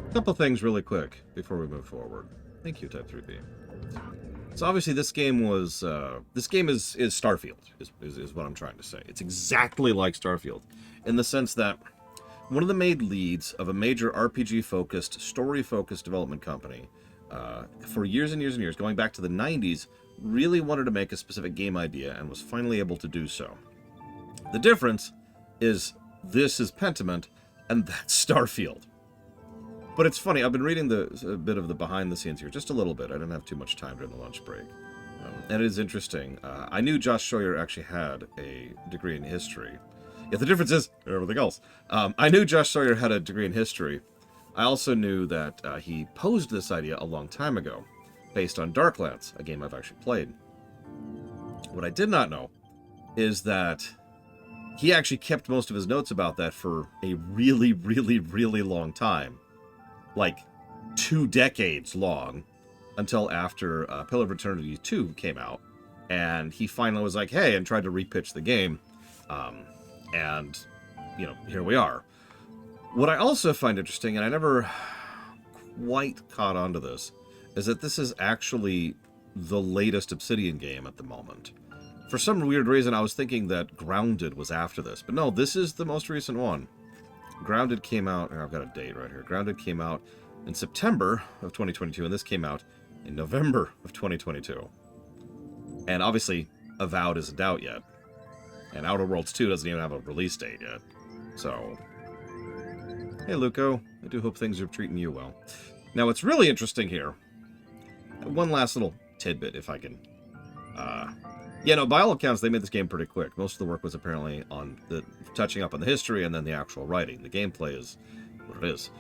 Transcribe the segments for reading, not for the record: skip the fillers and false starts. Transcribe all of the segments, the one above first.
A couple things really quick before we move forward. Thank you, Type 3B. So obviously this game was, this game is Starfield, is what I'm trying to say. It's exactly like Starfield, in the sense that one of the main leads of a major RPG-focused, story-focused development company, for years and years and years, going back to the 90s, really wanted to make a specific game idea and was finally able to do so. The difference is this is Pentiment, and that's Starfield. But it's funny, I've been reading a bit of the behind the scenes here, just a little bit. I didn't have too much time during the lunch break. And it is interesting. I knew Josh Sawyer actually had a degree in history. Yeah, the difference is everything else. I knew Josh Sawyer had a degree in history. I also knew that he posed this idea a long time ago, based on Darklands, a game I've actually played. What I did not know is that he actually kept most of his notes about that for a really, really, really long time. Like 2 decades long, until after Pillar of Eternity 2 came out, and he finally was like, hey, and tried to repitch the game, and, you know, here we are. What I also find interesting, and I never quite caught on to this, is that this is actually the latest Obsidian game at the moment. For some weird reason, I was thinking that Grounded was after this, but no, this is the most recent one. Grounded came out, and I've got a date right here. Grounded came out in September of 2022, and this came out in November of 2022. And obviously, Avowed isn't out yet. And Outer Worlds 2 doesn't even have a release date yet. So, hey Luco, I do hope things are treating you well. Now, what's really interesting here, one last little tidbit, if I can. Yeah, no, by all accounts, they made this game pretty quick. Most of the work was apparently on the touching up on the history and then the actual writing. The gameplay is what it is.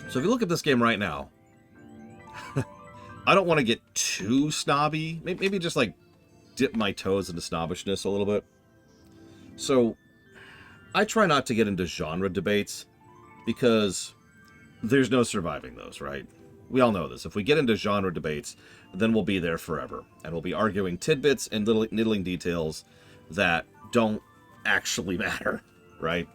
So if you look at this game right now, I don't want to get too snobby. Maybe just like dip my toes into snobbishness a little bit. So I try not to get into genre debates because there's no surviving those, right? We all know this. If we get into genre debates, then we'll be there forever. And we'll be arguing tidbits and little niggling details that don't actually matter, right?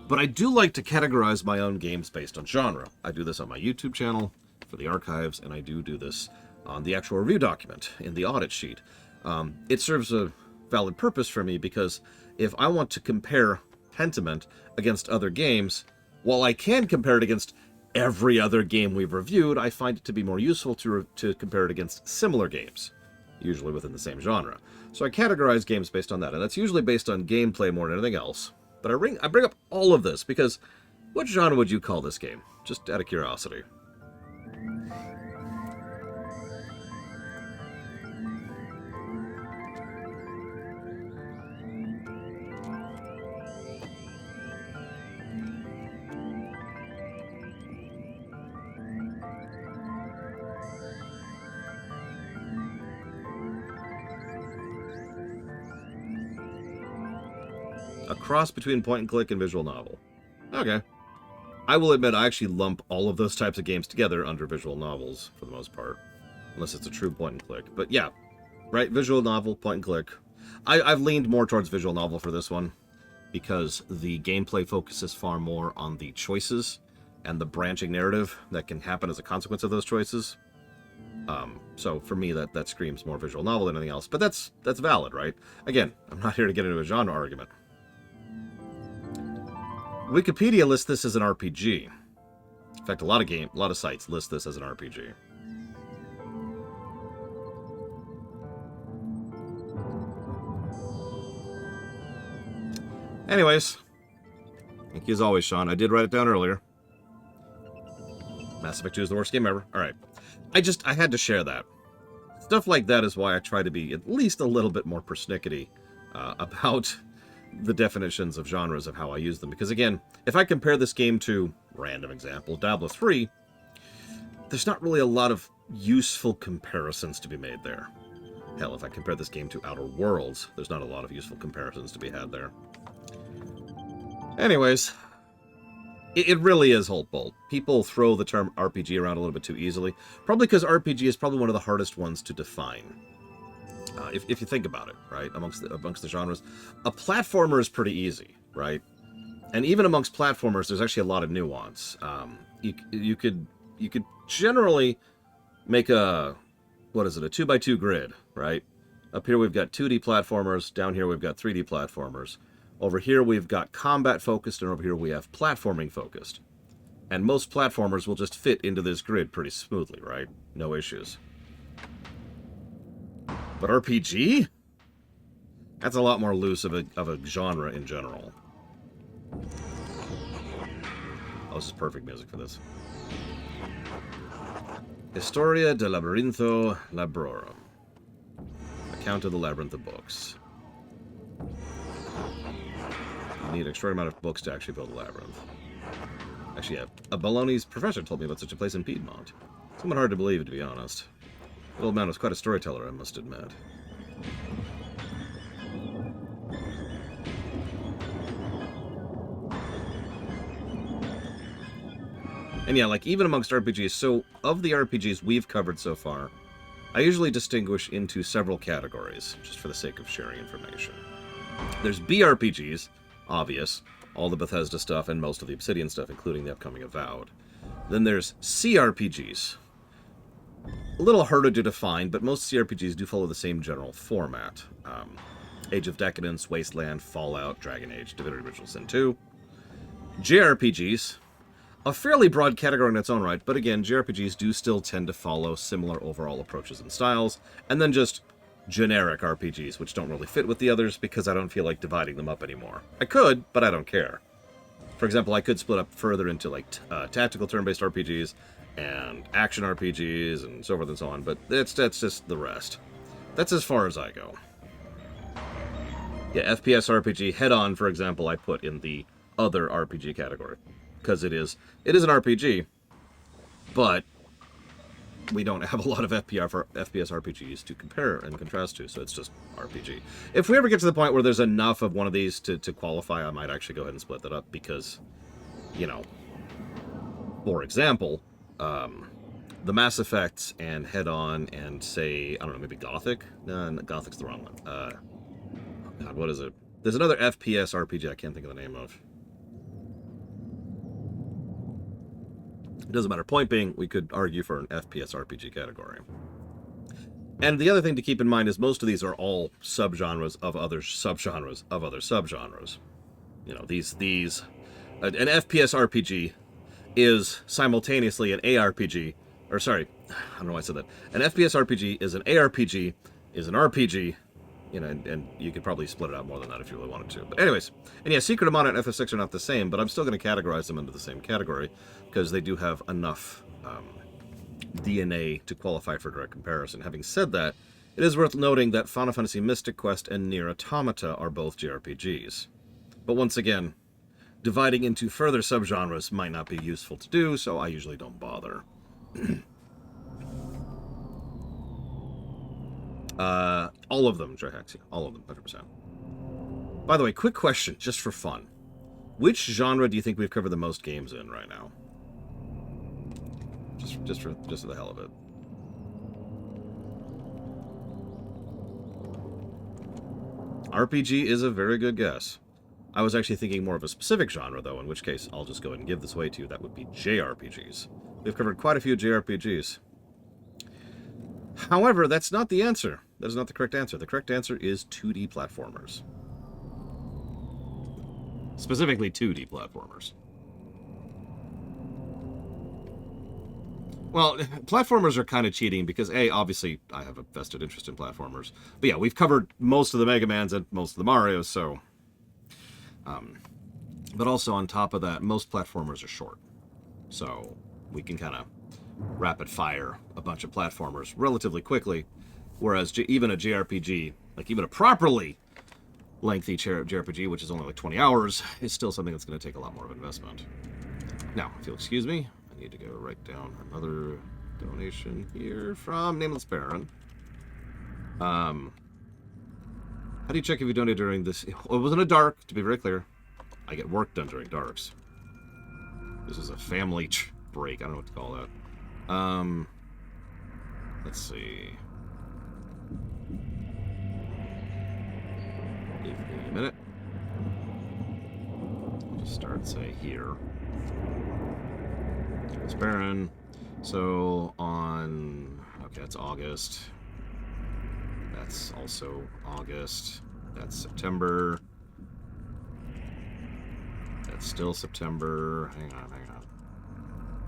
But I do like to categorize my own games based on genre. I do this on my YouTube channel for the archives, and I do this on the actual review document in the audit sheet. It serves a valid purpose for me because if I want to compare Pentiment against other games, while I can compare it against every other game we've reviewed, I find it to be more useful to compare it against similar games, usually within the same genre. So I categorize games based on that, and that's usually based on gameplay more than anything else. But I bring up all of this because what genre would you call this game? Just out of curiosity. A cross between point and click and visual novel. Okay. I will admit I actually lump all of those types of games together under visual novels for the most part. Unless it's a true point and click. But yeah, right? Visual novel, point and click. I've leaned more towards visual novel for this one because the gameplay focuses far more on the choices and the branching narrative that can happen as a consequence of those choices. So for me, that screams more visual novel than anything else. But that's valid, right? Again, I'm not here to get into a genre argument. Wikipedia lists this as an RPG. In fact, a lot of sites list this as an RPG. Anyways, thank you as always, Sean. I did write it down earlier. Mass Effect 2 is the worst game ever. Alright. I had to share that. Stuff like that is why I try to be at least a little bit more persnickety about the definitions of genres of how I use them. Because again, if I compare this game to, random example, Diablo 3, there's not really a lot of useful comparisons to be made there. Hell, if I compare this game to Outer Worlds, there's not a lot of useful comparisons to be had there. Anyways, it really is Holt-Bolt. People throw the term RPG around a little bit too easily, probably because RPG is probably one of the hardest ones to define. If you think about it, right, amongst the genres, a platformer is pretty easy, right? And even amongst platformers, there's actually a lot of nuance. You could generally make a 2x2 grid, right? Up here we've got 2D platformers, down here we've got 3D platformers. Over here we've got combat focused, and over here we have platforming focused. And most platformers will just fit into this grid pretty smoothly, right? No issues. But RPG? That's a lot more loose of a genre in general. Oh, this is perfect music for this. Historia de Labyrintho Labrorum. Account of the Labyrinth of Books. You need an extraordinary amount of books to actually build a labyrinth. Actually, a Bologna's professor told me about such a place in Piedmont. Somewhat hard to believe, to be honest. The old man was quite a storyteller, I must admit. And yeah, like, even amongst RPGs, so of the RPGs we've covered so far, I usually distinguish into several categories, just for the sake of sharing information. There's BRPGs, obvious, all the Bethesda stuff and most of the Obsidian stuff, including the upcoming Avowed. Then there's CRPGs. A little harder to define, but most CRPGs do follow the same general format. Age of Decadence, Wasteland, Fallout, Dragon Age, Divinity Original Sin 2. JRPGs, a fairly broad category in its own right, but again, JRPGs do still tend to follow similar overall approaches and styles, and then just generic RPGs, which don't really fit with the others because I don't feel like dividing them up anymore. I could, but I don't care. For example, I could split up further into like tactical turn-based RPGs and action RPGs and so forth and so on, but that's just the rest. That's as far as I go. Yeah, FPS RPG, Head-On, for example, I put in the other RPG category. Because it is an RPG, but we don't have a lot of FPS RPGs to compare and contrast to, so it's just RPG. If we ever get to the point where there's enough of one of these to qualify, I might actually go ahead and split that up because, you know, for example, the Mass Effects and Head-On and, say, I don't know, maybe Gothic? No, Gothic's the wrong one. Oh God, what is it? There's another FPS RPG I can't think of the name of. It doesn't matter. Point being, we could argue for an FPS RPG category. And the other thing to keep in mind is most of these are all subgenres of other subgenres of other subgenres. You know, an FPS RPG is simultaneously an ARPG, or sorry, I don't know why I said that. An FPS RPG is an ARPG, is an RPG, you know, and you could probably split it out more than that if you really wanted to. But anyways, and yeah, Secret of Mana and FF6 are not the same, but I'm still going to categorize them into the same category because they do have enough DNA to qualify for direct comparison. Having said that, it is worth noting that Final Fantasy Mystic Quest and Nier Automata are both JRPGs. But once again, dividing into further subgenres might not be useful to do, so I usually don't bother. All of them, Jahaxi. All of them, 100%. By the way, quick question, just for fun. Which genre do you think we've covered the most games in right now? Just for the hell of it. RPG is a very good guess. I was actually thinking more of a specific genre, though, in which case I'll just go ahead and give this away to you. That would be JRPGs. We've covered quite a few JRPGs. However, that's not the answer. That is not the correct answer. The correct answer is 2D platformers. Specifically 2D platformers. Well, platformers are kind of cheating because, A, obviously, I have a vested interest in platformers. But yeah, we've covered most of the Mega Mans and most of the Marios, so... but also, on top of that, most platformers are short. So, we can kind of rapid fire a bunch of platformers relatively quickly, whereas even a JRPG, like even a properly lengthy JRPG, which is only like 20 hours, is still something that's going to take a lot more of investment. Now, if you'll excuse me, I need to go write down another donation here from Nameless Baron. How do you check if you donate during this? Well, it wasn't a dark, to be very clear. I get work done during darks. This is a family break. I don't know what to call that. Let's see. Give me a minute. I'll just start, say, here. It's Baron. So on... Okay, that's August. That's also August. That's September. That's still September. Hang on.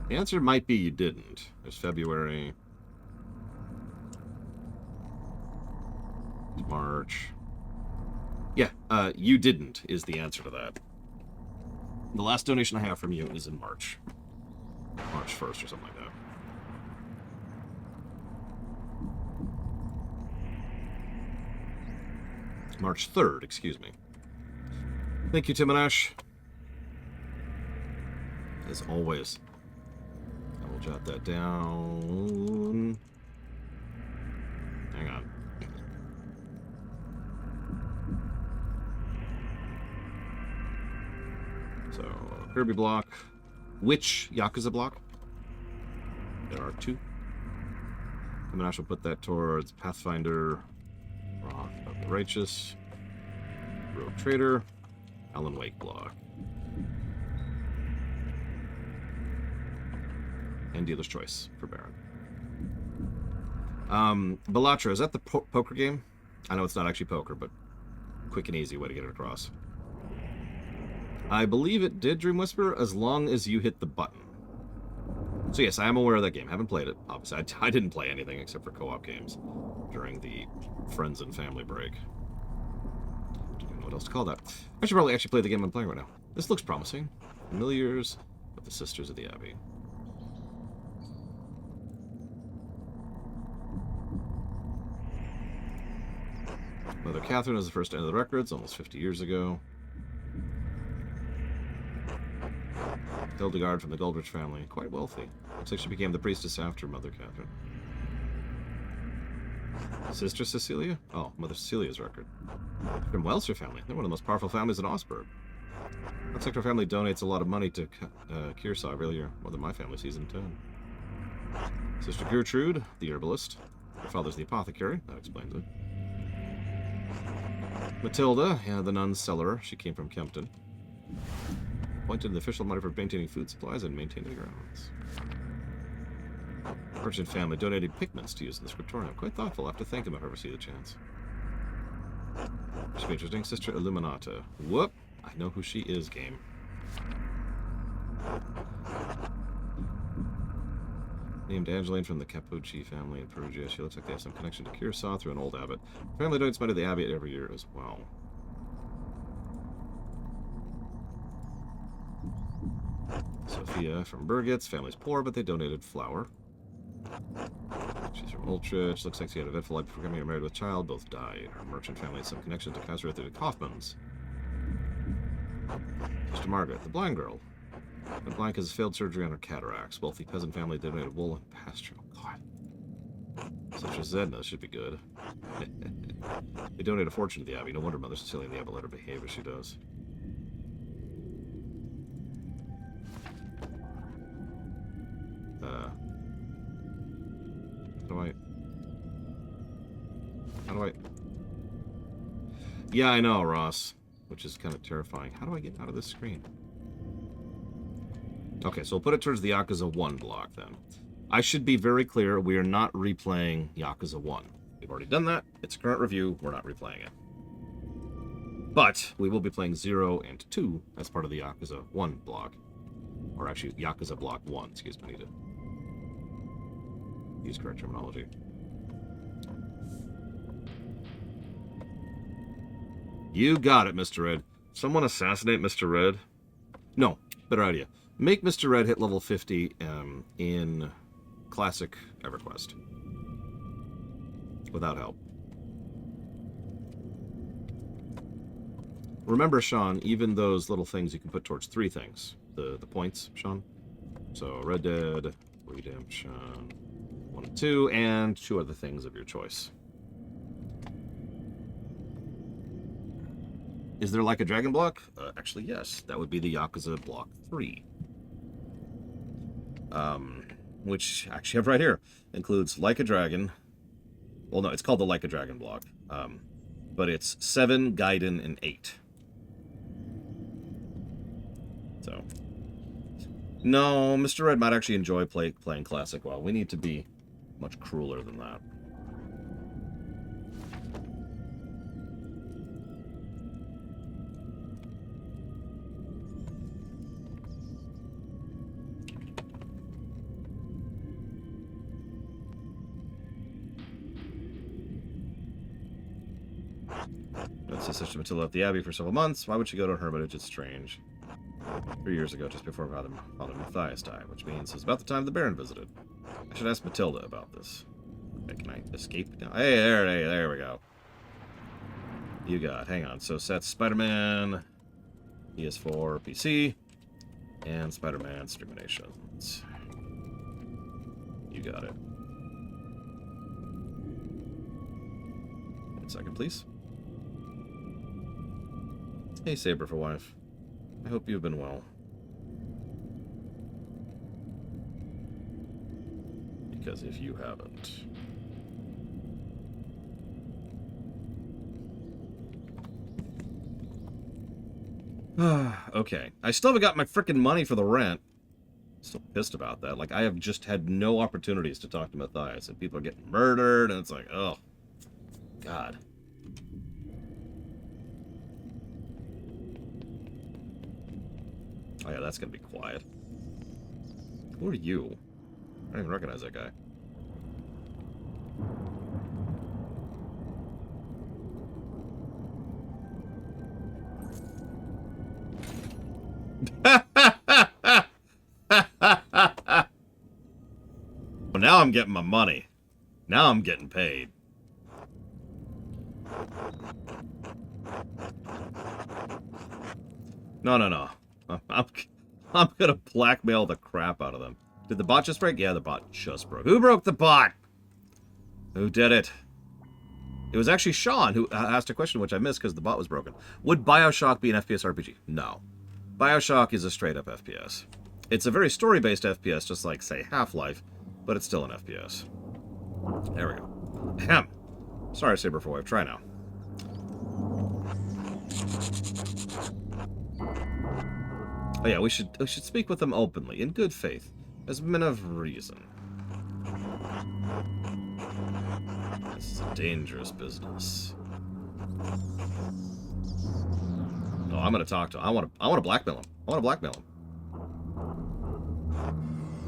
The answer might be you didn't. There's February. March. Yeah, you didn't is the answer to that. The last donation I have from you is in March. March 1st or something like that. March 3rd, excuse me. Thank you, Tim and Ash. As always. I will jot that down. Hang on. So, Kirby block. Which Yakuza block? There are two. And then I shall put that towards Pathfinder, Wrath of the Righteous, Rogue Trader, Alan Wake block. And Dealer's Choice for Baron. Bellatra, is that the poker game? I know it's not actually poker, but quick and easy way to get it across. I believe it did, Dream Whisperer, as long as you hit the button. So yes, I am aware of that game. I haven't played it, obviously. I didn't play anything except for co-op games during the friends and family break. Don't know what else to call that. I should probably actually play the game I'm playing right now. This looks promising. Familiars with the Sisters of the Abbey. Mother Catherine is the first to enter the records, almost 50 years ago. Hildegard from the Goldrich family, quite wealthy. Looks like she became the priestess after Mother Catherine. Sister Cecilia? Oh, Mother Cecilia's record. From Welser family. They're one of the most powerful families in Augsburg. Looks like her family donates a lot of money to Kearsarge every year. More than my family season 10. Sister Gertrude, the herbalist. Her father's the apothecary. That explains it. Matilda, yeah, the nun's cellarer. She came from Kempton. Appointed the official money for maintaining food supplies and maintaining the grounds. Merchant family donated pigments to use in the scriptorium. Quite thoughtful. I'll have to thank him if I ever see the chance. Should be interesting. Sister Illuminata. Whoop! I know who she is, game. Named Angeline from the Capucci family in Perugia. She looks like they have some connection to Kearsarge through an old abbot. Her family donates money to the abbey every year as well. Sophia from Burgitz. Family's poor, but they donated flour. She's from Ultrich. Looks like she had a eventful life before becoming married with child. Both died. Her merchant family has some connection to Kaiser the Kaufmans. Sister Margaret, the blind girl. The blank has failed surgery on her cataracts. Wealthy peasant family donated wool and pasture. Oh, God. Such as Zedna should be good. They donate a fortune to the abbey. No wonder Mother Cecilia and the abbot let her behave as she does. How do I... Yeah, I know, Ross. Which is kind of terrifying. How do I get out of this screen? Okay, so we'll put it towards the Yakuza 1 block, then. I should be very clear, we are not replaying Yakuza 1. We've already done that. It's a current review. We're not replaying it. But we will be playing 0 and 2 as part of the Yakuza 1 block. Or actually, Yakuza Block 1. Excuse me, I need to use correct terminology. You got it, Mr. Red. Someone assassinate Mr. Red? No, better idea. Make Mr. Red hit level 50 in Classic EverQuest. Without help. Remember, Sean, even those little things you can put towards 3 things. The points, Sean. So, Red Dead, Redemption 1 and 2, and 2 other things of your choice. Is there like a dragon block? Actually, yes. That would be the Yakuza Block 3. Which, actually, I have right here. Includes Like a Dragon. Well, no, it's called the Like a Dragon block. But it's 7, Gaiden, and 8. No, Mr. Red might actually enjoy playing Classic WoW. We need to be much crueler than that. Sister Matilda left the Abbey for several months. Why would she go to a hermitage? It's strange. 3 years ago, just before Father Matthias died, which means it was about the time the Baron visited. I should ask Matilda about this. Okay, can I escape now? Hey, there we go. You got, hang on. So that's Spider-Man, PS4, PC, and Spider-Man Streamations. You got it. 1 second, please. Hey, Saber for wife. I hope you've been well. Because if you haven't... Okay. I still haven't got my frickin' money for the rent. Still pissed about that. Like, I have just had no opportunities to talk to Matthias, and people are getting murdered, and it's like, oh. God. Oh yeah, that's gonna be quiet. Who are you? I don't even recognize that guy. Well, now I'm getting my money. Now I'm getting paid. No. I'm gonna blackmail the crap out of them. Did the bot just break? Yeah, the bot just broke. Who broke the bot? Who did it? It was actually Sean who asked a question which I missed because the bot was broken. Would BioShock be an FPS RPG? No. BioShock is a straight-up FPS. It's a very story-based FPS, just like, say, Half-Life, but it's still an FPS. There we go. Ahem. Sorry, Saber for Wife. Try now. Oh yeah, we should speak with them openly, in good faith, as men of reason. This is a dangerous business. No, I'm gonna talk to him. I wanna blackmail him. I wanna blackmail him.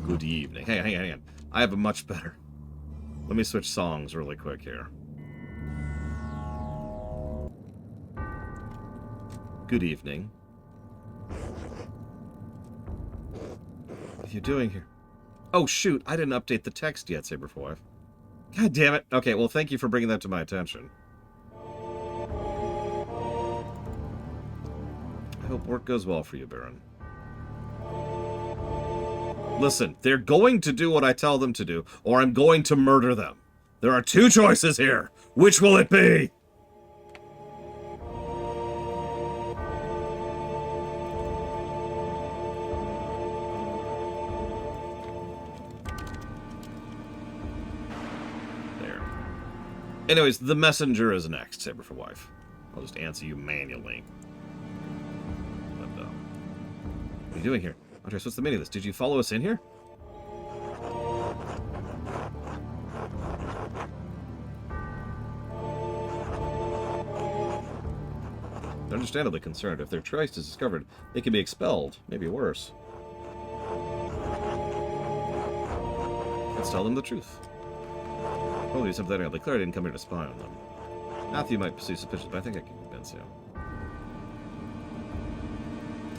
Good evening. Hey, hang on. I have a much better. Let me switch songs really quick here. Good evening. What are you doing here? Oh, shoot. I didn't update the text yet, Saber4. God damn it. Okay, well, thank you for bringing that to my attention. I hope work goes well for you, Baron. Listen, they're going to do what I tell them to do, or I'm going to murder them. There are two choices here. Which will it be? There. Anyways, the messenger is next, Saber for Wife. I'll just answer you manually. But, what are you doing here? Andres, what's the meaning of this? Did you follow us in here? They're understandably concerned. If their choice is discovered, they can be expelled. Maybe worse. Let's tell them the truth. Probably something I'll declare I didn't come here to spy on them. Matthew might pursue suspicious, but I think I can convince him.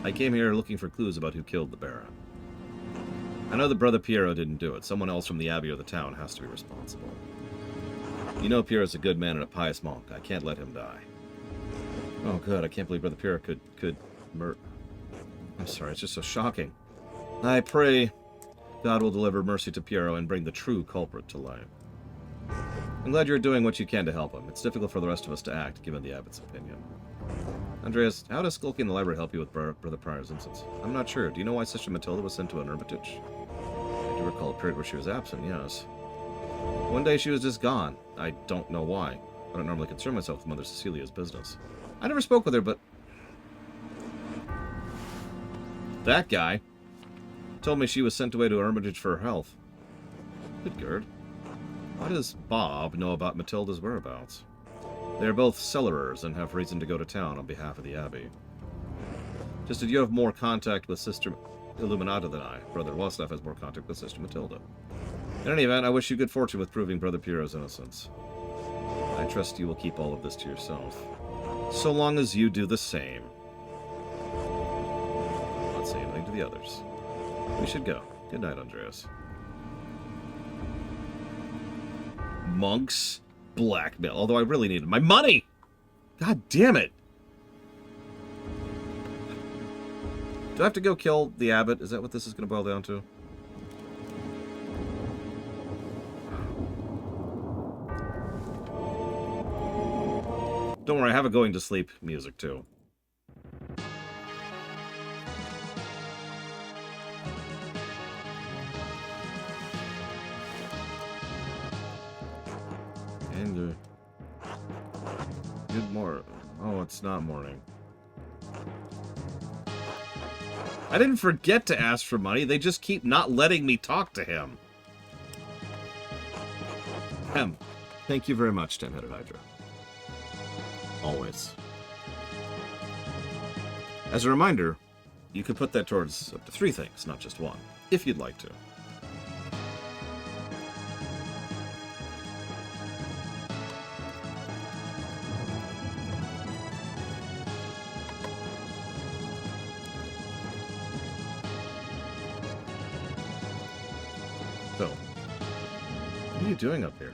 I came here looking for clues about who killed the Baron. I know that Brother Piero didn't do it. Someone else from the Abbey or the town has to be responsible. You know Piero's a good man and a pious monk. I can't let him die. Oh, good. I can't believe Brother Piero could I'm sorry, it's just so shocking. I pray God will deliver mercy to Piero and bring the true culprit to light. I'm glad you're doing what you can to help him. It's difficult for the rest of us to act, given the abbot's opinion. Andreas, how does skulking in the library help you with Brother Prior's instance? I'm not sure. Do you know why Sister Matilda was sent to an hermitage? I do recall a period where she was absent, yes. One day she was just gone. I don't know why. I don't normally concern myself with Mother Cecilia's business. I never spoke with her, but... that guy... Told me she was sent away to a hermitage for her health. Good gird. Why does Bob know about Matilda's whereabouts? They are both cellarers and have reason to go to town on behalf of the abbey. Just that you have more contact with Sister Illuminata than I. Brother Waslav has more contact with Sister Matilda. In any event, I wish you good fortune with proving Brother Piero's innocence. I trust you will keep all of this to yourself. So long as you do the same. I'll not say anything to the others. We should go. Good night, Andreas. Monks, blackmail. Although I really needed my money! God damn it! Do I have to go kill the abbot? Is that what this is going to boil down to? Don't worry, I have a going to sleep music too. And good morning. Oh, it's not morning. I didn't forget to ask for money. They just keep not letting me talk to him. Thank you very much, 10-headed Hydra. Always. As a reminder, you could put that towards up to 3 things, not just 1, if you'd like to. So, what are you doing up here?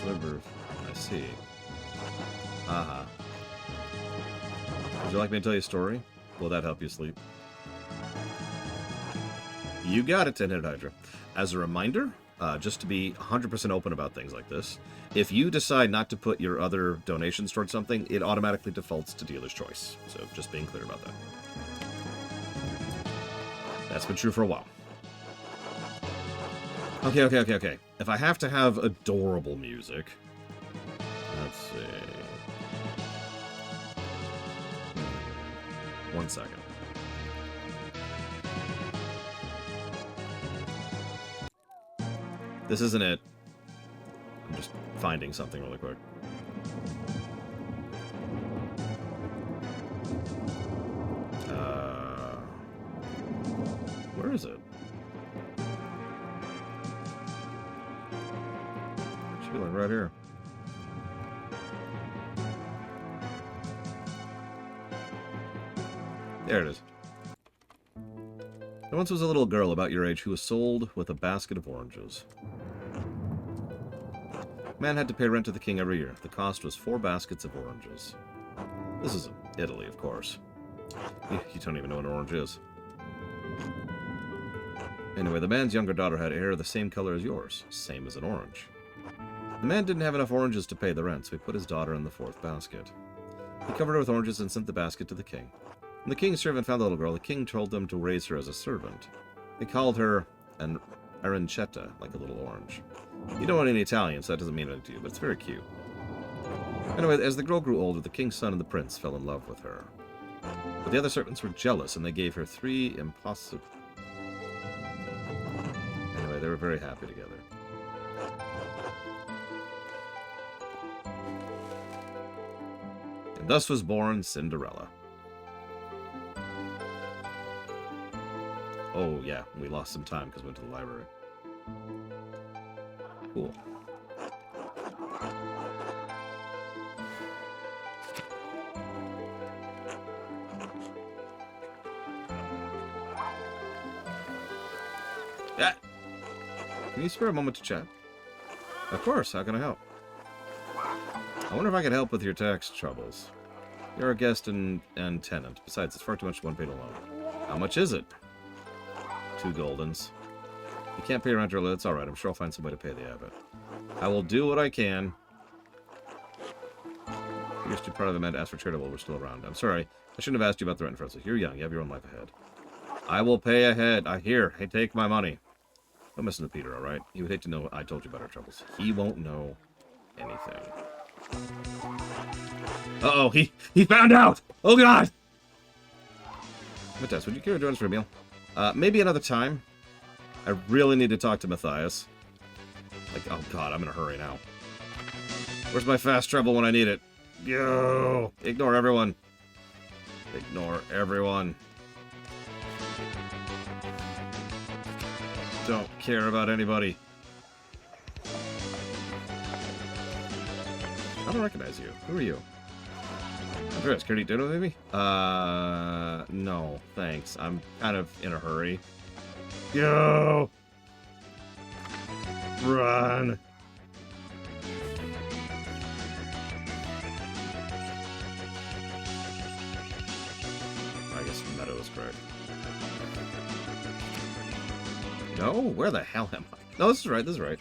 Sliver. I see. Aha. Would you like me to tell you a story? Will that help you sleep? You got it, 10-headed Hydra. As a reminder, just to be 100% open about things like this, if you decide not to put your other donations towards something, it automatically defaults to dealer's choice. So just being clear about that. That's been true for a while. Okay. If I have to have adorable music... Let's see... 1 second. This isn't it. I'm just finding something really quick. Where is it? Should be like right here. There it is. There once was a little girl about your age who was sold with a basket of oranges. Man had to pay rent to the king every year. The cost was 4 baskets of oranges. This is Italy, of course. You don't even know what an orange is. Anyway, the man's younger daughter had hair the same color as yours, same as an orange. The man didn't have enough oranges to pay the rent, so he put his daughter in the 4th basket. He covered her with oranges and sent the basket to the king. When the king's servant found the little girl, the king told them to raise her as a servant. They called her an arancetta, like a little orange. You don't want any Italian, so that doesn't mean anything to you, but it's very cute. Anyway, as the girl grew older, the king's son and the prince fell in love with her. But the other servants were jealous, and they gave her 3 impossible... Anyway, they were very happy together. And thus was born Cinderella. Oh, yeah, we lost some time because we went to the library. Cool. Yeah. Can you spare a moment to chat? Of course, how can I help? I wonder if I could help with your tax troubles. You're a guest and tenant. Besides, it's far too much to one paid alone. How much is it? 2 goldens. You can't pay rent early, it's alright. I'm sure I'll find some way to pay the abbot. I will do what I can. I guess you're part of the men to ask for charity while we're still around. I'm sorry. I shouldn't have asked you about the rent first. You're young. You have your own life ahead. I will pay ahead. Hey, take my money. Don't listen to Peter, alright? He would hate to know I told you about our troubles. He won't know anything. Uh-oh, he found out! Oh, God! Matthias, would you care to join us for a meal? Maybe another time. I really need to talk to Matthias. Like, oh god, I'm in a hurry now. Where's my fast travel when I need it? Yo! Ignore everyone. Ignore everyone. Don't care about anybody. I don't recognize you. Who are you? Andreas, care to eat dinner with me? No, thanks. I'm kind of in a hurry. Yo! Run! I guess Meadow is correct. No? Where the hell am I? No, this is right, this is right.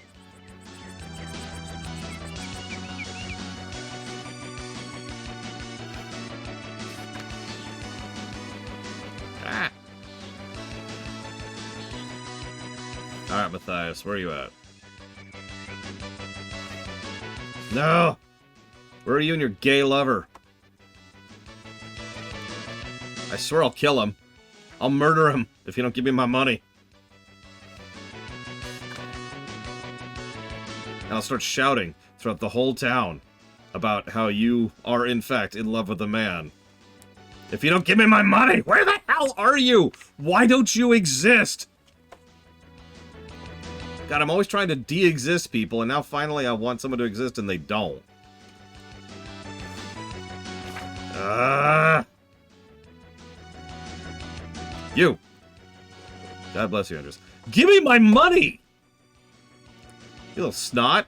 Ah! Alright, Matthias, where are you at? No! Where are you and your gay lover? I swear I'll kill him. I'll murder him if you don't give me my money. And I'll start shouting throughout the whole town about how you are, in fact, in love with a man. If you don't give me my money, where the hell are you? Why don't you exist? God, I'm always trying to de-exist people, and now finally I want someone to exist and they don't. You. God bless you, Andrews. Give me my money! You little snot.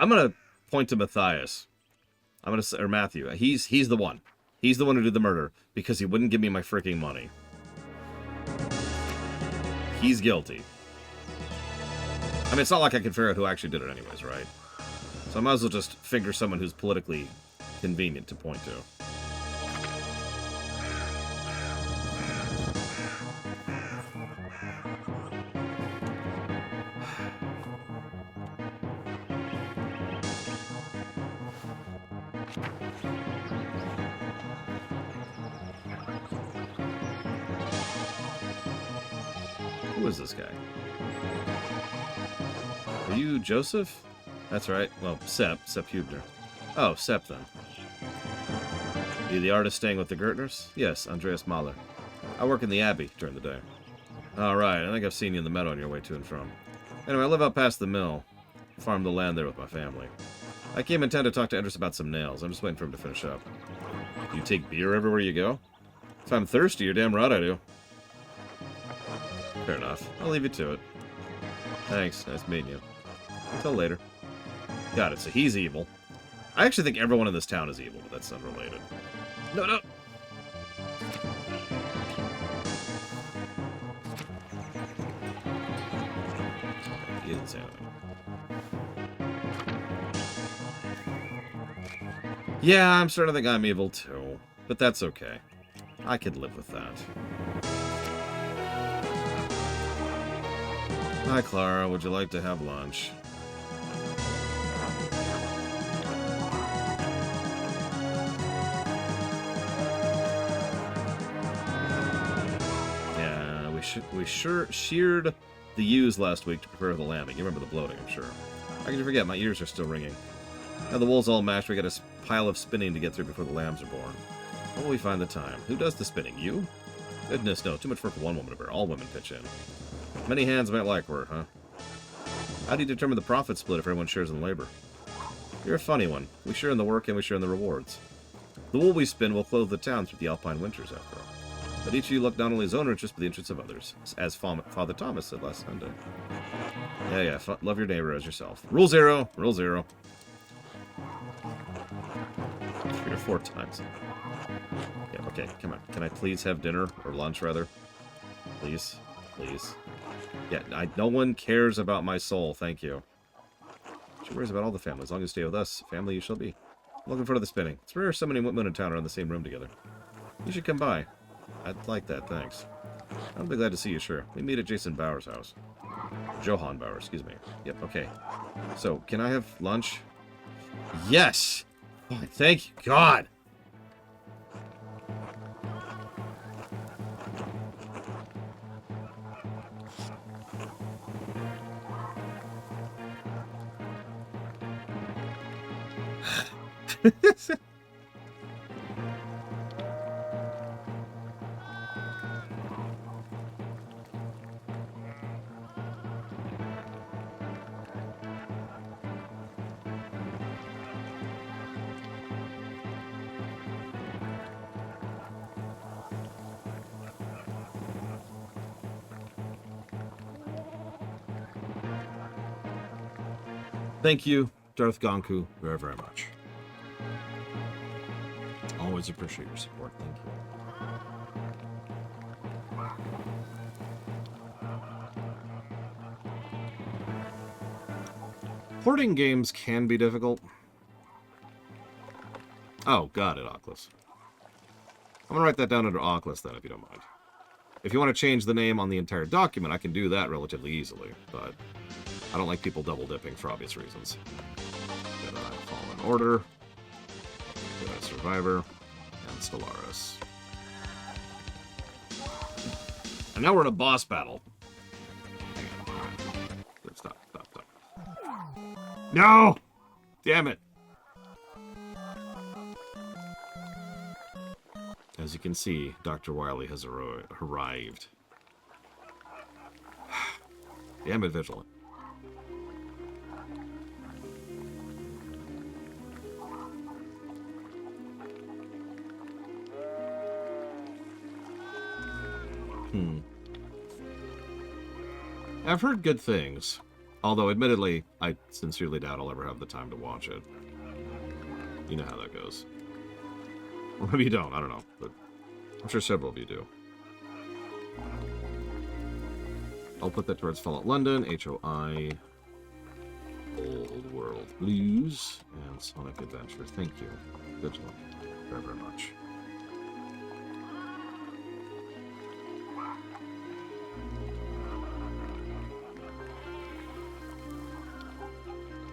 I'm gonna point to Matthias. I'm gonna say, or Matthew. He's the one. He's the one who did the murder because he wouldn't give me my freaking money. He's guilty. I mean, it's not like I can figure out who actually did it anyways, right? So I might as well just figure someone who's politically convenient to point to. Who is this guy? Are you Joseph? That's right. Well, Sepp Hubner. Oh, Sepp then. You the artist staying with the Gertners? Yes, Andreas Mahler. I work in the abbey during the day. Alright, I think I've seen you in the meadow on your way to and from. Anyway, I live out past the mill. Farm the land there with my family. I came in town to talk to Andreas about some nails. I'm just waiting for him to finish up. Do you take beer everywhere you go? If I'm thirsty, you're damn right I do. Fair enough. I'll leave you to it. Thanks. Nice meeting you. Until later. Got it. So he's evil. I actually think everyone in this town is evil, but that's unrelated. No, no! He didn't say anything. Yeah, I'm starting to think I'm evil too. But that's okay. I could live with that. Hi, Clara. Would you like to have lunch? Yeah, we sheared the ewes last week to prepare the lambing. You remember the bloating, I'm sure. How could you forget? My ears are still ringing. Now the wool's all mashed. We got a pile of spinning to get through before the lambs are born. How will we find the time? Who does the spinning? You? Goodness, no. Too much work for one woman to bear. All women pitch in. Many hands might like work, huh? How do you determine the profit split if everyone shares in labor? You're a funny one. We share in the work and we share in the rewards. The wool we spin will clothe the town through the alpine winters, after all. But each of you look not only his own interests, but the interests of others, as Father Thomas said last Sunday. Yeah, love your neighbor as yourself. Rule 0. Rule 0. 3 or 4 times. Yeah, okay, come on. Can I please have dinner, or lunch, rather? Please? Please. Yeah, no one cares about my soul, thank you. She worries about all the family. As long as you stay with us, family you shall be. I'm looking forward to the spinning. It's rare so many women in town are in the same room together. You should come by. I'd like that, thanks. I'll be glad to see you, sure. We meet at Jason Bauer's house. Johann Bauer, excuse me. Yep, okay. So, can I have lunch? Yes! Oh, thank you, God! Thank you, Darth Gonku, very, very much. Always appreciate your support. Thank you. Porting games can be difficult. Oh, got it, Oculus. I'm going to write that down under Oculus then, if you don't mind. If you want to change the name on the entire document, I can do that relatively easily, but I don't like people double-dipping for obvious reasons. Jedi Fallen Order, Jedi Survivor, and Stellaris. And now we're in a boss battle. Hang on. Stop. No! Damn it! As you can see, Dr. Wily has arrived. Damn it, Vigilant. I've heard good things, although admittedly, I sincerely doubt I'll ever have the time to watch it. You know how that goes. Or maybe you don't, I don't know, but I'm sure several of you do. I'll put that towards Fallout London, HOI, Old World Blues, and Sonic Adventure. Thank you, Vigilant, very, very much.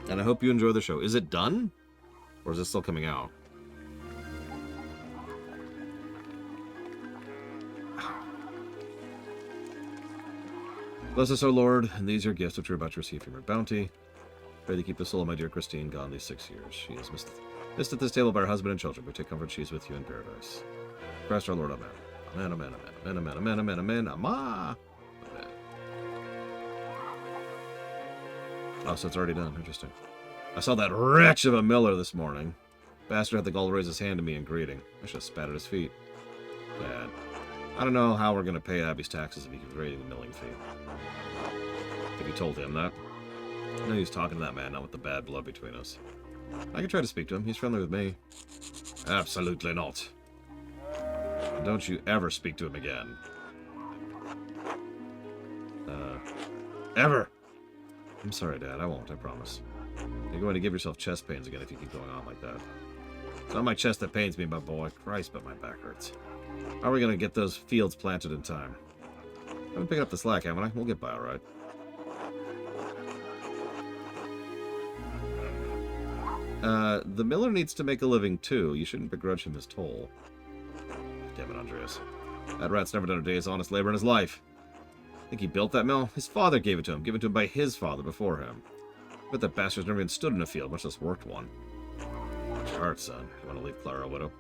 And I hope you enjoy the show. Is it done? Or is it still coming out? Bless us, O Lord, and these are gifts which we're about to receive from your bounty. Pray to keep the soul of my dear Christine gone these 6 years. She is missed at this table by her husband and children, but take comfort she is with you in paradise. Christ our Lord, amen. Amen, amen, amen, amen, amen, amen, amen, amen. Oh, so it's already done. Interesting. I saw that wretch of a miller this morning. Bastard had the gall to raise his hand to me in greeting. I should have spat at his feet. Bad. I don't know how we're going to pay Abbey's taxes if he keeps raising the milling fee. Have you told him that? I know he's talking to that man, not with the bad blood between us. I can try to speak to him. He's friendly with me. Absolutely not. And don't you ever speak to him again. Ever! I'm sorry, Dad. I won't, I promise. You're going to give yourself chest pains again if you keep going on like that. It's not my chest that pains me, my boy. Christ, but my back hurts. How are we going to get those fields planted in time? I've been picking up the slack, haven't I? We'll get by all right. The miller needs to make a living, too. You shouldn't begrudge him his toll. Damn it, Andreas. That rat's never done a day's honest labor in his life. Think he built that mill? His father gave it to him, given to him by his father before him. I bet that bastard's never even stood in a field, much less worked one. Watch your heart, son. You want to leave Clara a widow?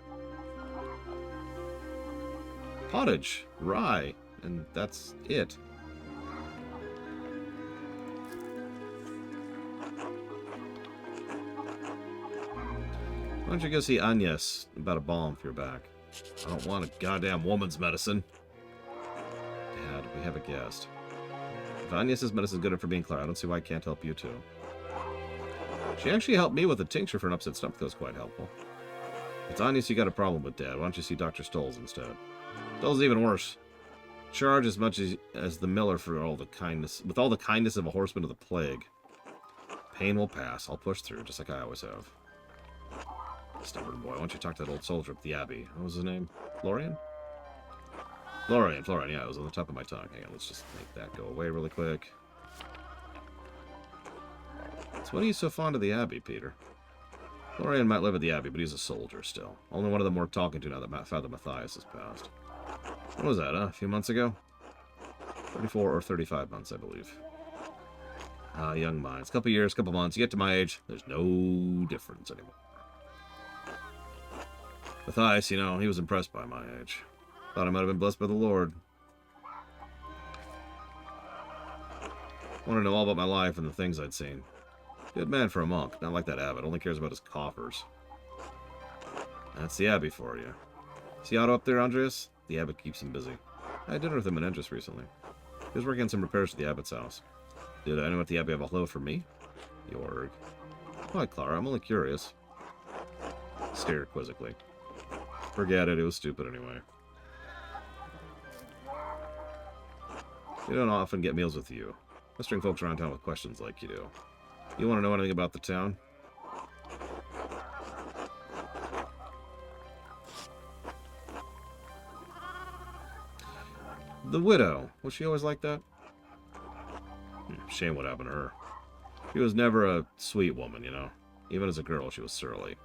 Pottage, rye, and that's it. Why don't you go see Agnes about a balm for your back? I don't want a goddamn woman's medicine. Dad, we have a guest. If Agnes' medicine is good enough for being Clara, I don't see why I can't help you too. She actually helped me with a tincture for an upset stomach that was quite helpful. If it's Agnes you got a problem with, Dad, why don't you see Dr. Stolz instead? Stolz is even worse. Charge as much as the miller for all the kindness, with all the kindness of a horseman of the plague. Pain will pass. I'll push through, just like I always have. Stubborn boy. Why don't you talk to that old soldier at the abbey? What was his name? Florian? Florian, yeah, it was on the top of my tongue. Hang on, let's just make that go away really quick. So what are you so fond of the abbey, Peter? Florian might live at the abbey, but he's a soldier still. Only one of them worth talking to now that Father Matthias has passed. What was that, a few months ago? 34 or 35 months, I believe. Ah, young minds. Couple years, couple months. You get to my age, there's no difference anymore. Matthias, you know, he was impressed by my age. Thought I might have been blessed by the Lord. Want to know all about my life and the things I'd seen. Good man for a monk. Not like that abbot. Only cares about his coffers. That's the abbey for you. See Otto up there, Andreas? The abbot keeps him busy. I had dinner with him in Endress recently. He was working on some repairs to the abbot's house. Did anyone at the abbey have a hello for me? Jorg. Why, Clara? I'm only curious. Stared quizzically. Forget it. It was stupid anyway. We don't often get meals with you. Western folks around town with questions like you do. You want to know anything about the town? The widow. Was she always like that? Shame what happened to her. She was never a sweet woman, you know. Even as a girl, she was surly.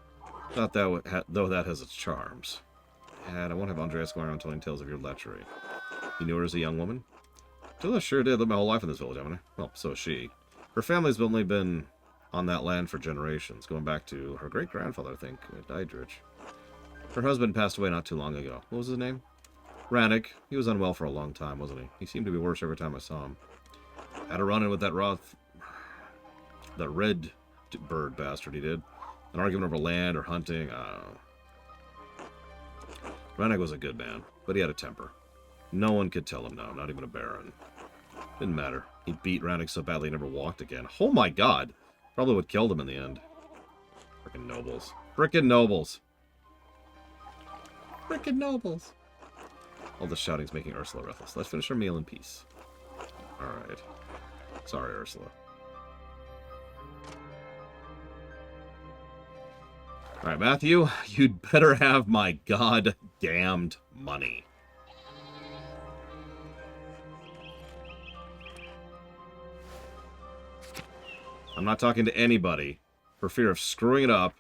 Thought that though that has its charms. And I won't have Andreas going around telling tales of your lechery. You knew her as a young woman? Tilla sure did. Lived my whole life in this village, haven't I? Well, so has she. Her family's only been on that land for generations, going back to her great-grandfather, I think, Diedrich. Her husband passed away not too long ago. What was his name? Rannick. He was unwell for a long time, wasn't he? He seemed to be worse every time I saw him. Had a run-in with that red bird bastard, he did. An argument over land or hunting, I don't know. Rannick was a good man, but he had a temper. No one could tell him no, not even a baron. Didn't matter. He beat Rannick so badly he never walked again. Oh my god! Probably what killed him in the end. Frickin' nobles. Frickin' nobles! Frickin' nobles! All the shouting's making Ursula restless. Let's finish our meal in peace. Alright. Sorry, Ursula. Alright, Matthew, you'd better have my god-damned money. I'm not talking to anybody for fear of screwing it up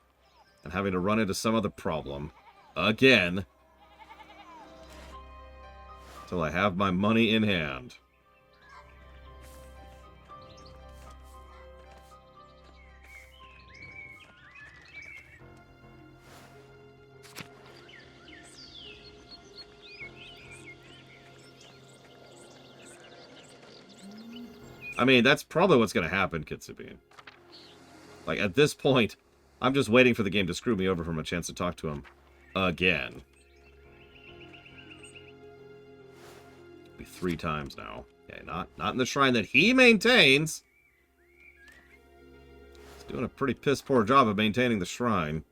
and having to run into some other problem again until I have my money in hand. I mean, that's probably what's going to happen, Kitsubin. Like, at this point, I'm just waiting for the game to screw me over from a chance to talk to him again. It'll be 3 times now. Okay, not in the shrine that he maintains. He's doing a pretty piss-poor job of maintaining the shrine.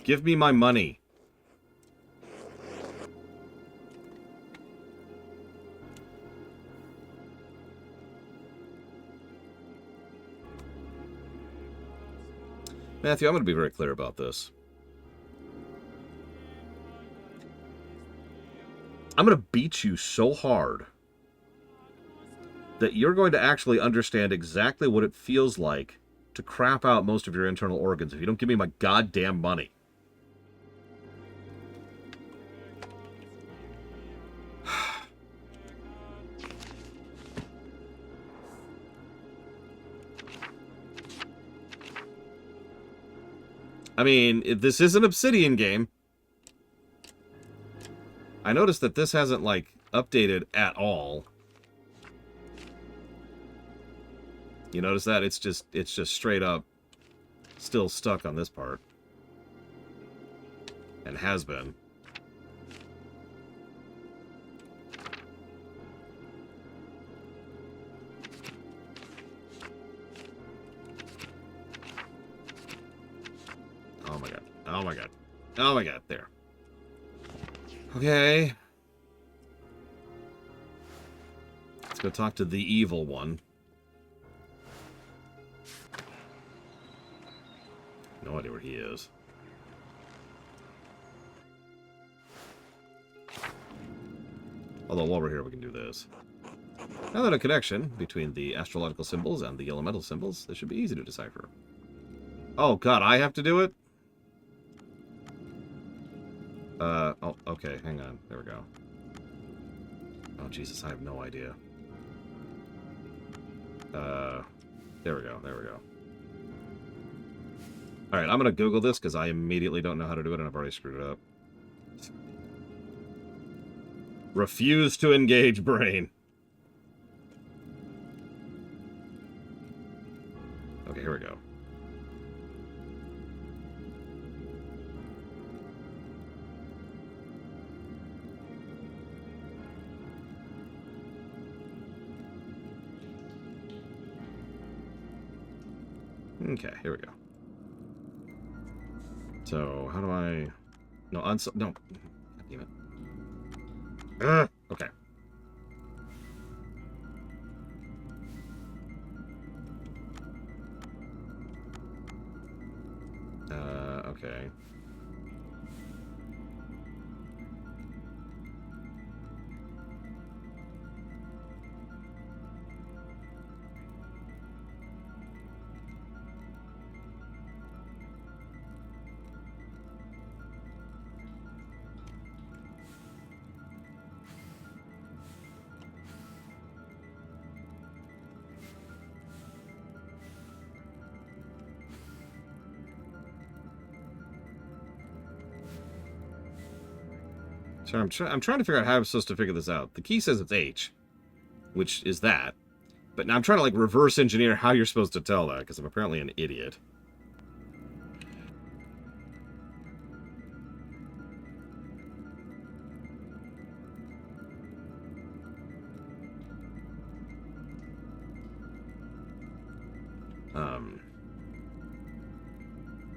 Give me my money. Matthew, I'm going to be very clear about this. I'm going to beat you so hard that you're going to actually understand exactly what it feels like to crap out most of your internal organs if you don't give me my goddamn money. I mean, if this is an Obsidian game. I noticed that this hasn't, like, updated at all. You notice that? It's just straight up still stuck on this part. And has been. Oh my god. Oh my god. Oh my god. There. Okay. go talk to the evil one. No idea where he is. Although while we're here, we can do this. Now that a connection between the astrological symbols and the elemental symbols, this should be easy to decipher. Oh god, I have to do it? Oh, okay, hang on. There we go. Oh, Jesus, I have no idea. There we go, there we go. Alright, I'm gonna Google this, because I immediately don't know how to do it, and I've already screwed it up. Refuse to engage brain. Okay, here we go. Okay, here we go. So, how do I... No, no. God damn it. Okay. Okay. So I'm trying to figure out how I'm supposed to figure this out. The key says it's H, which is that. But now I'm trying to, like, reverse engineer how you're supposed to tell that, because I'm apparently an idiot.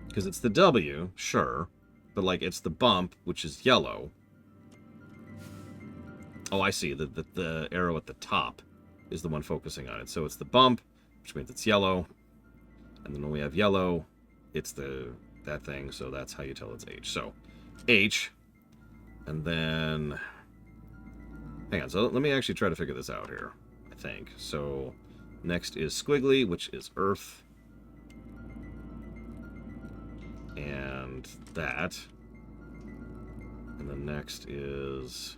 Because it's the W, sure. But, like, it's the bump, which is yellow. Oh, I see. The arrow at the top is the one focusing on it. So it's the bump, which means it's yellow. And then when we have yellow, it's that thing. So that's how you tell it's H. So H. And then... Hang on. So let me actually try to figure this out here, I think. So next is squiggly, which is earth. And that. And then next is...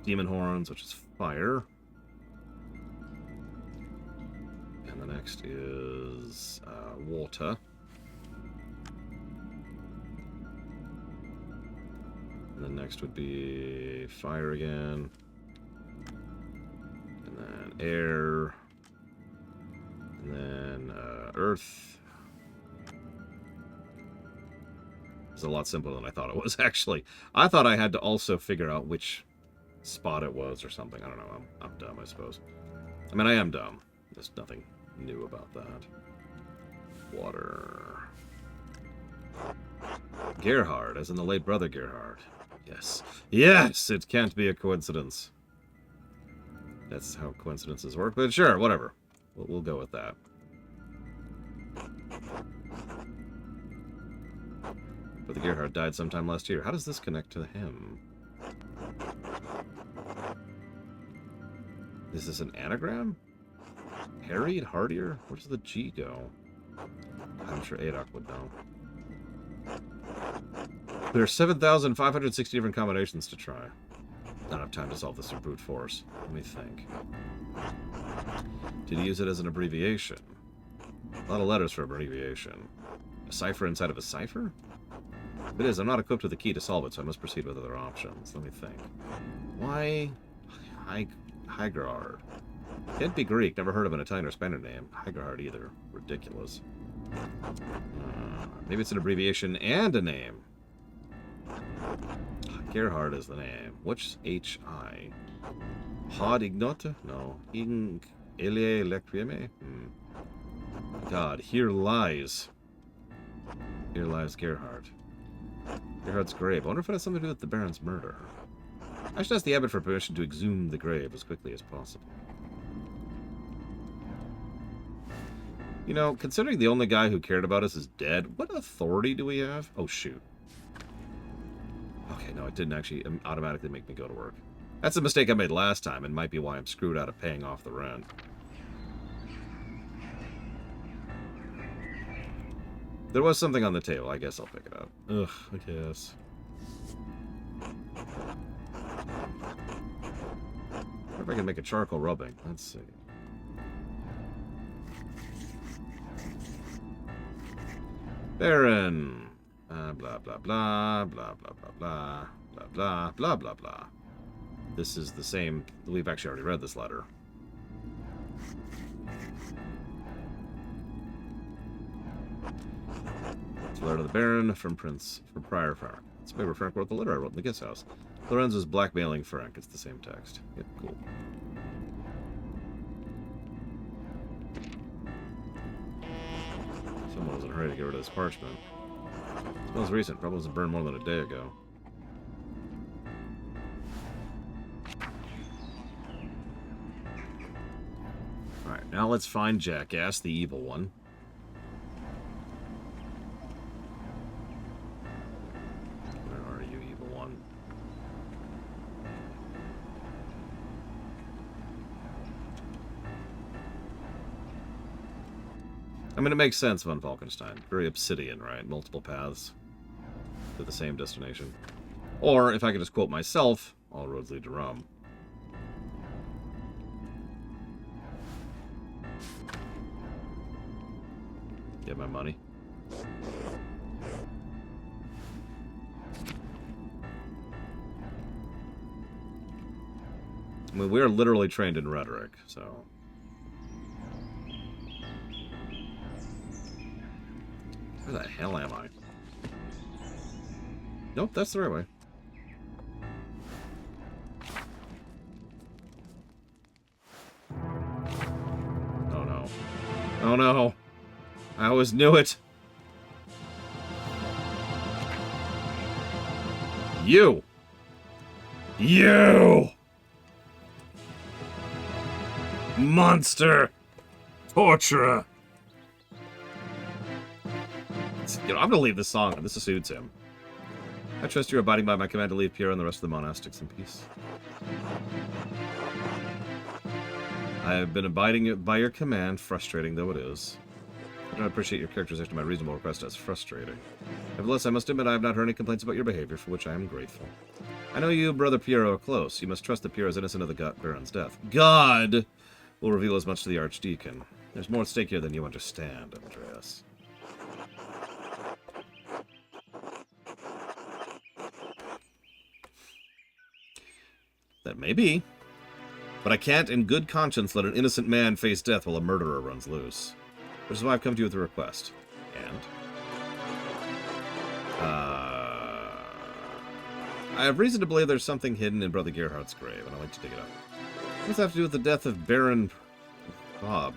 demon horns, which is fire. And the next is water. And then next would be fire again. And then air. And then earth. It's a lot simpler than I thought it was, actually. I thought I had to also figure out which spot it was or something. I don't know. I'm dumb, I suppose. I mean, I am dumb. There's nothing new about that. Water. Gerhard, as in the late brother Gerhard. Yes. Yes! It can't be a coincidence. That's how coincidences work, but sure, whatever. We'll go with that. But the Gerhard died sometime last year. How does this connect to him? Is this an anagram? Harried? Hardier? Where does the G go? I'm sure Adok would know. There are 7,560 different combinations to try. Not enough time to solve this through brute force. Let me think. Did he use it as an abbreviation? A lot of letters for abbreviation. A cipher inside of a cipher? If it is, I'm not equipped with the key to solve it, so I must proceed with other options. Let me think. Why Hygerard? Can't be Greek. Never heard of an Italian or Spanish name. Hygerard either. Ridiculous. Maybe it's an abbreviation and a name. Gerhard is the name. What's H-I? Hod Ignota? No. Ing Elie Lecrieme? God, here lies. Here lies Gerhard. Gerhard's grave. I wonder if it has something to do with the Baron's murder. I should ask the abbot for permission to exhume the grave as quickly as possible. You know, considering the only guy who cared about us is dead, what authority do we have? Oh, shoot. Okay, no, it didn't actually automatically make me go to work. That's a mistake I made last time, and might be why I'm screwed out of paying off the rent. There was something on the table. I guess I'll pick it up. Ugh, I guess. I wonder if I can make a charcoal rubbing. Let's see. Baron. Blah, blah, blah, blah, blah, blah, blah, blah, blah, blah, blah. This is the same. We've actually already read this letter. It's a letter to the Baron from Prior Frank. It's maybe Frank wrote the letter I wrote in the guest house. Lorenzo's blackmailing Frank. It's the same text. Yep, cool. Someone was in a hurry to get rid of this parchment. It smells recent. Probably wasn't burned more than a day ago. Alright, now let's find Jackass, the evil one. Where are you, evil one? I mean, it makes sense, Von Falkenstein. Very Obsidian, right? Multiple paths to the same destination. Or, if I could just quote myself, all roads lead to Rome. Get my money. I mean, we're literally trained in rhetoric, so... Where the hell am I? Nope, that's the right way. Oh no. Oh no! I always knew it! You! You! Monster! Torturer! You know, I'm gonna leave this song on. This suits him. I trust you're abiding by my command to leave Piero and the rest of the monastics in peace. I have been abiding by your command, frustrating though it is. I don't appreciate your characterization of my reasonable request as frustrating. Nevertheless, I must admit I have not heard any complaints about your behavior, for which I am grateful. I know you, Brother Piero, are close. You must trust that Piero is innocent of the Baron's death. God will reveal as much to the Archdeacon. There's more at stake here than you understand, Andreas. That may be. But I can't in good conscience let an innocent man face death while a murderer runs loose. Which is why I've come to you with a request. And? I have reason to believe there's something hidden in Brother Gerhardt's grave, and I'd like to dig it up. What does that have to do with the death of Baron Bob?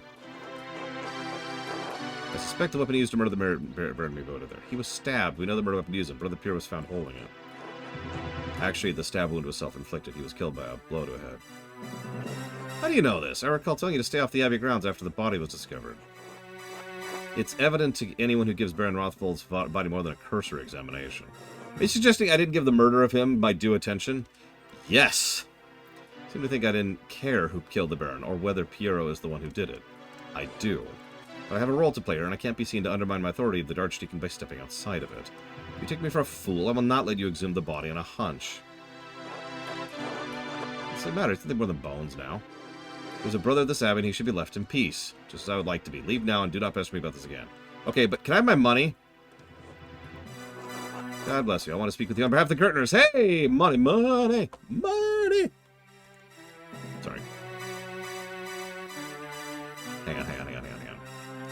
I suspect the weapon he used to murder the Baron may voted there. He was stabbed. We know the murder weapon used, and Brother Pierre was found holding it. Actually, the stab wound was self-inflicted. He was killed by a blow to a head. How do you know this? I recall telling you to stay off the Abbey grounds after the body was discovered. It's evident to anyone who gives Baron Rothfuld's body more than a cursory examination. Are you suggesting I didn't give the murder of him my due attention? Yes! I seem to think I didn't care who killed the Baron, or whether Piero is the one who did it. I do. But I have a role to play here, and I can't be seen to undermine my authority of the Archdeacon by stepping outside of it. If you take me for a fool, I will not let you exhume the body on a hunch. What's the matter? It's nothing more than bones now. He was a brother of this abbey, and he should be left in peace, just as I would like to be. Leave now, and do not pester me about this again. Okay, but can I have my money? God bless you. I want to speak with you on behalf of the Gertners. Hey! Money, money, money! Sorry. Hang on.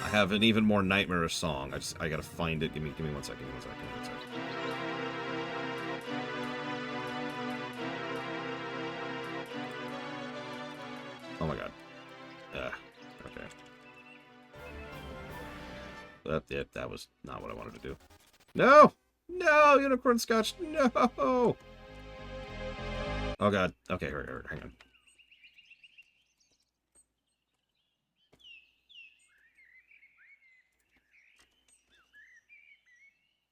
I have an even more nightmarish song. I gotta find it. Give me 1 second. Oh my god. Okay. That was not what I wanted to do. No! No! Unicorn Scotch! No! Oh god. Okay, here, hang on.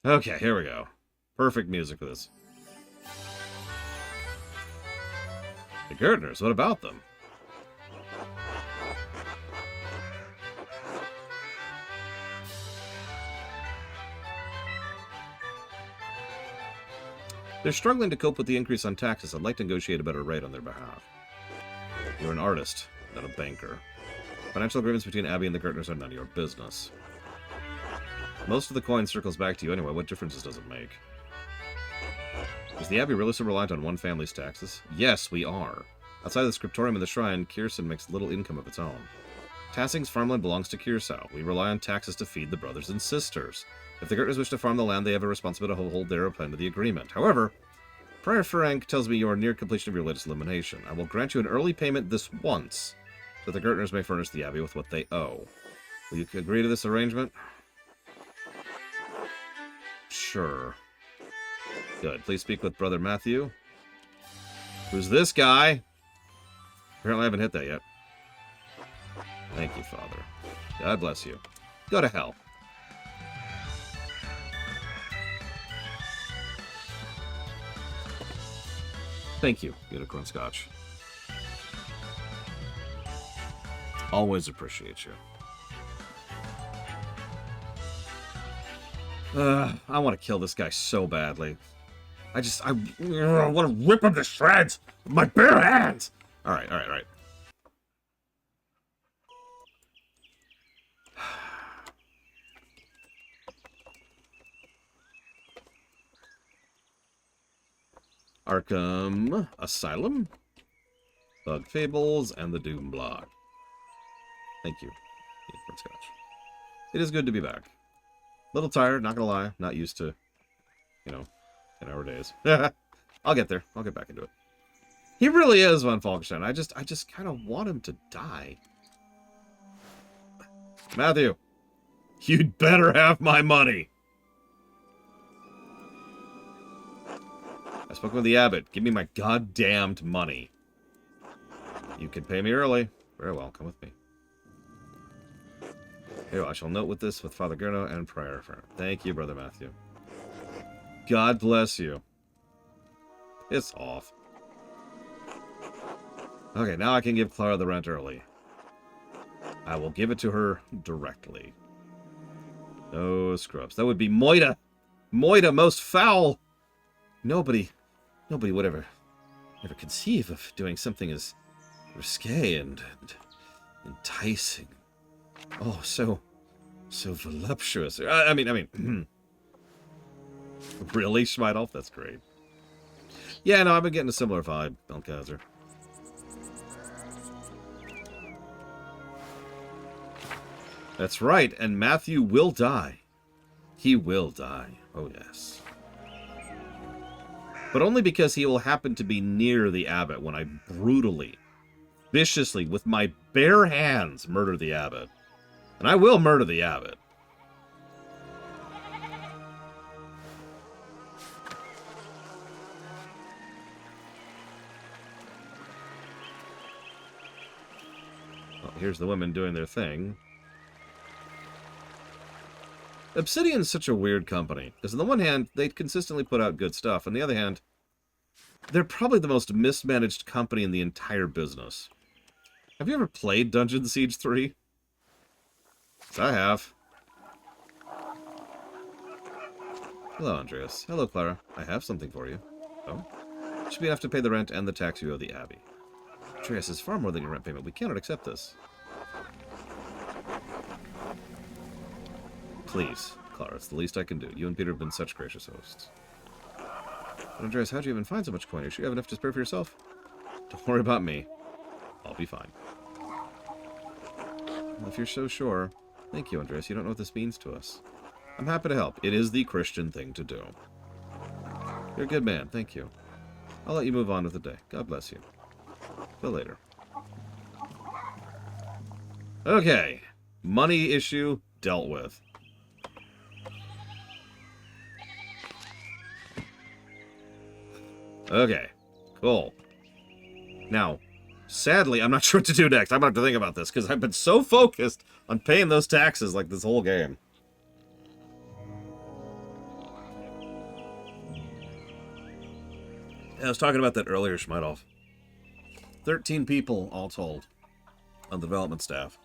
Okay, here we go. Perfect music for this. The Gertners, what about them? They're struggling to cope with the increase on taxes. I'd like to negotiate a better rate on their behalf. You're an artist, not a banker. Financial agreements between Abbey and the Gertners are none of your business. Most of the coin circles back to you anyway. What differences does it make? Is the Abbey really so reliant on one family's taxes? Yes, we are. Outside the scriptorium and the shrine, Kierson makes little income of its own. Tassing's farmland belongs to Kiersau. We rely on taxes to feed the brothers and sisters. If the Gertners wish to farm the land, they have a responsibility to hold their plan to the agreement. However, Prior Frank tells me you are near completion of your latest elimination. I will grant you an early payment this once, so that the Gertners may furnish the Abbey with what they owe. Will you agree to this arrangement? Sure. Good. Please speak with Brother Matthew. Who's this guy? Apparently I haven't hit that yet. Thank you, Father. God bless you. Go to hell. Thank you, Unicorn Scotch. Always appreciate you. I want to kill this guy so badly. I want to rip him to shreds with my bare hands. All right. Arkham Asylum, Bug Fables, and the Doom Block. Thank you, Unicorn Scotch. It is good to be back. A little tired, not gonna lie. Not used to, 10-hour days. I'll get there. I'll get back into it. He really is Von Falkenstein. I just kind of want him to die. Matthew, you'd better have my money. I spoke with the abbot. Give me my goddamned money. You can pay me early. Very well. Come with me. Here, I shall note with this with Father Gurno and Prior. Thank you, Brother Matthew. God bless you. It's off. Okay, now I can give Clara the rent early. I will give it to her directly. No scrubs. That would be Moida. Moida, most foul. Nobody would ever conceive of doing something as risque and enticing. Oh, so voluptuous. I mean, really, Schmeidolf? That's great. Yeah, no, I've been getting a similar vibe, Belkazar. That's right, and Matthew will die. He will die. Oh, yes. But only because he will happen to be near the abbot when I brutally, viciously, with my bare hands, murder the abbot. And I will murder the abbot. Well, here's the women doing their thing. Obsidian's such a weird company, because on the one hand, they consistently put out good stuff. On the other hand, they're probably the most mismanaged company in the entire business. Have you ever played Dungeon Siege 3? Yes, I have. Hello, Andreas. Hello, Clara. I have something for you. Oh? It should be enough to pay the rent and the tax you owe the Abbey. Andreas is far more than your rent payment. We cannot accept this. Please, Clara, it's the least I can do. You and Peter have been such gracious hosts. But Andreas, how'd you even find so much coin? You sure you have enough to spare for yourself? Don't worry about me. I'll be fine. Well, if you're so sure... Thank you, Andreas. You don't know what this means to us. I'm happy to help. It is the Christian thing to do. You're a good man. Thank you. I'll let you move on with the day. God bless you. Till later. Okay. Money issue dealt with. Okay, cool. Now, sadly, I'm not sure what to do next. I'm going to have to think about this, because I've been so focused on paying those taxes like this whole game. I was talking about that earlier, Schmeidolf. 13 people, all told, on the development staff.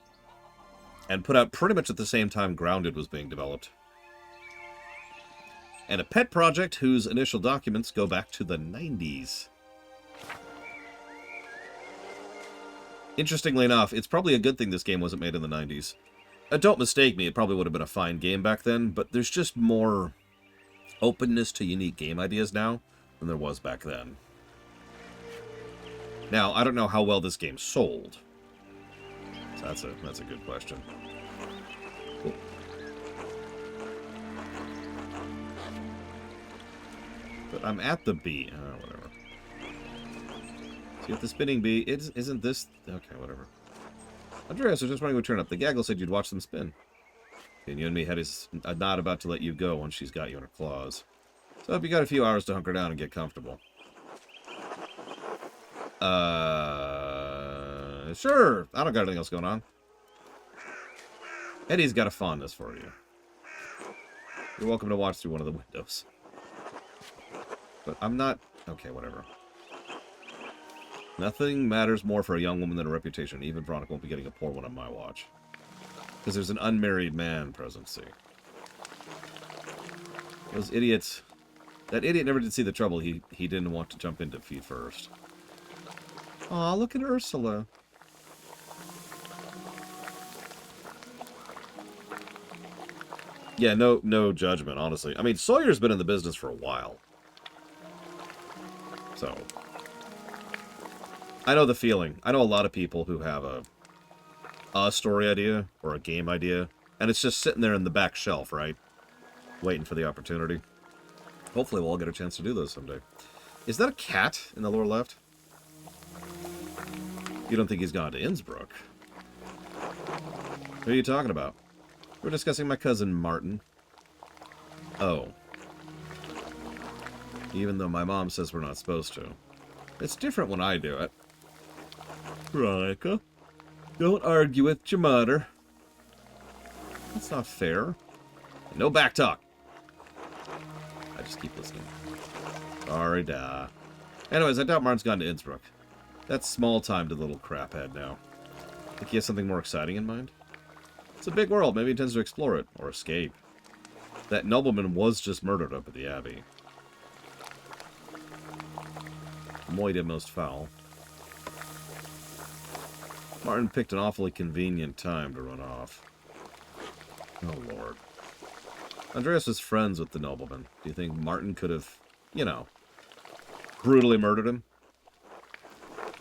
And put out pretty much at the same time Grounded was being developed. And a pet project whose initial documents go back to the 90s. Interestingly enough, it's probably a good thing this game wasn't made in the 90s. Don't mistake me, it probably would have been a fine game back then, but there's just more openness to unique game ideas now than there was back then. Now, I don't know how well this game sold. So that's a good question. Cool. But I'm at the bee. Oh, whatever. See, at the spinning bee, isn't this... Okay, whatever. Andreas, I was just wondering what turn up. The gaggle said you'd watch them spin. And you and me had a not about to let you go once she's got you in her claws. So I hope you got a few hours to hunker down and get comfortable. Sure. I don't got anything else going on. Eddie's got a fondness for you. You're welcome to watch through one of the windows. But I'm not... Okay, whatever. Nothing matters more for a young woman than a reputation. Even Veronica won't be getting a poor one on my watch. Because there's an unmarried man present, see. Those idiots... That idiot never did see the trouble. He didn't want to jump into feet first. Aw, look at Ursula. Yeah, no judgment, honestly. I mean, Sawyer's been in the business for a while. So... I know the feeling. I know a lot of people who have a story idea or a game idea, and it's just sitting there in the back shelf, right? Waiting for the opportunity. Hopefully we'll all get a chance to do those someday. Is that a cat in the lower left? You don't think he's gone to Innsbruck? What are you talking about? We're discussing my cousin Martin. Oh. Even though my mom says we're not supposed to. It's different when I do it. Veronica, don't argue with your mother. That's not fair. No back talk. I just keep listening. Sorry, da. Anyways, I doubt Martin's gone to Innsbruck. That's small time to the little craphead now. Think he has something more exciting in mind? It's a big world. Maybe he intends to explore it, or escape. That nobleman was just murdered up at the abbey. Moida most foul. Martin picked an awfully convenient time to run off. Oh, Lord. Andreas was friends with the nobleman. Do you think Martin could have, you know, brutally murdered him?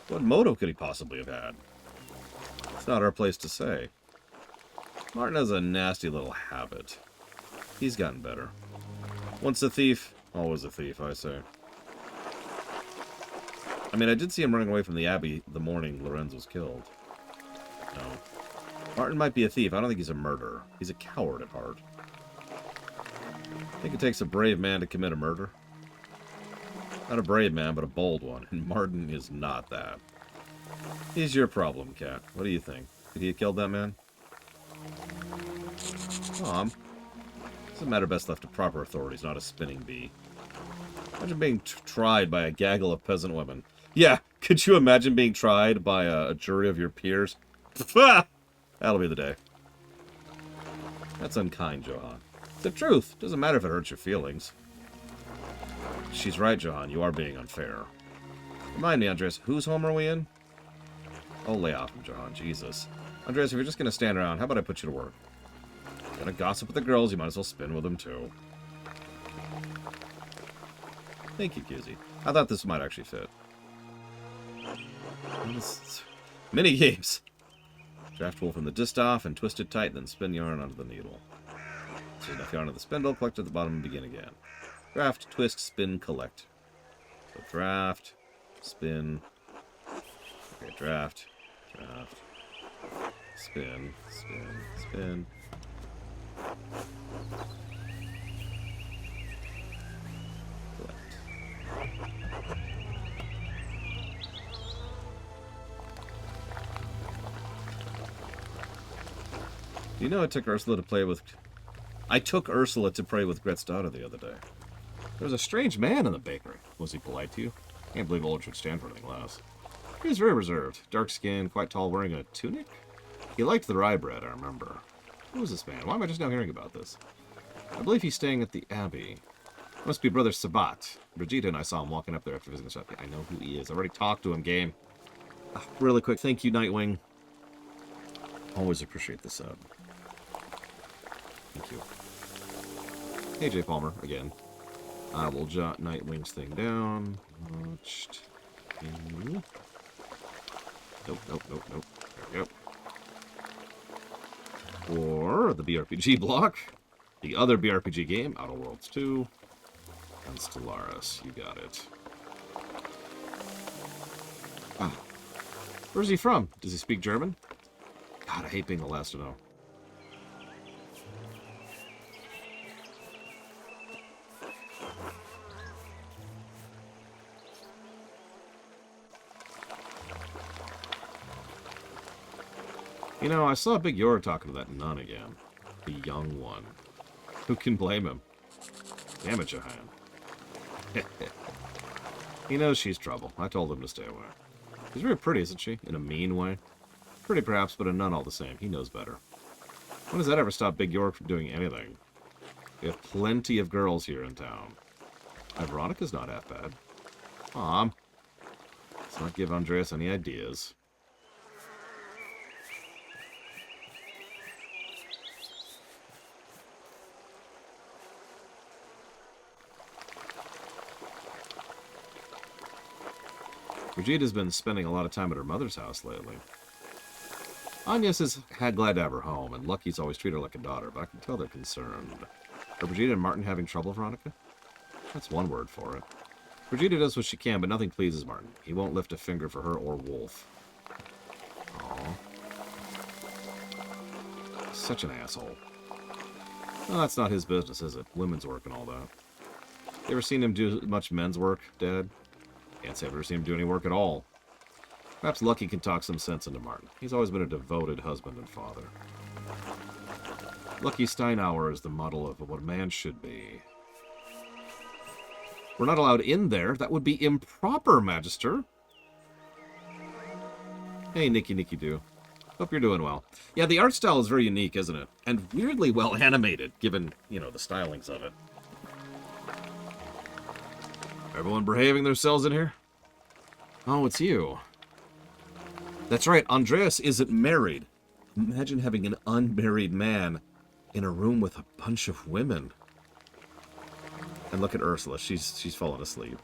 What motive could he possibly have had? It's not our place to say. Martin has a nasty little habit. He's gotten better. Once a thief, always a thief, I say. I mean, I did see him running away from the abbey the morning Lorenz was killed. No. Martin might be a thief. I don't think he's a murderer. He's a coward at heart. I think it takes a brave man to commit a murder. Not a brave man, but a bold one. And Martin is not that. He's your problem, Cat. What do you think? Did he have killed that man? Tom. It's a matter best left to proper authorities, not a spinning bee. Imagine being tried by a gaggle of peasant women. Yeah, could you imagine being tried by a jury of your peers? That'll be the day. That's unkind, Johan. It's the truth. Doesn't matter if it hurts your feelings. She's right, Johan. You are being unfair. Remind me, Andres, whose home are we in? Oh, lay off him, Johan. Jesus. Andres, if you're just going to stand around, how about I put you to work? Gonna gossip with the girls, you might as well spin with them, too. Thank you, Cusie. I thought this might actually fit. Mini games. Draft wool from the distaff and twist it tight, then spin yarn onto the needle. So enough yarn on the spindle, collect at the bottom and begin again. Draft, twist, spin, collect. So draft, spin. Okay, draft, spin, spin, spin. You know, I took Ursula to play with Gret's daughter the other day. There was a strange man in the bakery. Was he polite to you? Can't believe Old should stand for anything less. He was very reserved. Dark skinned, quite tall, wearing a tunic? He liked the rye bread, I remember. Who is this man? Why am I just now hearing about this? I believe he's staying at the Abbey. Must be Brother Sabat. Brigitte and I saw him walking up there after visiting the shop. I know who he is. I already talked to him, game. Really quick, thank you, Nightwing. Always appreciate the sub. Thank you. Hey, J. Palmer, again. I will jot Nightwing's thing down. Watched. Nope. There we go. Or the BRPG block. The other BRPG game, Outer Worlds 2. And Stellaris. You got it. Ah. Where's he from? Does he speak German? God, I hate being the last to know. You know, I saw Big Yor talking to that nun again. The young one. Who can blame him? Damn it, Johan. He knows she's trouble. I told him to stay away. She's very pretty, isn't she? In a mean way. Pretty perhaps, but a nun all the same. He knows better. When does that ever stop Big York from doing anything? We have plenty of girls here in town. Veronica's not half bad. Mom. Let's not give Andreas any ideas. Brigitte's been spending a lot of time at her mother's house lately. Agnes is glad to have her home, and Lucky's always treat her like a daughter, but I can tell they're concerned. Are Brigitte and Martin having trouble, Veronica? That's one word for it. Brigitte does what she can, but nothing pleases Martin. He won't lift a finger for her or Wolf. Aww. Such an asshole. Well, that's not his business, is it? Women's work and all that. You ever seen him do much men's work, Dad? Can't say I've ever seen him do any work at all. Perhaps Lucky can talk some sense into Martin. He's always been a devoted husband and father. Lucky Steinauer is the model of what a man should be. We're not allowed in there. That would be improper, Magister. Hey, Nicky Doo. Hope you're doing well. Yeah, the art style is very unique, isn't it? And weirdly well animated, given, you know, the stylings of it. Everyone behaving themselves in here? Oh, it's you. That's right, Andreas isn't married. Imagine having an unmarried man in a room with a bunch of women. And look at Ursula, she's fallen asleep.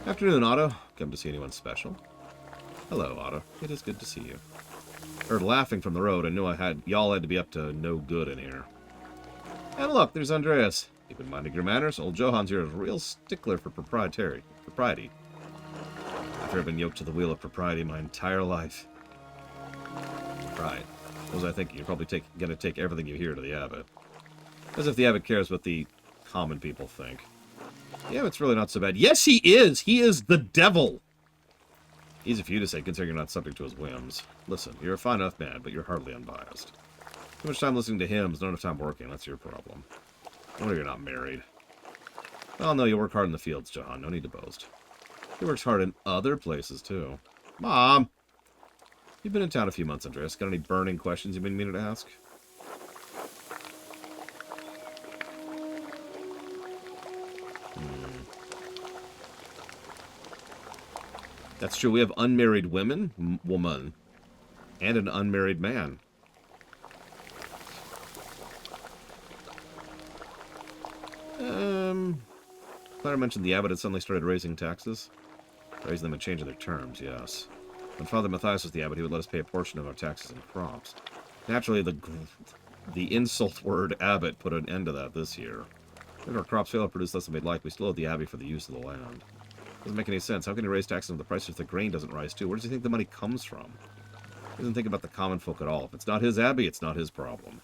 Afternoon, Otto. Come to see anyone special? Hello, Otto. It is good to see you. Heard laughing from the road and knew y'all had to be up to no good in here. And look, there's Andreas. You've been minding your manners. Old Johan's here is a real stickler for propriety. I've been yoked to the wheel of propriety my entire life. Right. What was I thinking? You're probably going to take everything you hear to the abbot. As if the abbot cares what the common people think. The abbot's really not so bad. Yes, he is! He is the devil! Easy for you to say, considering you're not subject to his whims. Listen, you're a fine enough man, but you're hardly unbiased. Too much time listening to hymns, not enough time working. That's your problem. No wonder you're not married. Well, no, you work hard in the fields, Johan. No need to boast. He works hard in other places, too. Mom! You've been in town a few months, Andreas. Got any burning questions you've been meaning to ask? That's true. We have unmarried woman, and an unmarried man. Clara mentioned the abbot had suddenly started raising taxes. Raising them and changing their terms, yes. When Father Matthias was the abbot, he would let us pay a portion of our taxes and crops. Naturally, the insult word abbot put an end to that this year. If our crops fail to produce less than we'd like, we still owe the abbey for the use of the land. Doesn't make any sense. How can he raise taxes when the price of the grain doesn't rise too? Where does he think the money comes from? He doesn't think about the common folk at all. If it's not his abbey, it's not his problem.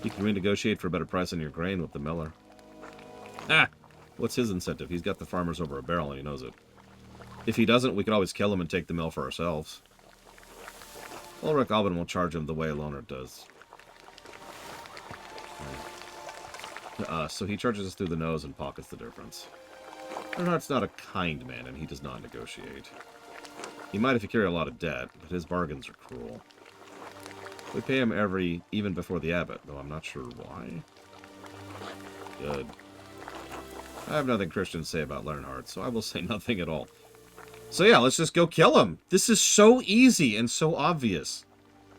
You can renegotiate for a better price on your grain with the miller. Ah! What's his incentive? He's got the farmers over a barrel and he knows it. If he doesn't, we could always kill him and take the mill for ourselves. Ulrich Alban will charge him the way Loner does. So he charges us through the nose and pockets the difference. Bernhardt's not a kind man, and he does not negotiate. He might if you carry a lot of debt, but his bargains are cruel. We pay him even before the abbot, though I'm not sure why. Good. I have nothing Christian to say about Leonhard, so I will say nothing at all. So yeah, let's just go kill him. This is so easy and so obvious.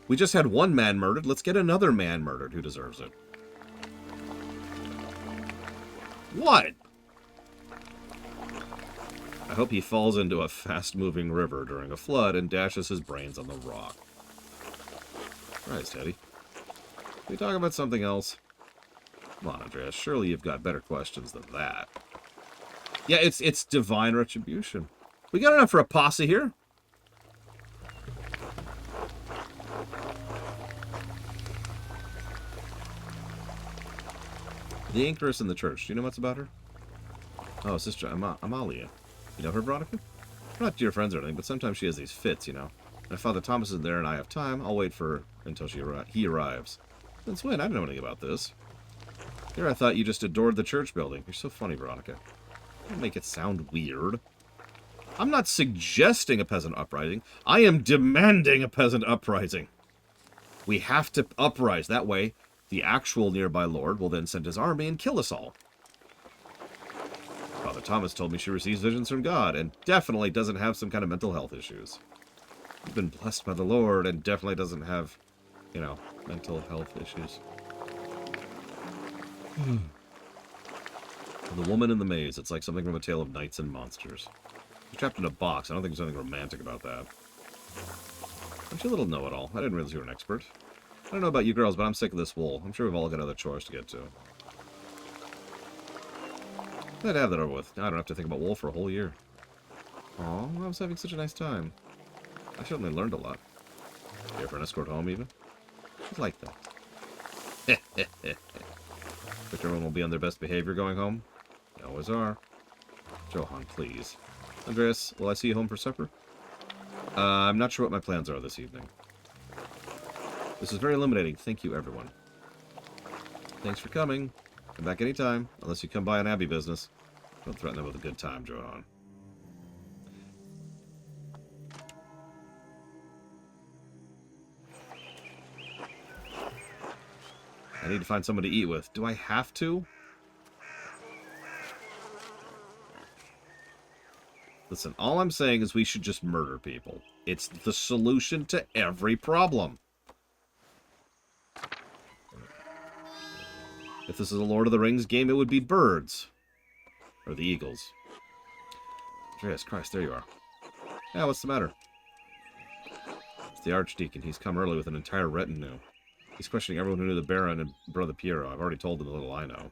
We just had one man murdered. Let's get another man murdered who deserves it. What? I hope he falls into a fast-moving river during a flood and dashes his brains on the rock. Christ, Teddy. Can we talk about something else? Come on, Andreas. Surely you've got better questions than that. Yeah, it's divine retribution. We got enough for a posse here. The anchoress in the church. Do you know what's about her? Oh, Sister Amalia. You know her, Veronica? We're not dear friends or anything, but sometimes she has these fits, you know. And if Father Thomas isn't there and I have time, I'll wait for her until he arrives. Since when? I don't know anything about this. Here I thought you just adored the church building. You're so funny, Veronica. Don't make it sound weird. I'm not suggesting a peasant uprising. I am demanding a peasant uprising. We have to uprise. That way, the actual nearby lord will then send his army and kill us all. Father Thomas told me she receives visions from God and definitely doesn't have some kind of mental health issues. She's been blessed by the Lord and definitely doesn't have, you know, mental health issues. The woman in the maze. It's like something from a tale of knights and monsters. You're trapped in a box. I don't think there's anything romantic about that. Aren't you a little know-it-all? I didn't realize you were an expert. I don't know about you girls, but I'm sick of this wool. I'm sure we've all got other chores to get to. I'd have that over with. I don't have to think about wool for a whole year. Aw, I was having such a nice time. I certainly learned a lot. Care for an escort home, even? I like that. But everyone will be on their best behavior going home? They always are. Johann, please. Andreas, will I see you home for supper? I'm not sure what my plans are this evening. This is very illuminating. Thank you, everyone. Thanks for coming. Come back anytime, unless you come by on Abbey business. Don't threaten them with a good time, Johann. I need to find someone to eat with. Do I have to? Listen, all I'm saying is we should just murder people. It's the solution to every problem. If this is a Lord of the Rings game, it would be birds. Or the eagles. Andreas, Christ, there you are. Yeah, what's the matter? It's the Archdeacon. He's come early with an entire retinue. He's questioning everyone who knew the Baron and Brother Piero. I've already told him the little I know.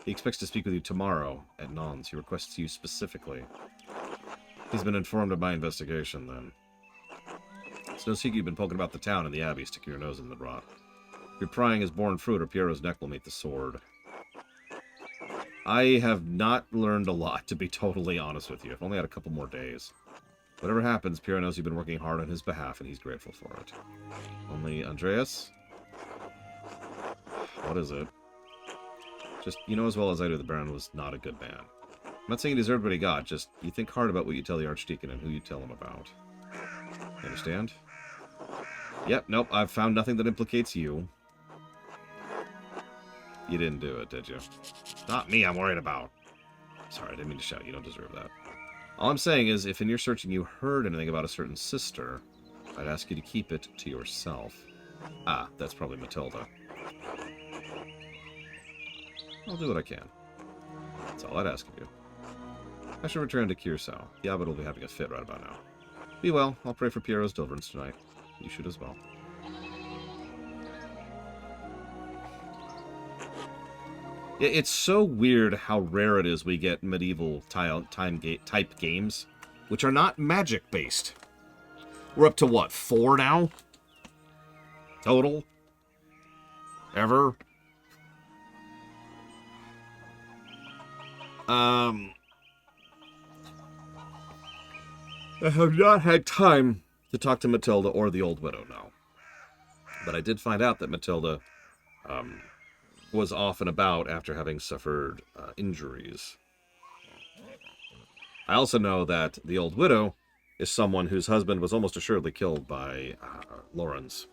He expects to speak with you tomorrow at Nons. He requests you specifically. He's been informed of my investigation, then. It's no secret you've been poking about the town and the Abbey, sticking your nose in the rot. If you're prying his born fruit, or Piero's neck will meet the sword. I have not learned a lot, to be totally honest with you. I've only had a couple more days. Whatever happens, Piero knows you've been working hard on his behalf, and he's grateful for it. Only, Andreas? What is it? Just, you know as well as I do, the Baron was not a good man. I'm not saying he deserved what he got, just you think hard about what you tell the Archdeacon and who you tell him about. You understand? Yep, nope, I've found nothing that implicates you. You didn't do it, did you? Not me I'm worried about. Sorry, I didn't mean to shout. You don't deserve that. All I'm saying is, if in your searching you heard anything about a certain sister, I'd ask you to keep it to yourself. Ah, that's probably Matilda. I'll do what I can. That's all I'd ask of you. I should return to Curacao. The abbot will be having a fit right about now. Be well. I'll pray for Piero's deliverance tonight. You should as well. It's so weird how rare it is we get medieval type games, which are not magic-based. We're up to, what, 4 now? Total? Ever? I have not had time to talk to Matilda or the old widow now. But I did find out that Matilda was off and about after having suffered injuries. I also know that the old widow is someone whose husband was almost assuredly killed by Lawrence.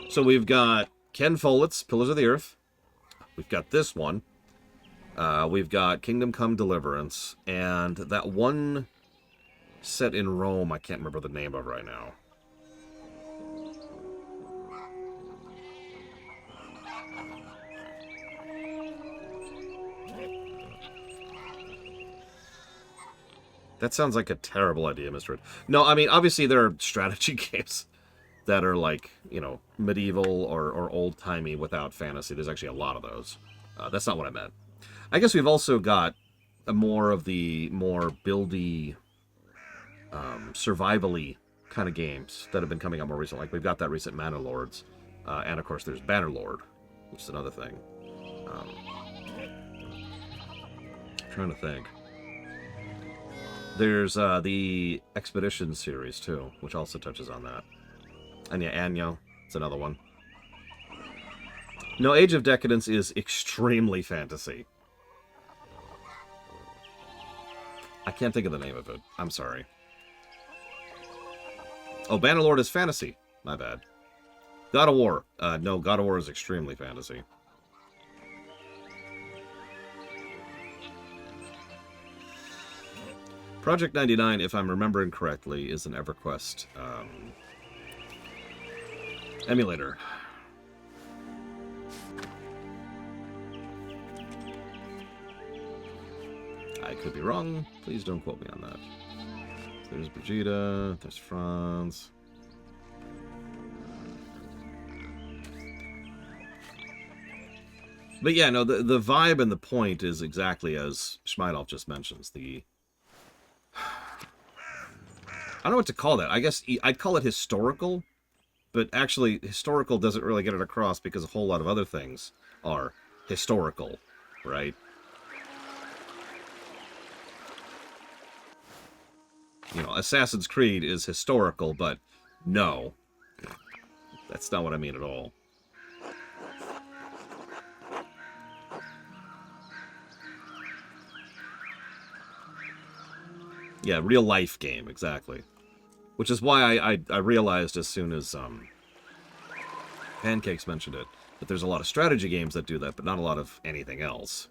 So we've got Ken Follett's Pillars of the Earth. We've got this one. We've got Kingdom Come Deliverance. And that one set in Rome, I can't remember the name of right now. That sounds like a terrible idea, Mr. Red. No, I mean, obviously there are strategy games that are like, you know, medieval or old-timey without fantasy. There's actually a lot of those. That's not what I meant. I guess we've also got more of the more buildy, survival-y kind of games that have been coming out more recently. Like we've got that recent Manor Lords. And, of course, there's Bannerlord, which is another thing. I'm trying to think. There's the Expedition series, too, which also touches on that. And yeah, Anyo, it's another one. No, Age of Decadence is extremely fantasy. I can't think of the name of it. I'm sorry. Oh, Bannerlord is fantasy. My bad. God of War. No, God of War is extremely fantasy. Project 99, if I'm remembering correctly, is an EverQuest emulator. I could be wrong. Please don't quote me on that. There's Brigida. There's Franz. But yeah, no, the vibe and the point is exactly as Schmeidolf just mentions. I don't know what to call that. I guess I'd call it historical, but actually historical doesn't really get it across because a whole lot of other things are historical, right? You know, Assassin's Creed is historical, but no. That's not what I mean at all. Yeah, real life game, exactly. Which is why I realized as soon as Pancakes mentioned it, that there's a lot of strategy games that do that, but not a lot of anything else.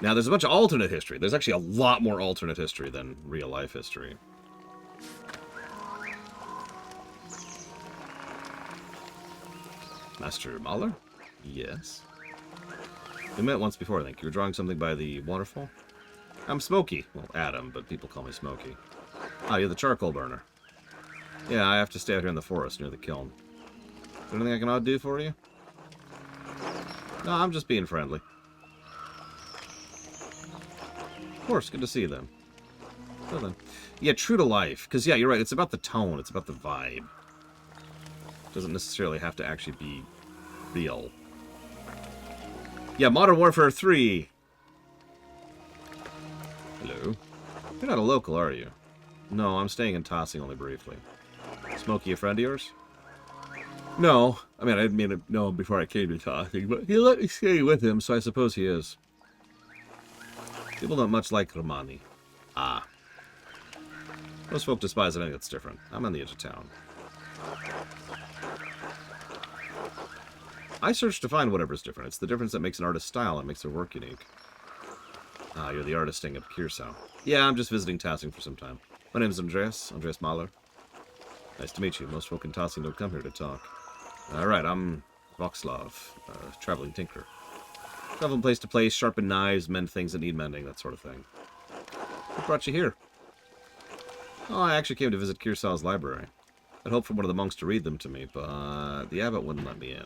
Now, there's a bunch of alternate history. There's actually a lot more alternate history than real life history. Master Mahler? Yes. We met once before, I think. You were drawing something by the waterfall? I'm Smokey. Well, Adam, but people call me Smokey. Ah, you're the charcoal burner. Yeah, I have to stay out here in the forest near the kiln. Is there anything I can do for you? No, I'm just being friendly. Of course, good to see you then. Well then. Yeah, true to life. Because, yeah, you're right. It's about the tone. It's about the vibe. It doesn't necessarily have to actually be real. Yeah, Modern Warfare 3. Hello. You're not a local, are you? No, I'm staying in Tassing only briefly. Smokey, a friend of yours? No. I mean, I didn't mean to know him before I came to Tassing, but he let me stay with him, so I suppose he is. People don't much like Romani. Ah. Most folk despise anything that's different. I'm on the edge of town. I search to find whatever's different. It's the difference that makes an artist's style and makes their work unique. Ah, you're the artisting of Kirsau. Yeah, I'm just visiting Tassing for some time. My name's Andreas Mahler. Nice to meet you. Most folk in Tassing don't come here to talk. Alright, I'm Voxlov, traveling tinker. Travel from place to place, sharpen knives, mend things that need mending, that sort of thing. What brought you here? Oh, I actually came to visit Kirsau's library. I'd hoped for one of the monks to read them to me, but the abbot wouldn't let me in.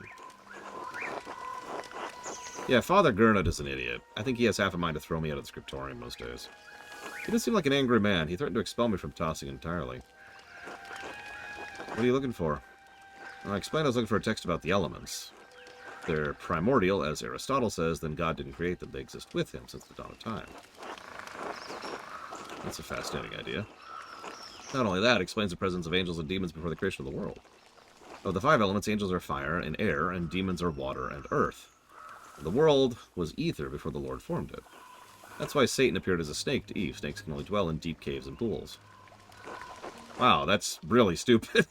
Yeah, Father Gernot is an idiot. I think he has half a mind to throw me out of the scriptorium most days. He does seem like an angry man. He threatened to expel me from Tassing entirely. What are you looking for? Well, I explained I was looking for a text about the elements. They're primordial, as Aristotle says, then God didn't create them. They exist with him since the dawn of time. That's a fascinating idea. Not only that, it explains the presence of angels and demons before the creation of the world. Of the 5 elements, angels are fire and air, and demons are water and earth. The world was ether before the Lord formed it. That's why Satan appeared as a snake to Eve. Snakes can only dwell in deep caves and pools. Wow, that's really stupid.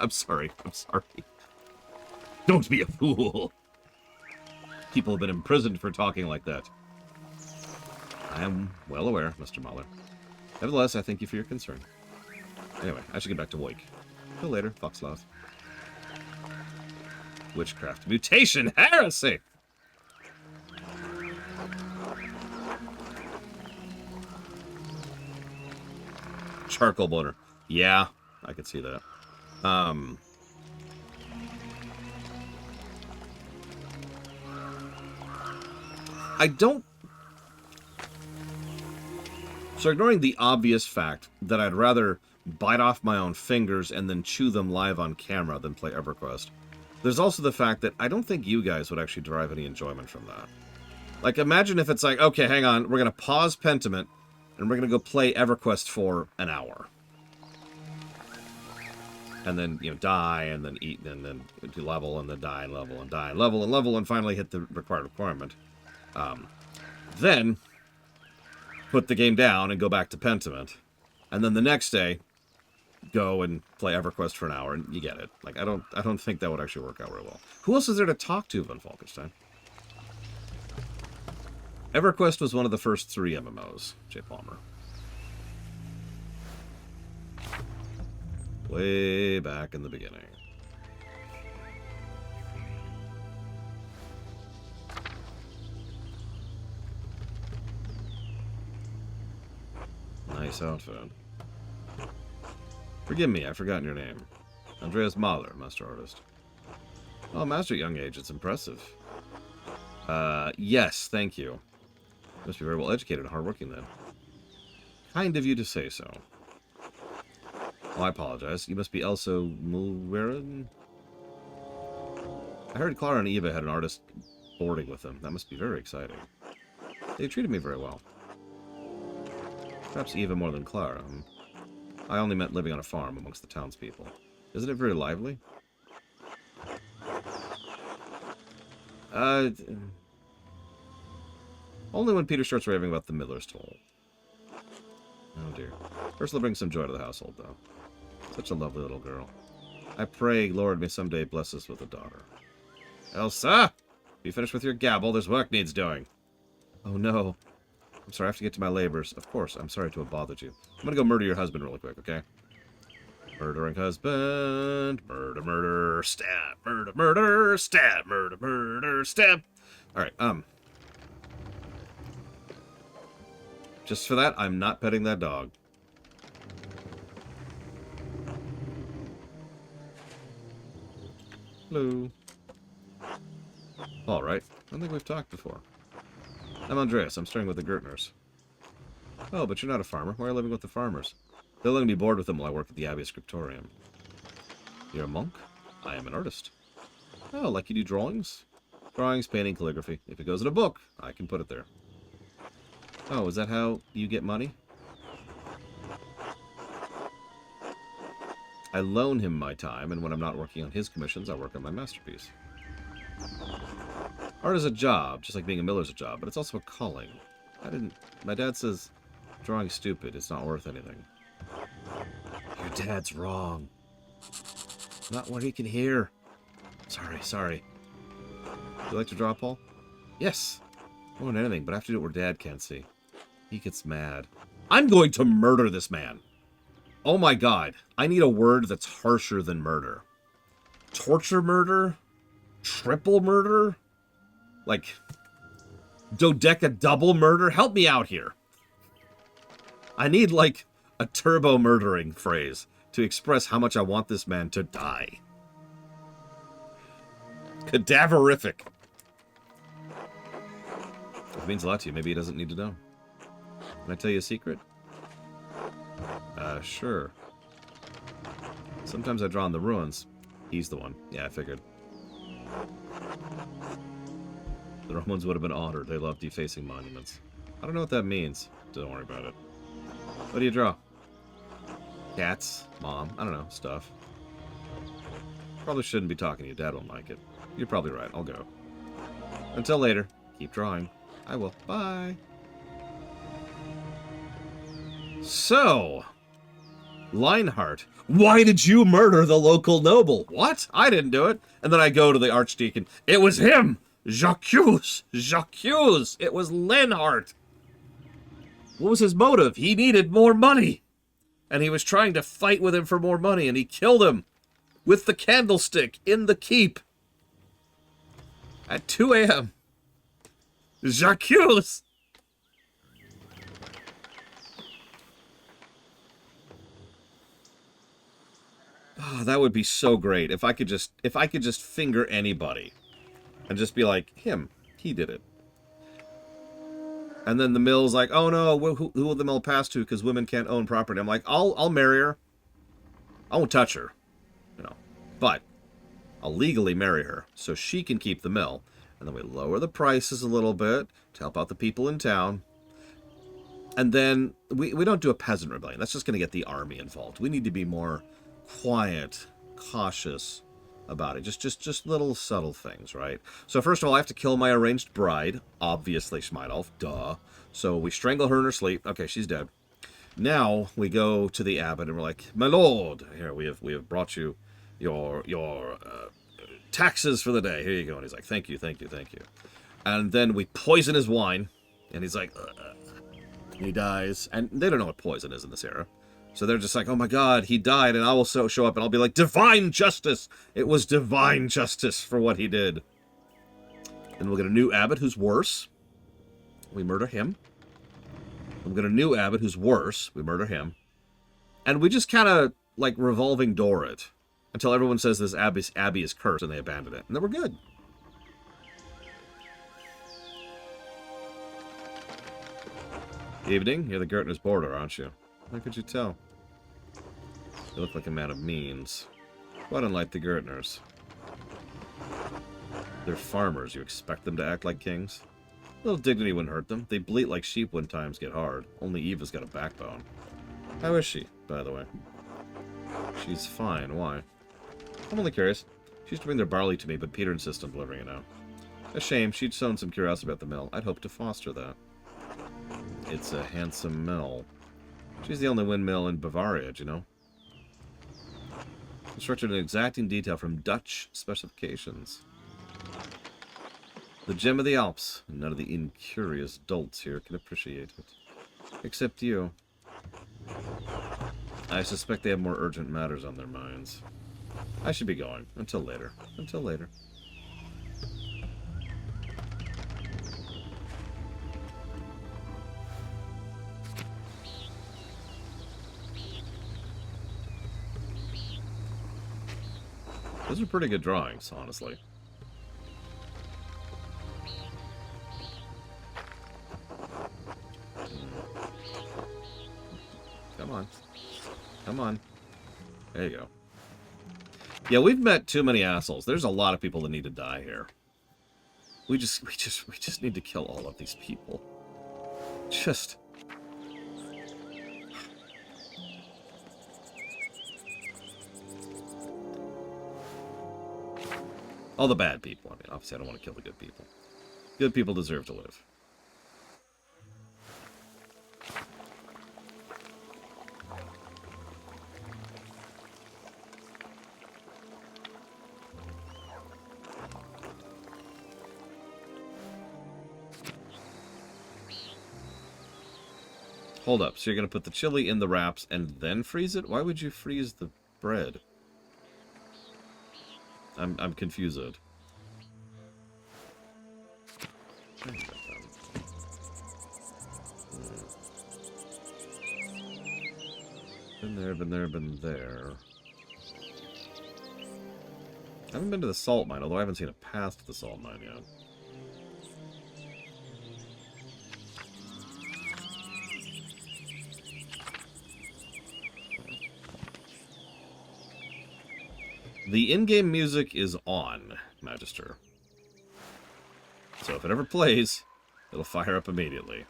I'm sorry. Don't be a fool. People have been imprisoned for talking like that. I am well aware, Mr. Mahler. Nevertheless, I thank you for your concern. Anyway, I should get back to Wake. Till later, Foxloth. Witchcraft. Mutation! Heresy! Charcoal boner. Yeah, I could see that. I don't... So ignoring the obvious fact that I'd rather bite off my own fingers and then chew them live on camera than play EverQuest, there's also the fact that I don't think you guys would actually derive any enjoyment from that. Like, imagine if it's like, okay, hang on, we're going to pause Pentiment, and we're going to go play EverQuest for an hour. And then, you know, die, and then eat, and then do level, and then die, and level, and die, and level, and level, and finally hit the required requirement. Then, put the game down and go back to Pentiment. And then the next day, go and play EverQuest for an hour, and you get it. Like, I don't think that would actually work out very well. Who else is there to talk to, Von Falkenstein? EverQuest was one of the first 3 MMOs, Jay Palmer. Way back in the beginning. Nice outfit. Forgive me, I've forgotten your name. Andreas Mahler, Master Artist. Oh, Master at young age, it's impressive. Yes, thank you. You must be very well educated and hardworking then. Kind of you to say so. Oh, I apologize. You must be Elsa Mulwerin? I heard Clara and Eva had an artist boarding with them. That must be very exciting. They treated me very well. Perhaps Eva more than Clara. I only meant living on a farm amongst the townspeople. Isn't it very lively? Only when Peter starts raving about the Miller's Toll. Oh dear. Ursula brings some joy to the household, though. Such a lovely little girl. I pray Lord may someday bless us with a daughter. Elsa! You finished with your gabble? There's work needs doing. Oh no. I'm sorry, I have to get to my labors. Of course, I'm sorry to have bothered you. I'm gonna go murder your husband really quick, okay? Murdering husband. Murder, murder, stab. Murder, murder, stab. Murder, murder, stab. Alright, just for that, I'm not petting that dog. Hello. Alright, I don't think we've talked before. I'm Andreas, I'm staying with the Gertners. Oh, but you're not a farmer. Why are you living with the farmers? They're letting me board with them while I work at the Abbey Scriptorium. You're a monk? I am an artist. Oh, like you do drawings? Drawings, painting, calligraphy. If it goes in a book, I can put it there. Oh, is that how you get money? I loan him my time, and when I'm not working on his commissions, I work on my masterpiece. Art is a job, just like being a miller's a job, but it's also a calling. My dad says, drawing's stupid, it's not worth anything. Your dad's wrong. Not what he can hear. Sorry. Would you like to draw, Paul? Yes. More than anything, but I have to do it where Dad can't see. He gets mad. I'm going to murder this man. Oh my god. I need a word that's harsher than murder. Torture murder? Triple murder? Like, dodeca double murder? Help me out here. I need, like, a turbo murdering phrase to express how much I want this man to die. Cadaverific. It means a lot to you. Maybe he doesn't need to know. Can I tell you a secret? Sure. Sometimes I draw in the ruins. He's the one. Yeah, I figured. The Romans would have been honored. They love defacing monuments. I don't know what that means. Don't worry about it. What do you draw? Cats, mom, I don't know, stuff. Probably shouldn't be talking to you. Dad won't like it. You're probably right. I'll go. Until later. Keep drawing. I will. Bye. So, Lionheart. Why did you murder the local noble? What? I didn't do it. And then I go to the Archdeacon. It was him! Jacques! Jacques! It was Lionheart! What was his motive? He needed more money! And he was trying to fight with him for more money, and he killed him with the candlestick in the keep at 2 a.m. Jacques! Oh, that would be so great if I could just finger anybody and just be like, him, he did it. And then the mill's like, oh no, who will the mill pass to? Because women can't own property. I'm like, I'll marry her. I won't touch her, you know, but I'll legally marry her so she can keep the mill. And then we lower the prices a little bit to help out the people in town. And then we don't do a peasant rebellion. That's just going to get the army involved. We need to be more quiet, cautious about it. Just little subtle things, right? So first of all, I have to kill my arranged bride. Obviously, Schmeidolf. Duh. So we strangle her in her sleep. Okay, she's dead. Now we go to the abbot and we're like, my lord, here we have brought you your taxes for the day. Here you go. And he's like, thank you. And then we poison his wine, and he's like, and he dies. And they don't know what poison is in this era. So they're just like, oh my god, he died, and I will show up, and I'll be like, divine justice! It was divine justice for what he did. Then we'll get a new abbot who's worse. We murder him. We'll get a new abbot who's worse. We murder him. And we just kind of, like, revolving door it until everyone says this abbey is cursed, and they abandon it. And then we're good. Evening, you're the Gertner's boarder, aren't you? How could you tell? You look like a man of means. Quite unlike the Gertners. They're farmers. You expect them to act like kings? A little dignity wouldn't hurt them. They bleat like sheep when times get hard. Only Eva's got a backbone. How is she, by the way? She's fine. Why? I'm only curious. She used to bring their barley to me, but Peter insists on delivering it now. A shame. She'd shown some curiosity about the mill. I'd hoped to foster that. It's a handsome mill. She's the only windmill in Bavaria, do you know? Constructed in exacting detail from Dutch specifications. The gem of the Alps. None of the incurious dolts here can appreciate it. Except you. I suspect they have more urgent matters on their minds. I should be going. Until later. Until later. Those are pretty good drawings, honestly. Come on. Come on. There you go. Yeah, we've met too many assholes. There's a lot of people that need to die here. We just need to kill all of these people. Just... all the bad people. I mean, obviously I don't want to kill the good people. Good people deserve to live. Hold up. So you're going to put the chili in the wraps and then freeze it? Why would you freeze the bread? I'm confused. Been there, been there, been there. I haven't been to the salt mine, although I haven't seen a path to the salt mine yet. The in-game music is on, Magister. So if it ever plays, it'll fire up immediately.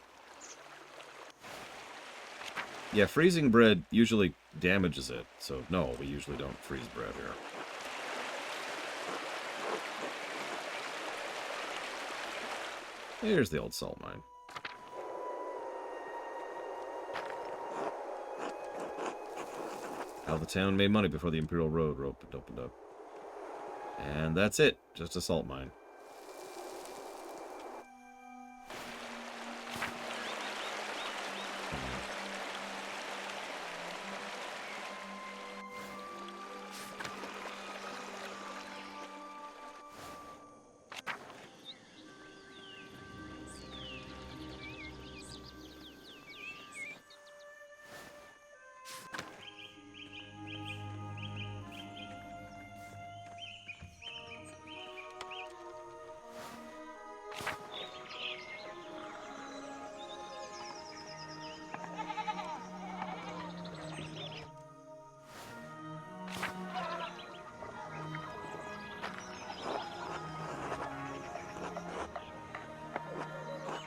Yeah, freezing bread usually damages it, so no, we usually don't freeze bread here. Here's the old salt mine. How the town made money before the Imperial Road opened up. And that's it, just a salt mine.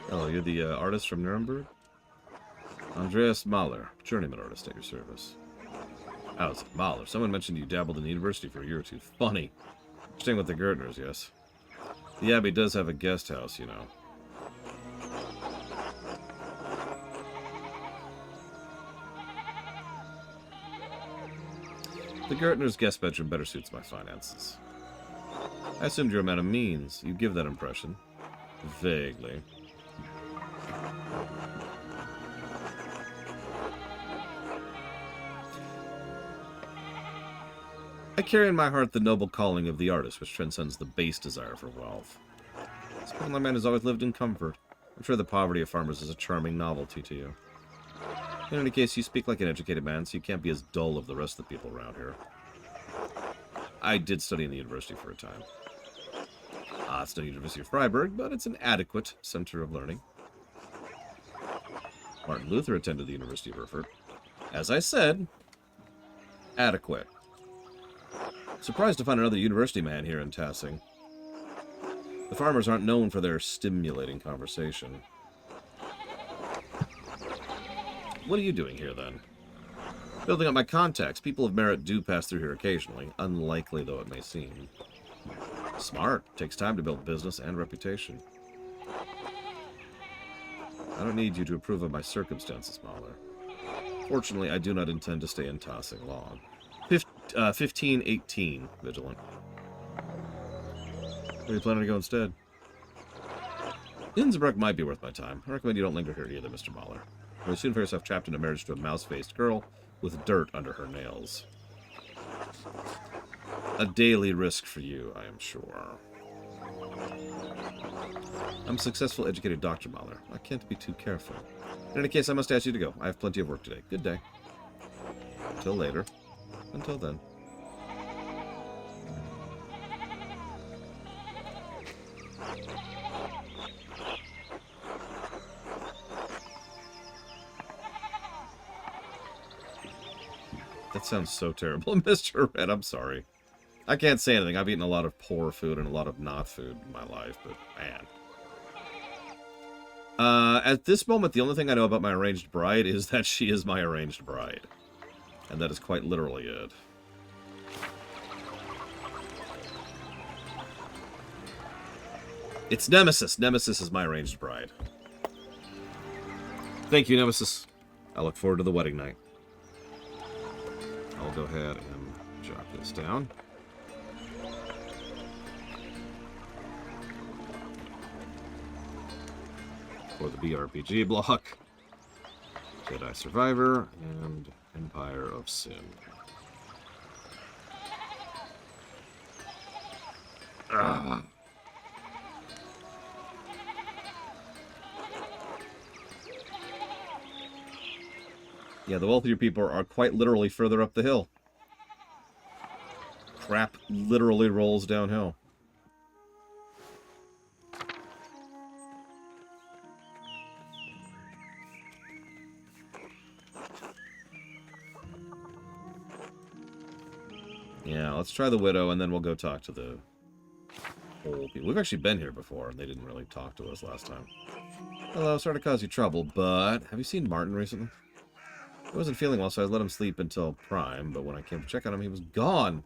Oh, you're the artist from Nuremberg? Andreas Mahler, journeyman artist at your service. Oh, it's Mahler. Someone mentioned you dabbled in the university for a year or two. Funny. Staying with the Gertners, yes. The abbey does have a guest house, you know. The Gertner's guest bedroom better suits my finances. I assumed you're a man of means. You give that impression. Vaguely. I carry in my heart the noble calling of the artist, which transcends the base desire for wealth. This my man has always lived in comfort. I'm sure the poverty of farmers is a charming novelty to you. In any case, you speak like an educated man, so you can't be as dull of the rest of the people around here. I did study in the university for a time. It's not the University of Freiburg, but it's an adequate center of learning. Martin Luther attended the University of Erfurt. As I said, adequate. Surprised to find another university man here in Tassing. The farmers aren't known for their stimulating conversation. What are you doing here, then? Building up my contacts. People of merit do pass through here occasionally, unlikely though it may seem. Smart. Takes time to build business and reputation. I don't need you to approve of my circumstances, Mahler. Fortunately, I do not intend to stay in Tassing long. 1518, Vigilant. Where are you planning to go instead? Innsbruck might be worth my time. I recommend you don't linger here either, Mr. Mahler. You'll soon find yourself trapped in a marriage to a mouse-faced girl with dirt under her nails. A daily risk for you, I am sure. I'm a successful, educated Dr. Mahler. I can't be too careful. In any case, I must ask you to go. I have plenty of work today. Good day. Until later. Until then. That sounds so terrible, Mr. Red. I'm sorry. I can't say anything. I've eaten a lot of poor food and a lot of not food in my life, but man. At this moment, the only thing I know about my arranged bride is that she is my arranged bride. And that is quite literally it. It's Nemesis. Nemesis is my arranged bride. Thank you, Nemesis. I look forward to the wedding night. I'll go ahead and jot this down. For the BRPG block. Jedi Survivor and Empire of Sin. Ah. Yeah, the wealthier people are quite literally further up the hill. Crap literally rolls downhill. Yeah, let's try the widow, and then we'll go talk to the old people. We've actually been here before, and they didn't really talk to us last time. Hello, sorry to cause you trouble, but have you seen Martin recently? He wasn't feeling well, so I let him sleep until prime, but when I came to check on him, he was gone.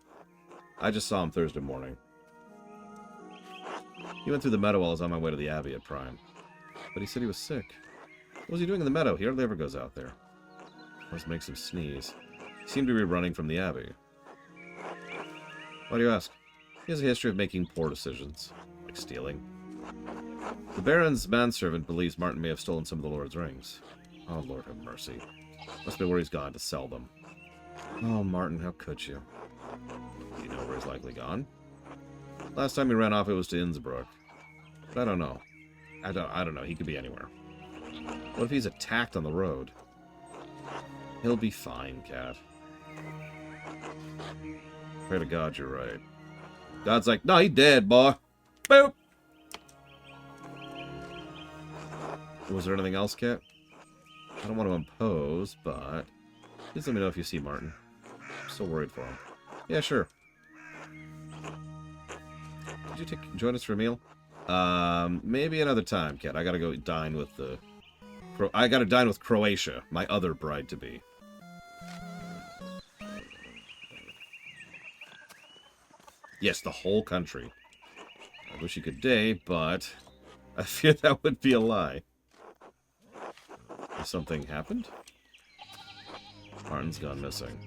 I just saw him Thursday morning. He went through the meadow while I was on my way to the abbey at prime. But he said he was sick. What was he doing in the meadow? He hardly ever goes out there. Always makes him sneeze. He seemed to be running from the abbey. Why do you ask? He has a history of making poor decisions, like stealing. The Baron's manservant believes Martin may have stolen some of the Lord's rings. Oh, Lord have mercy. Must be where he's gone to sell them. Oh, Martin, how could you? Do you know where he's likely gone? Last time he ran off, it was to Innsbruck. But I don't know. I don't know. He could be anywhere. What if he's attacked on the road? He'll be fine, Cat. Pray to God you're right. God's like, no, he's dead, boy. Boop! Was there anything else, Cat? I don't want to impose, but please let me know if you see Martin. I'm still worried for him. Yeah, sure. Could you join us for a meal? Maybe another time, Cat. I gotta go dine with the... I gotta dine with Croatia, my other bride-to-be. Yes, the whole country. I wish you could day, but I fear that would be a lie. Has something happened? Martin's gone missing.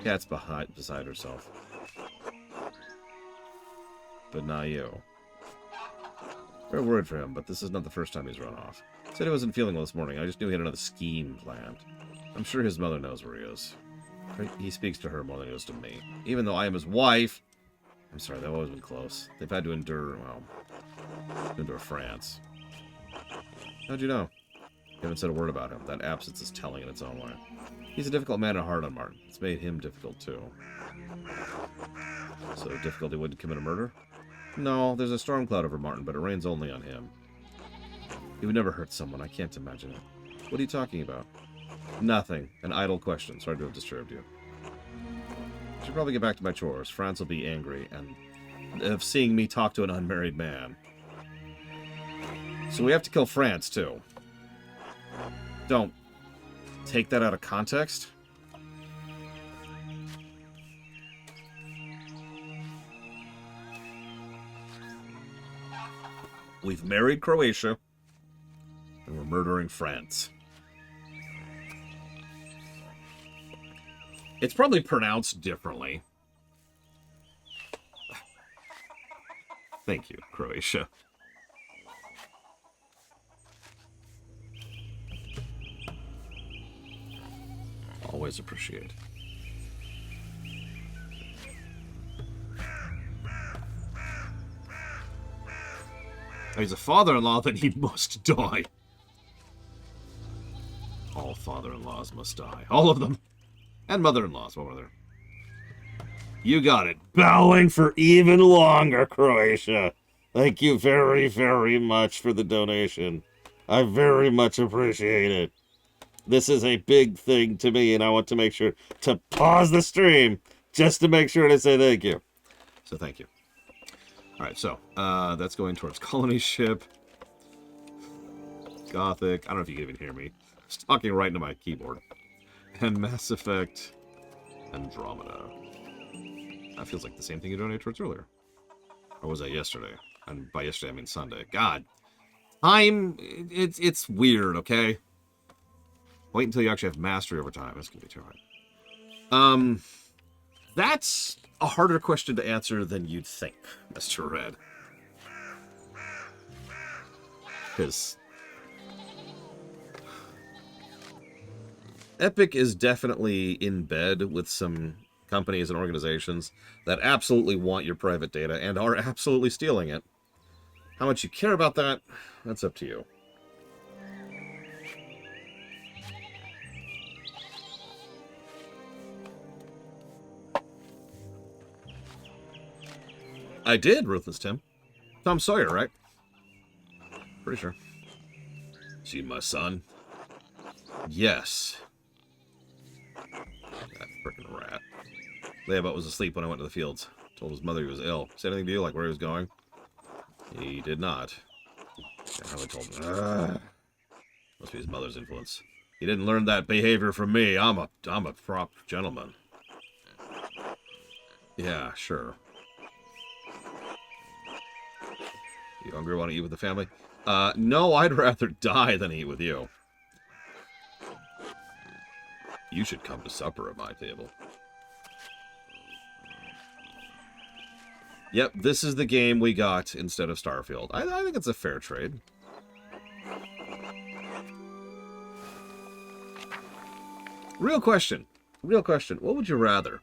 Cat's beside herself. But not you. Very worried for him, but this is not the first time he's run off. Said he wasn't feeling well this morning. I just knew he had another scheme planned. I'm sure his mother knows where he is. He speaks to her more than he does to me. Even though I am his wife... I'm sorry, they've always been close. They've had to endure, well... endure France. How'd you know? You haven't said a word about him. That absence is telling in its own way. He's a difficult man and hard on Martin. It's made him difficult, too. So difficult he wouldn't commit a murder? No, there's a storm cloud over Martin, but it rains only on him. He would never hurt someone. I can't imagine it. What are you talking about? Nothing. An idle question. Sorry to have disturbed you. I should probably get back to my chores. Franz will be angry and of seeing me talk to an unmarried man. So we have to kill Franz, too. Don't take that out of context. We've married Croatia, and we're murdering France. It's probably pronounced differently. Thank you, Croatia. Always appreciate. He's a father-in-law, then he must die. All father-in-laws must die. All of them. And mother-in-laws, what were there? You got it. Bowing for even longer, Croatia. Thank you very, very much for the donation. I very much appreciate it. This is a big thing to me, and I want to make sure to pause the stream just to make sure to say thank you. So thank you. All right, so that's going towards colony ship. Gothic. I don't know if you can even hear me. It's talking right into my keyboard. And Mass Effect Andromeda. That feels like the same thing you donated towards earlier. Or was that yesterday? And by yesterday, I mean Sunday. God. Time, it's weird, okay? Wait until you actually have mastery over time. It's going to be too hard. That's a harder question to answer than you'd think, Mr. Red. Because Epic is definitely in bed with some companies and organizations that absolutely want your private data and are absolutely stealing it. How much you care about that, that's up to you. I did, Ruthless Tim. Tom Sawyer, right? Pretty sure. See my son? Yes. That frickin' rat. Layabot was asleep when I went to the fields. Told his mother he was ill. Said anything to you, like where he was going? He did not. I told him. Must be his mother's influence. You didn't learn that behavior from me. I'm a prop gentleman. Yeah, sure. You hungry? Want to eat with the family? No, I'd rather die than eat with you. You should come to supper at my table. Yep, this is the game we got instead of Starfield. I think it's a fair trade. Real question. Real question. What would you rather?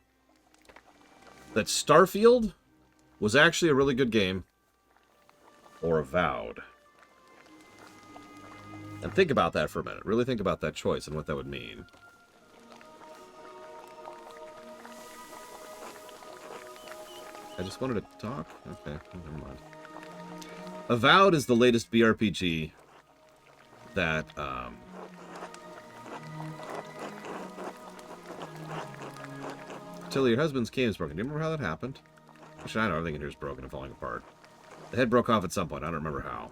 That Starfield was actually a really good game, or Avowed? And think about that for a minute. Really think about that choice and what that would mean. I just wanted to talk? Okay, never mind. Avowed is the latest BRPG that, Tilly, your husband's cane is broken. Do you remember how that happened? Actually, I know everything in here is broken and falling apart. The head broke off at some point. I don't remember how.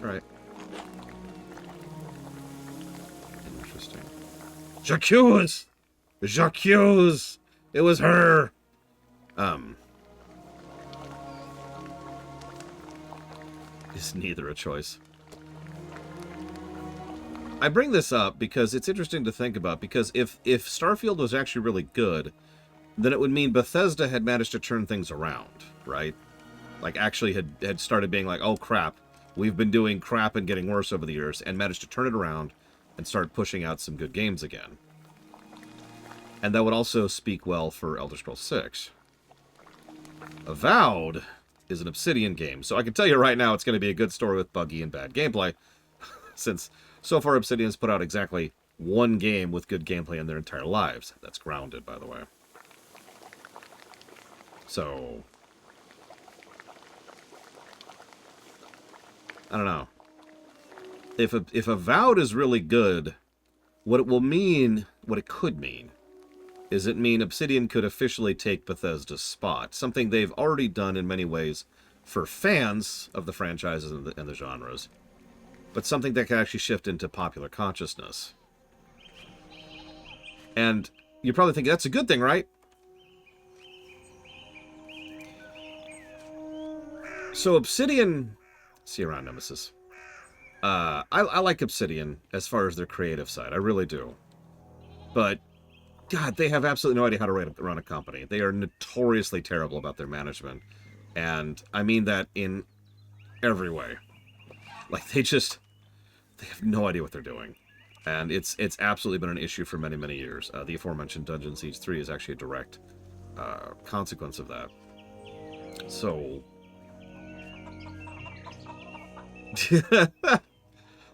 Alright. Interesting. J'accuse! J'accuse! It was her! Is neither a choice. I bring this up because it's interesting to think about, because if Starfield was actually really good, then it would mean Bethesda had managed to turn things around, right? Like, actually had started being like, oh crap, we've been doing crap and getting worse over the years, and managed to turn it around and start pushing out some good games again. And that would also speak well for Elder Scrolls 6. Avowed is an Obsidian game, so I can tell you right now it's going to be a good story with buggy and bad gameplay, since so far Obsidian's put out exactly one game with good gameplay in their entire lives. That's Grounded, by the way. So, I don't know. If Avowed is really good, what it will mean, what it could mean, is it mean Obsidian could officially take Bethesda's spot. Something they've already done in many ways for fans of the franchises and the genres. But something that can actually shift into popular consciousness. And you're probably thinking, that's a good thing, right? So Obsidian... See you around, Nemesis. I like Obsidian as far as their creative side. I really do. But... God, they have absolutely no idea how to run a company. They are notoriously terrible about their management. And I mean that in every way. Like, they have no idea what they're doing. And it's absolutely been an issue for many, many years. The aforementioned Dungeon Siege 3 is actually a direct consequence of that. So...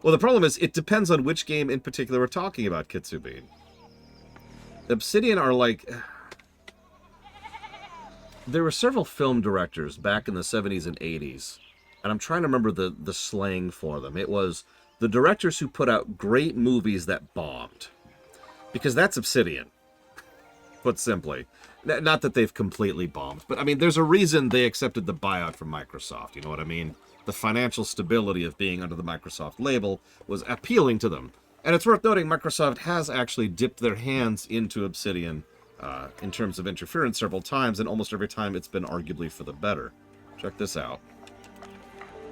well, the problem is, it depends on which game in particular we're talking about, Kitsubin. Obsidian are like... There were several film directors back in the 70s and 80s, and I'm trying to remember the slang for them. It was the directors who put out great movies that bombed. Because that's Obsidian, put simply. Not that they've completely bombed, but I mean, there's a reason they accepted the buyout from Microsoft, you know what I mean? The financial stability of being under the Microsoft label was appealing to them. And it's worth noting, Microsoft has actually dipped their hands into Obsidian in terms of interference several times, and almost every time it's been arguably for the better. Check this out.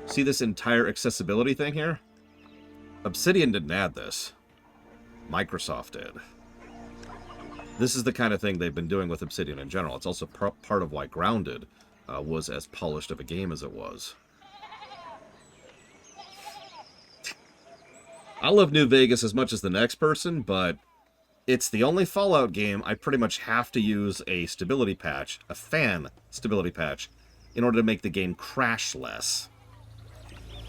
See this entire accessibility thing here? Obsidian didn't add this. Microsoft did. This is the kind of thing they've been doing with Obsidian in general. It's also part of why Grounded was as polished of a game as it was. I love New Vegas as much as the next person, but it's the only Fallout game I pretty much have to use a stability patch, a fan stability patch, in order to make the game crash less.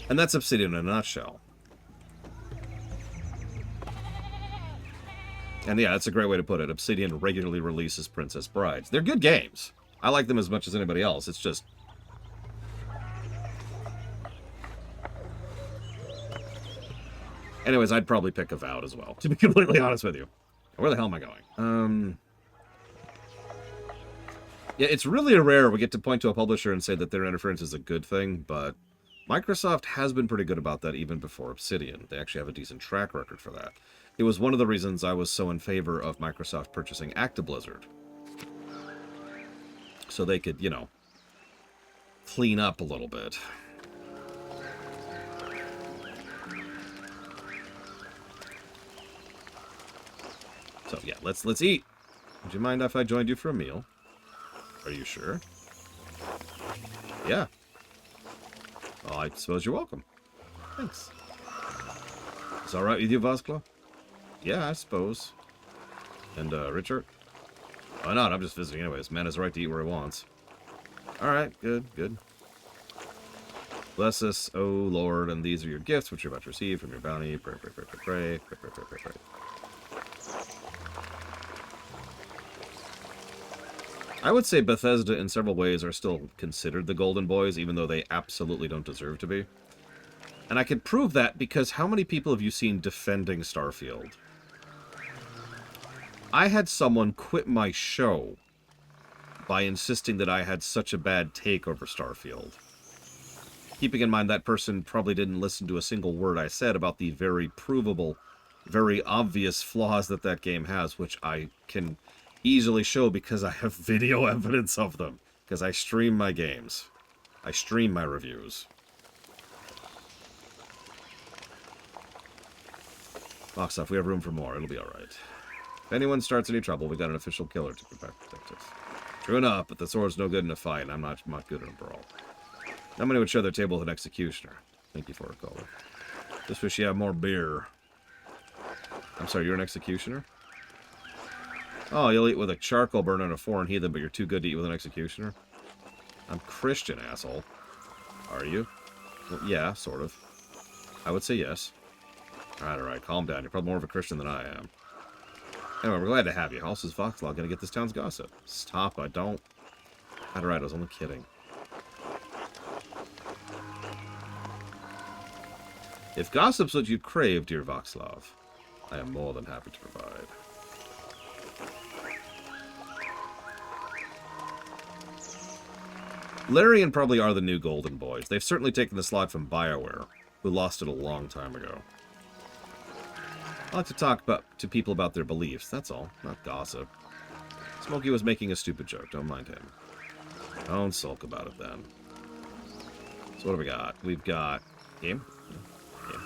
And that's Obsidian in a nutshell. And yeah, that's a great way to put it. Obsidian regularly releases Princess Brides. They're good games. I like them as much as anybody else. It's just... Anyways, I'd probably pick Avowed as well, to be completely honest with you. Where the hell am I going? Yeah, it's really rare we get to point to a publisher and say that their interference is a good thing, but Microsoft has been pretty good about that even before Obsidian. They actually have a decent track record for that. It was one of the reasons I was so in favor of Microsoft purchasing Actiblizzard. So they could, you know, clean up a little bit. So yeah, let's eat. Would you mind if I joined you for a meal? Are you sure? Yeah. Well, I suppose you're welcome. Thanks. Is all right with you, Voskla? Yeah, I suppose. And, Richard? Why not? I'm just visiting anyways. Man has a right to eat where he wants. Alright, good, good. Bless us, O Lord, and these are your gifts, which you're about to receive from your bounty. Pray, pray, pray, pray, pray, pray, pray, pray, pray, pray. I would say Bethesda, in several ways, are still considered the Golden Boys, even though they absolutely don't deserve to be. And I could prove that because how many people have you seen defending Starfield? I had someone quit my show by insisting that I had such a bad take over Starfield. Keeping in mind that person probably didn't listen to a single word I said about the very provable, very obvious flaws that that game has, which I can easily show because I have video evidence of them. Because I stream my games. I stream my reviews. Box off, we have room for more. It'll be alright. If anyone starts any trouble, we got an official killer to protect us. True enough, but the sword's no good in a fight, and I'm not good in a brawl. Not many would share their table with an executioner. Thank you for it, caller. Just wish you had more beer. I'm sorry, you're an executioner? Oh, you'll eat with a charcoal burner and a foreign heathen, but you're too good to eat with an executioner? I'm Christian, asshole. Are you? Well, yeah, sort of. I would say yes. Alright, calm down. You're probably more of a Christian than I am. Anyway, we're glad to have you. How else is Voxlaw gonna get this town's gossip? Stop, I don't... Alright, I was only kidding. If gossip's what you crave, dear Voxlav, I am more than happy to provide. Larian probably are the new Golden Boys. They've certainly taken the slot from BioWare, who lost it a long time ago. I like to talk to people about their beliefs, that's all, not gossip. Smokey was making a stupid joke, don't mind him. Don't sulk about it then. So what do we got? We've got... Game? Game.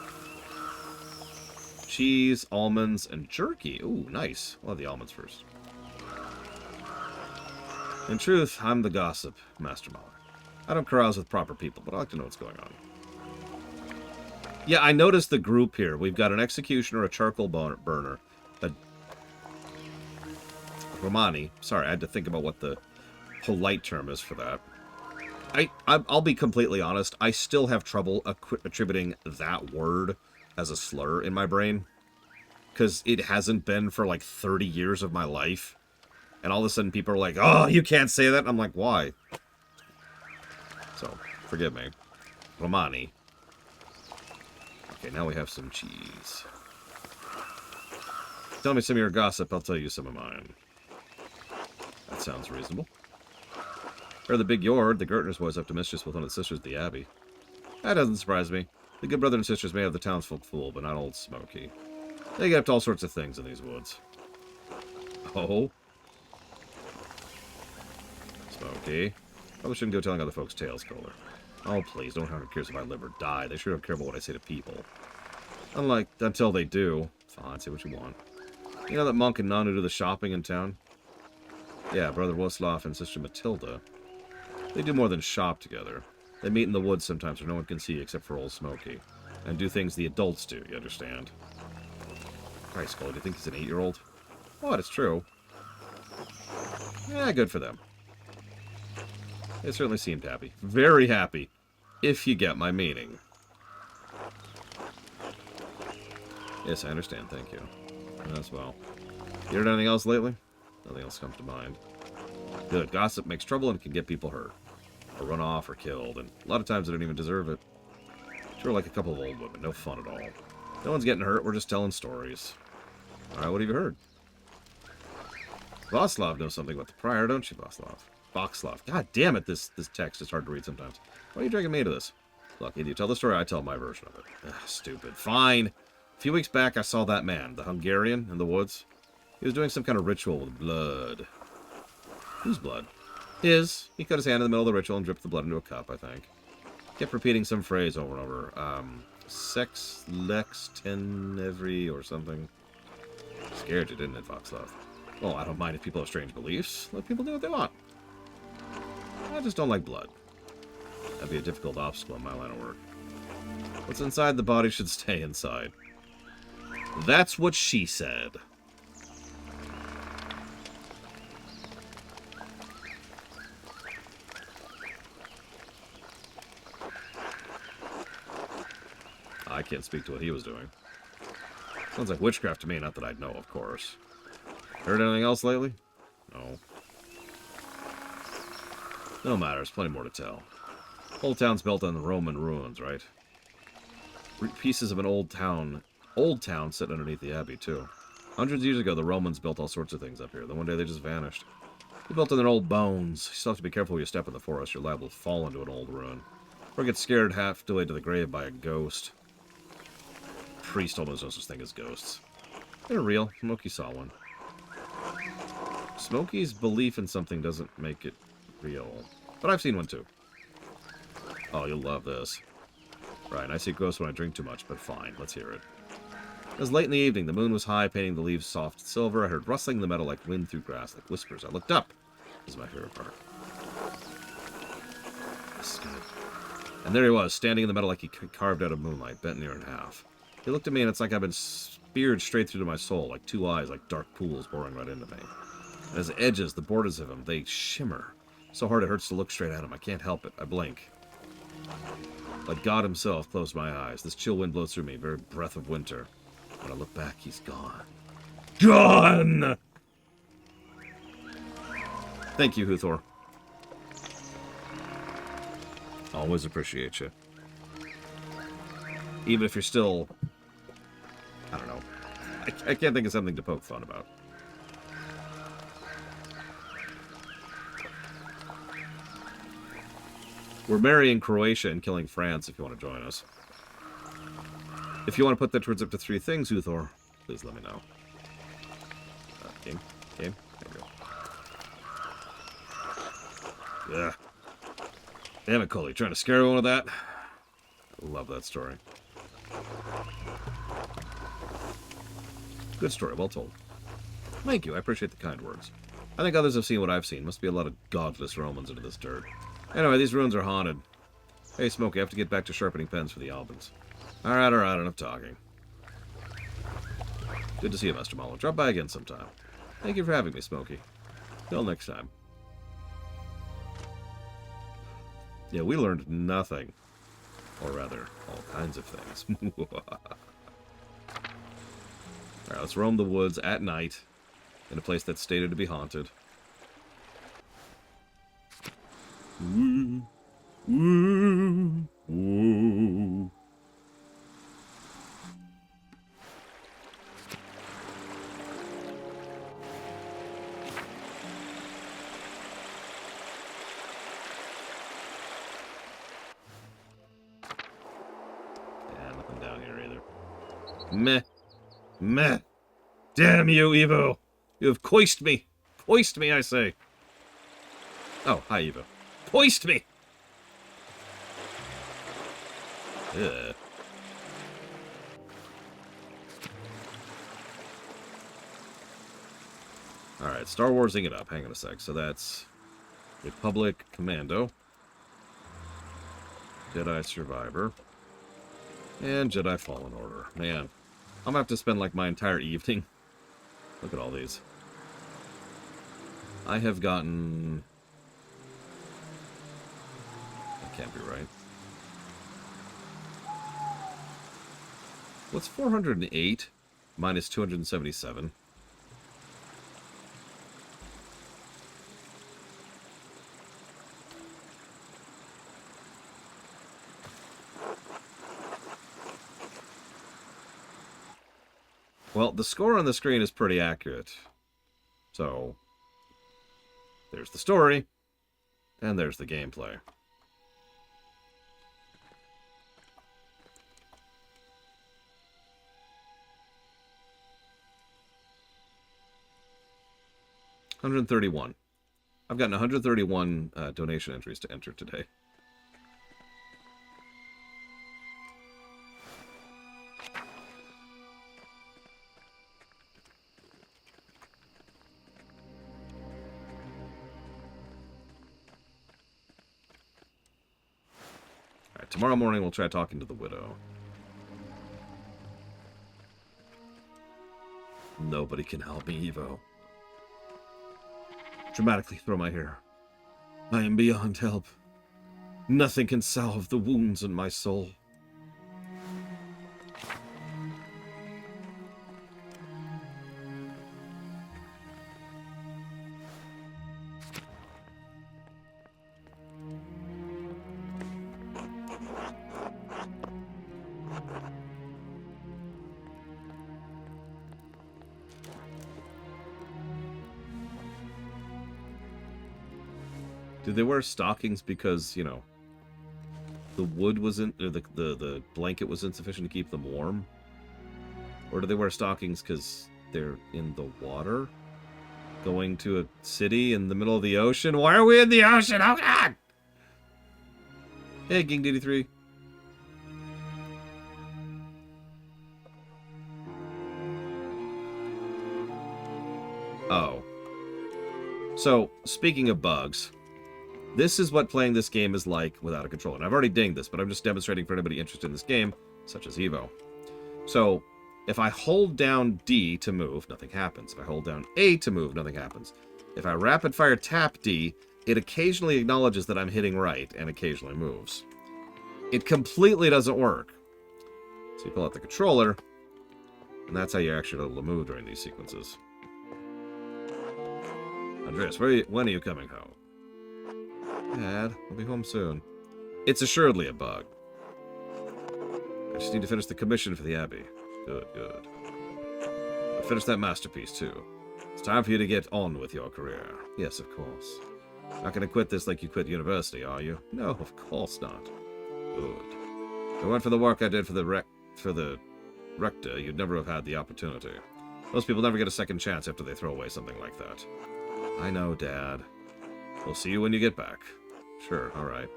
Cheese, almonds, and jerky. Ooh, nice. We'll have the almonds first. In truth, I'm the gossip, Master Mahler. I don't carouse with proper people, but I like to know what's going on. Yeah, I noticed the group here. We've got an executioner, a charcoal burner, a Romani. Sorry, I had to think about what the polite term is for that. I'll be completely honest. I still have trouble attributing that word as a slur in my brain. Because it hasn't been for like 30 years of my life. And all of a sudden people are like, oh, you can't say that. I'm like, why? So, forgive me. Romani. Okay, now we have some cheese. Tell me some of your gossip, I'll tell you some of mine. That sounds reasonable. Or the big Yord, the Gertner's boy's up to mischief with one of the sisters of the Abbey. That doesn't surprise me. The good brother and sisters may have the townsfolk fooled, but not old Smokey. They get up to all sorts of things in these woods. Oh? Smokey. Probably shouldn't go telling other folks' tales, Kohler. Oh, please, don't have cares if I live or die. They sure don't care about what I say to people. Unlike, until they do. Fine, say what you want. You know that monk and nun who do the shopping in town? Yeah, Brother Woslav and Sister Matilda. They do more than shop together. They meet in the woods sometimes where no one can see except for old Smokey. And do things the adults do, you understand? Christ, Cole, do you think he's an 8-year-old? What, it's true. Yeah, good for them. They certainly seemed happy. Very happy. If you get my meaning. Yes, I understand, thank you. As well. You heard anything else lately? Nothing else comes to mind. Good. Gossip makes trouble and can get people hurt. Or run off or killed, and a lot of times they don't even deserve it. Sure, like a couple of old women. No fun at all. No one's getting hurt, we're just telling stories. Alright, what have you heard? Voslav knows something about the prior, don't you, Voslav? Voxlav. God damn it, this text is hard to read sometimes. Why are you dragging me into this? Look, either you tell the story, I tell my version of it. Ugh, stupid. Fine. A few weeks back, I saw that man, the Hungarian, in the woods. He was doing some kind of ritual with blood. Whose blood? His. He cut his hand in the middle of the ritual and dripped the blood into a cup, I think. Kept repeating some phrase over and over. Sex, lex, ten, every, or something. Scared you, didn't it, Foxlove? Well, I don't mind if people have strange beliefs. Let people do what they want. I just don't like blood. That'd be a difficult obstacle in my line of work. What's inside the body should stay inside. That's what she said. I can't speak to what he was doing. Sounds like witchcraft to me, not that I'd know, of course. Heard anything else lately? No. No matter, there's plenty more to tell. Whole town's built on the Roman ruins, right? Pieces of an old town sit underneath the abbey, too. Hundreds of years ago, the Romans built all sorts of things up here. Then one day they just vanished. They built on their old bones. You still have to be careful when you step in the forest. You're liable to fall into an old ruin. Or get scared half delayed to the grave by a ghost. Priest almost knows such thing as ghosts. They're real. Smokey saw one. Smokey's belief in something doesn't make it real. But I've seen one too. Oh, you'll love this. Right, I see ghosts when I drink too much, but fine, let's hear it. It was late in the evening. The moon was high, painting the leaves soft silver. I heard rustling in the meadow like wind through grass, like whispers. I looked up. This is my favorite part. This is good. And there he was, standing in the meadow like he carved out of moonlight, bent near in half. He looked at me, and it's like I've been speared straight through to my soul, like two eyes, like dark pools boring right into me. And as the edges, the borders of him, they shimmer. So hard it hurts to look straight at him. I can't help it. I blink. Like God himself closed my eyes. This chill wind blows through me, very breath of winter. When I look back, he's gone. Gone! Thank you, Huthor. Always appreciate you. Even if you're still... I don't know. I can't think of something to poke fun about. We're marrying Croatia and killing France if you want to join us. If you want to put that towards up to 3 things, Uthor, please let me know. Game. There we go. Yeah. Damn it, Coley. Trying to scare everyone with that? I love that story. Good story. Well told. Thank you. I appreciate the kind words. I think others have seen what I've seen. Must be a lot of godless Romans into this dirt. Anyway, these ruins are haunted. Hey, Smokey, I have to get back to sharpening pens for the Albans. Alright, enough talking. Good to see you, Master Mallow. Drop by again sometime. Thank you for having me, Smokey. Till next time. Yeah, we learned nothing. Or rather, all kinds of things. Alright, let's roam the woods at night in a place that's stated to be haunted. Woo, woo, woo. Yeah, nothing down here either. Meh. Meh. Damn you, Evo. You have coist me. Coist me, I say. Oh, hi, Evo. Hoist me! Ugh. Alright, Star Warsing it up. Hang on a sec. So that's Republic Commando, Jedi Survivor, and Jedi Fallen Order. Man, I'm gonna have to spend like my entire evening. Look at all these. I have gotten... Can't be right. What's 408 minus 277? Well, the score on the screen is pretty accurate. So, there's the story, and there's the gameplay. 131. I've gotten 131 donation entries to enter today. All right, tomorrow morning we'll try talking to the widow. Nobody can help me, Evo. Dramatically throw my hair. I am beyond help. Nothing can salve the wounds in my soul. Did they wear stockings because, you know, the wood wasn't, or the blanket was insufficient to keep them warm? Or do they wear stockings because they're in the water? Going to a city in the middle of the ocean? Why are we in the ocean? Oh, God! Hey, Ging Diddy 3. Oh. So, speaking of bugs, this is what playing this game is like without a controller. And I've already dinged this, but I'm just demonstrating for anybody interested in this game, such as Evo. So, if I hold down D to move, nothing happens. If I hold down A to move, nothing happens. If I rapid fire tap D, it occasionally acknowledges that I'm hitting right and occasionally moves. It completely doesn't work. So you pull out the controller, and that's how you're actually able to move during these sequences. Andreas, when are you coming home? Dad, I'll be home soon. It's assuredly a bug. I just need to finish the commission for the abbey. Good, good. I'll finish that masterpiece, too. It's time for you to get on with your career. Yes, of course. Not gonna quit this like you quit university, are you? No, of course not. Good. If it weren't for the work I did for the rector, you'd never have had the opportunity. Most people never get a second chance after they throw away something like that. I know, Dad. We'll see you when you get back. Sure, alright.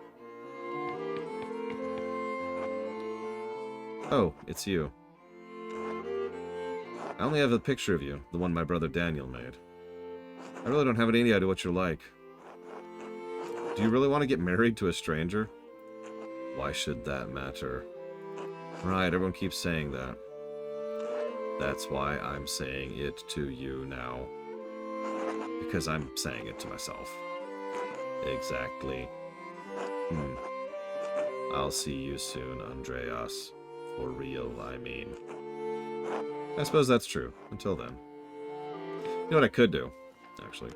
Oh, it's you. I only have a picture of you, the one my brother Daniel made. I really don't have any idea what you're like. Do you really want to get married to a stranger? Why should that matter? Right, everyone keeps saying that. That's why I'm saying it to you now. Because I'm saying it to myself. Exactly. I'll see you soon, Andreas. For real, I mean. I suppose that's true. Until then. You know what I could do, actually?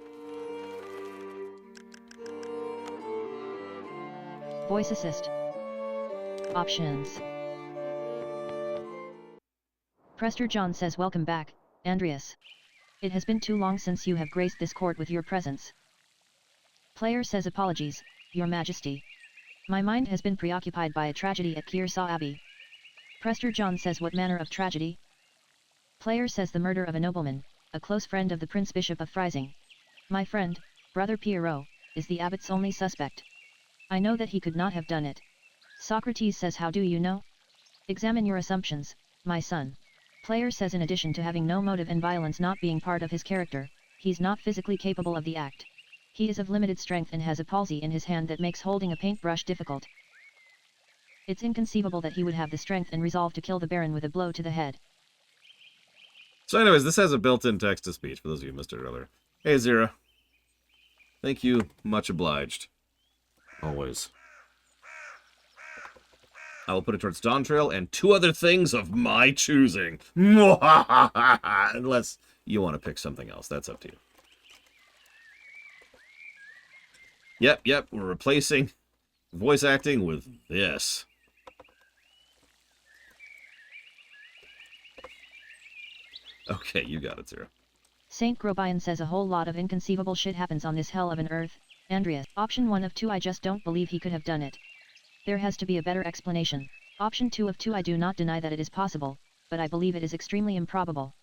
Voice assist. Options. Prester John says welcome back, Andreas. It has been too long since you have graced this court with your presence. Player says apologies, your majesty. My mind has been preoccupied by a tragedy at Kearsarge Abbey. Prester John says what manner of tragedy? Player says the murder of a nobleman, a close friend of the Prince Bishop of Freising. My friend, Brother Pierrot, is the abbot's only suspect. I know that he could not have done it. Socrates says how do you know? Examine your assumptions, my son. Player says in addition to having no motive and violence not being part of his character, he's not physically capable of the act. He is of limited strength and has a palsy in his hand that makes holding a paintbrush difficult. It's inconceivable that he would have the strength and resolve to kill the Baron with a blow to the head. So anyways, this has a built-in text-to-speech, for those of you who missed it earlier. Hey, Zira. Thank you. Much obliged. Always. I will put it towards Dawn Trail and 2 other things of my choosing. Unless you want to pick something else. That's up to you. Yep. We're replacing voice acting with this. Okay, you got it, Zira. Saint Grobian says a whole lot of inconceivable shit happens on this hell of an earth, Andreas. Option 1 of 2 I just don't believe he could have done it. There has to be a better explanation. Option 2 of 2 I do not deny that it is possible, but I believe it is extremely improbable.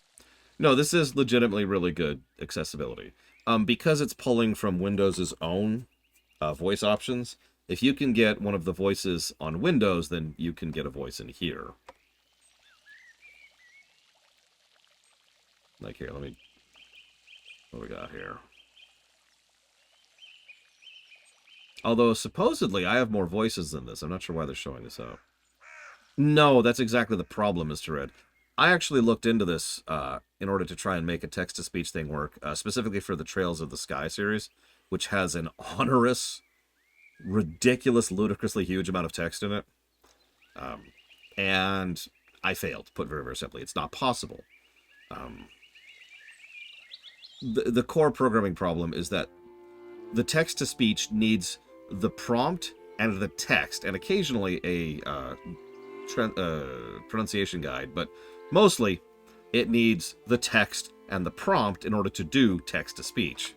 No, this is legitimately really good accessibility. Because it's pulling from Windows's own voice options, if you can get one of the voices on Windows, then you can get a voice in here. Like here, let me... What do we got here? Although, supposedly, I have more voices than this. I'm not sure why they're showing this out. No, that's exactly the problem, Mr. Red. I actually looked into this in order to try and make a text-to-speech thing work, specifically for the Trails of the Sky series, which has an onerous, ridiculous, ludicrously huge amount of text in it. And I failed, put very, very simply. It's not possible. The core programming problem is that the text-to-speech needs the prompt and the text, and occasionally a pronunciation guide, but mostly it needs the text and the prompt in order to do text-to-speech.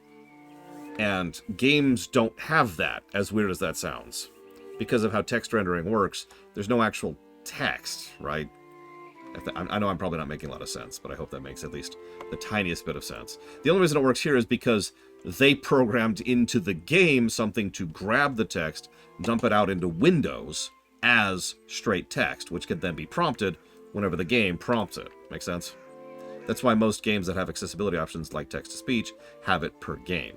And games don't have that, as weird as that sounds. Because of how text rendering works, there's no actual text, right? I know I'm probably not making a lot of sense, but I hope that makes at least the tiniest bit of sense. The only reason it works here is because they programmed into the game something to grab the text, dump it out into Windows as straight text, which could then be prompted whenever the game prompts it. Make sense? That's why most games that have accessibility options like text-to-speech have it per game.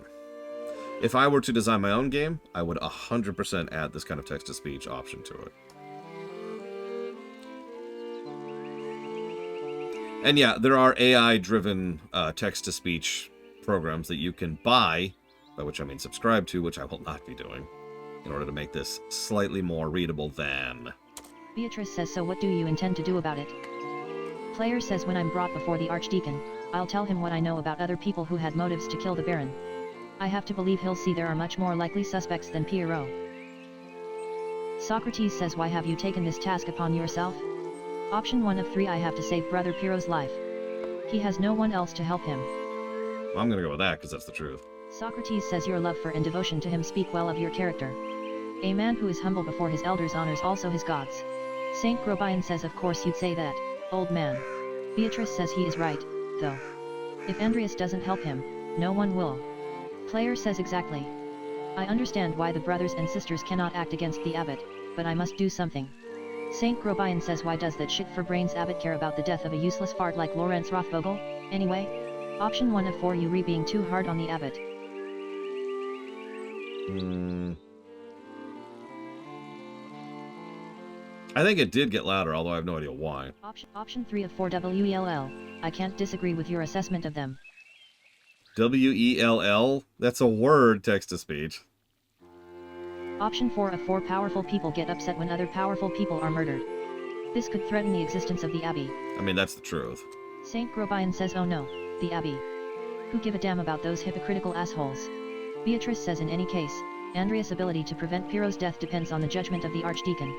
If I were to design my own game, I would 100% add this kind of text-to-speech option to it. And yeah, there are AI-driven text-to-speech programs that you can buy, by which I mean subscribe to, which I will not be doing, in order to make this slightly more readable than... Beatrice says, so what do you intend to do about it? Player says, when I'm brought before the Archdeacon, I'll tell him what I know about other people who had motives to kill the Baron. I have to believe he'll see there are much more likely suspects than Pierrot. Socrates says, why have you taken this task upon yourself? Option 1 of 3, I have to save Brother Pierrot's life. He has no one else to help him. Well, I'm gonna go with that, because that's the truth. Socrates says, your love for and devotion to him speak well of your character. A man who is humble before his elders honors also his gods. Saint Grobian says, of course you'd say that, old man. Beatrice says he is right, though. If Andreas doesn't help him, no one will. Player says, exactly. I understand why the brothers and sisters cannot act against the abbot, but I must do something. Saint Grobian says, why does that shit for brains abbot care about the death of a useless fart like Lorenz Rothvogel? Anyway, option 1 of 4, you being too hard on the abbot. I think it did get louder, although I have no idea why. Option 3 of 4, WELL. I can't disagree with your assessment of them. WELL? That's a word, text-to-speech. Option 4 of 4, powerful people get upset when other powerful people are murdered. This could threaten the existence of the abbey. I mean, that's the truth. Saint Grobian says, oh no, the abbey. Who give a damn about those hypocritical assholes? Beatrice says, in any case, Andreas' ability to prevent Pierrot's death depends on the judgment of the Archdeacon.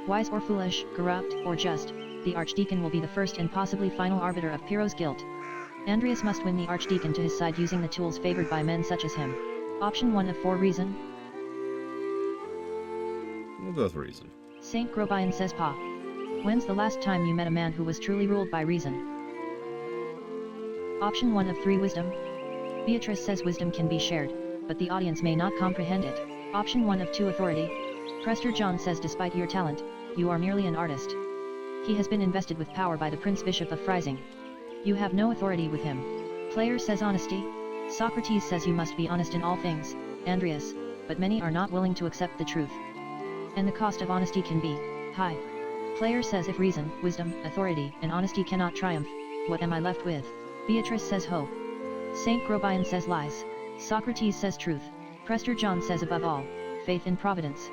Wise or foolish, corrupt or just, the Archdeacon will be the first and possibly final arbiter of Pierrot's guilt. Andreas must win the Archdeacon to his side using the tools favored by men such as him. Option 1 of 4, reason. We'll go with reason. Saint Grobian says, Pa. When's the last time you met a man who was truly ruled by reason? Option 1 of 3, wisdom. Beatrice says wisdom can be shared, but the audience may not comprehend it. Option 1 of 2, authority. Prester John says, despite your talent, you are merely an artist. He has been invested with power by the Prince Bishop of Freising. You have no authority with him. Player says, honesty. Socrates says, you must be honest in all things, Andreas, but many are not willing to accept the truth. And the cost of honesty can be high. Player says, if reason, wisdom, authority, and honesty cannot triumph, what am I left with? Beatrice says, hope. Saint Grobian says, lies. Socrates says, truth. Prester John says, above all, faith in providence.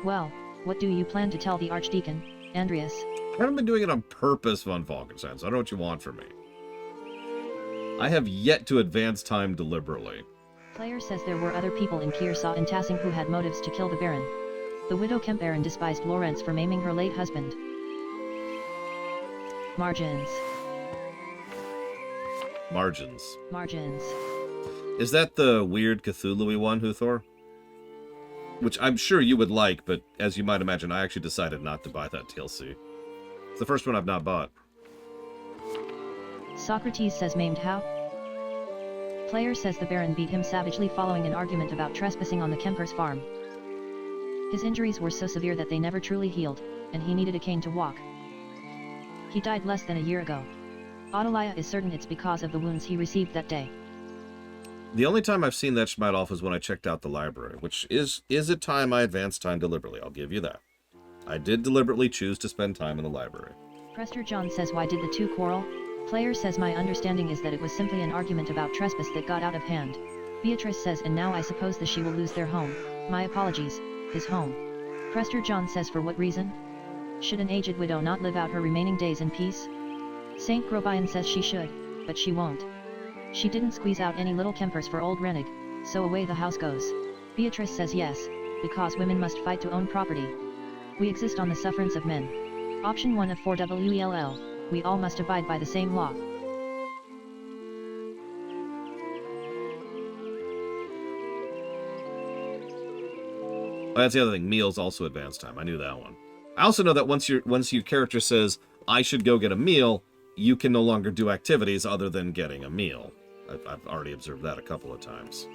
Well, what do you plan to tell the Archdeacon, Andreas? I haven't been doing it on purpose, von Falkenstein, so I don't know what you want from me. I have yet to advance time deliberately. Player says there were other people in Kiersau and Tassing who had motives to kill the Baron. The widow Kemp-Baron despised Lorenz for maiming her late husband. Margins. Margins. Margins. Is that the weird Cthulhu-y one, Huthor? Which I'm sure you would like, but as you might imagine, I actually decided not to buy that DLC. It's the first one I've not bought. Socrates says, maimed how? Player says the Baron beat him savagely following an argument about trespassing on the Kemper's farm. His injuries were so severe that they never truly healed, and he needed a cane to walk. He died less than a year ago. Adelia is certain it's because of the wounds he received that day. The only time I've seen that Schmidt off was when I checked out the library, which is a time I advanced time deliberately, I'll give you that. I did deliberately choose to spend time in the library. Prester John says why did the two quarrel? Player says my understanding is that it was simply an argument about trespass that got out of hand. Beatrice says and now I suppose the she will lose their home. My apologies, his home. Prester John says for what reason? Should an aged widow not live out her remaining days in peace? Saint Grobian says she should, but she won't. She didn't squeeze out any little Kempers for old Rennig, so away the house goes. Beatrice says yes, because women must fight to own property. We exist on the sufferance of men. Option 1 of 4WELL, we all must abide by the same law. Oh, that's the other thing, meals also advance time, I knew that one. I also know that once your character says, I should go get a meal, you can no longer do activities other than getting a meal. I've already observed that a couple of times.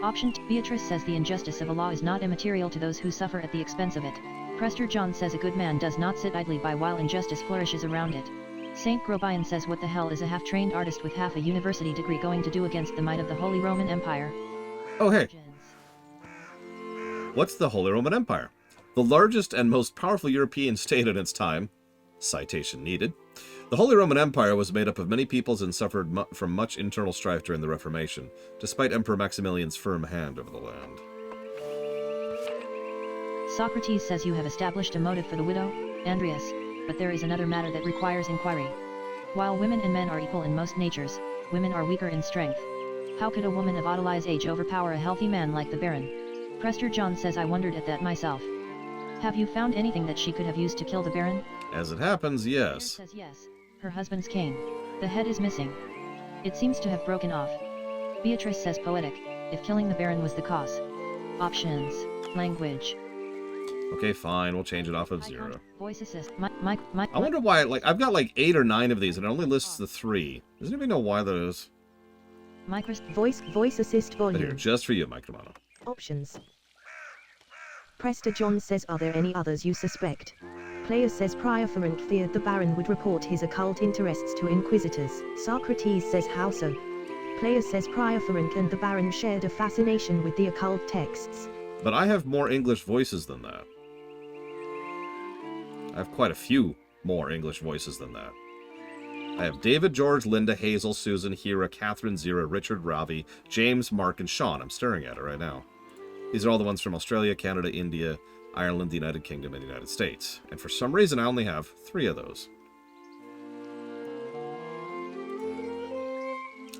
Option 2. Beatrice says the injustice of a law is not immaterial to those who suffer at the expense of it. Prester John says a good man does not sit idly by while injustice flourishes around it. Saint Grobian says what the hell is a half-trained artist with half a university degree going to do against the might of the Holy Roman Empire? Oh hey! What's the Holy Roman Empire? The largest and most powerful European state at its time. Citation needed. The Holy Roman Empire was made up of many peoples and suffered from much internal strife during the Reformation, despite Emperor Maximilian's firm hand over the land. Socrates says you have established a motive for the widow, Andreas, but there is another matter that requires inquiry. While women and men are equal in most natures, women are weaker in strength. How could a woman of Adelia's age overpower a healthy man like the Baron? Prester John says I wondered at that myself. Have you found anything that she could have used to kill the Baron? As it happens, yes. Says yes. Her husband's cane. The head is missing. It seems to have broken off. Beatrice says poetic, if killing the Baron was the cause. Options. Language. Okay, fine, we'll change it off of 0. Voice assist. I wonder why, I've got 8 or 9 of these and it only lists the 3. Does anybody know why that is? Voice assist volume. But here, just for you, Mike Romano. Options. Prester John says are there any others you suspect? Player says Prior Ferenc feared the Baron would report his occult interests to inquisitors. Socrates says how so? Player says Prior Ferenc and the Baron shared a fascination with the occult texts. But I have more English voices than that. I have quite a few more English voices than that. I have David, George, Linda, Hazel, Susan, Hera, Catherine, Zira, Richard, Ravi, James, Mark, and Sean. I'm staring at it right now. These are all the ones from Australia, Canada, India, Ireland, the United Kingdom, and the United States. And for some reason, I only have 3 of those.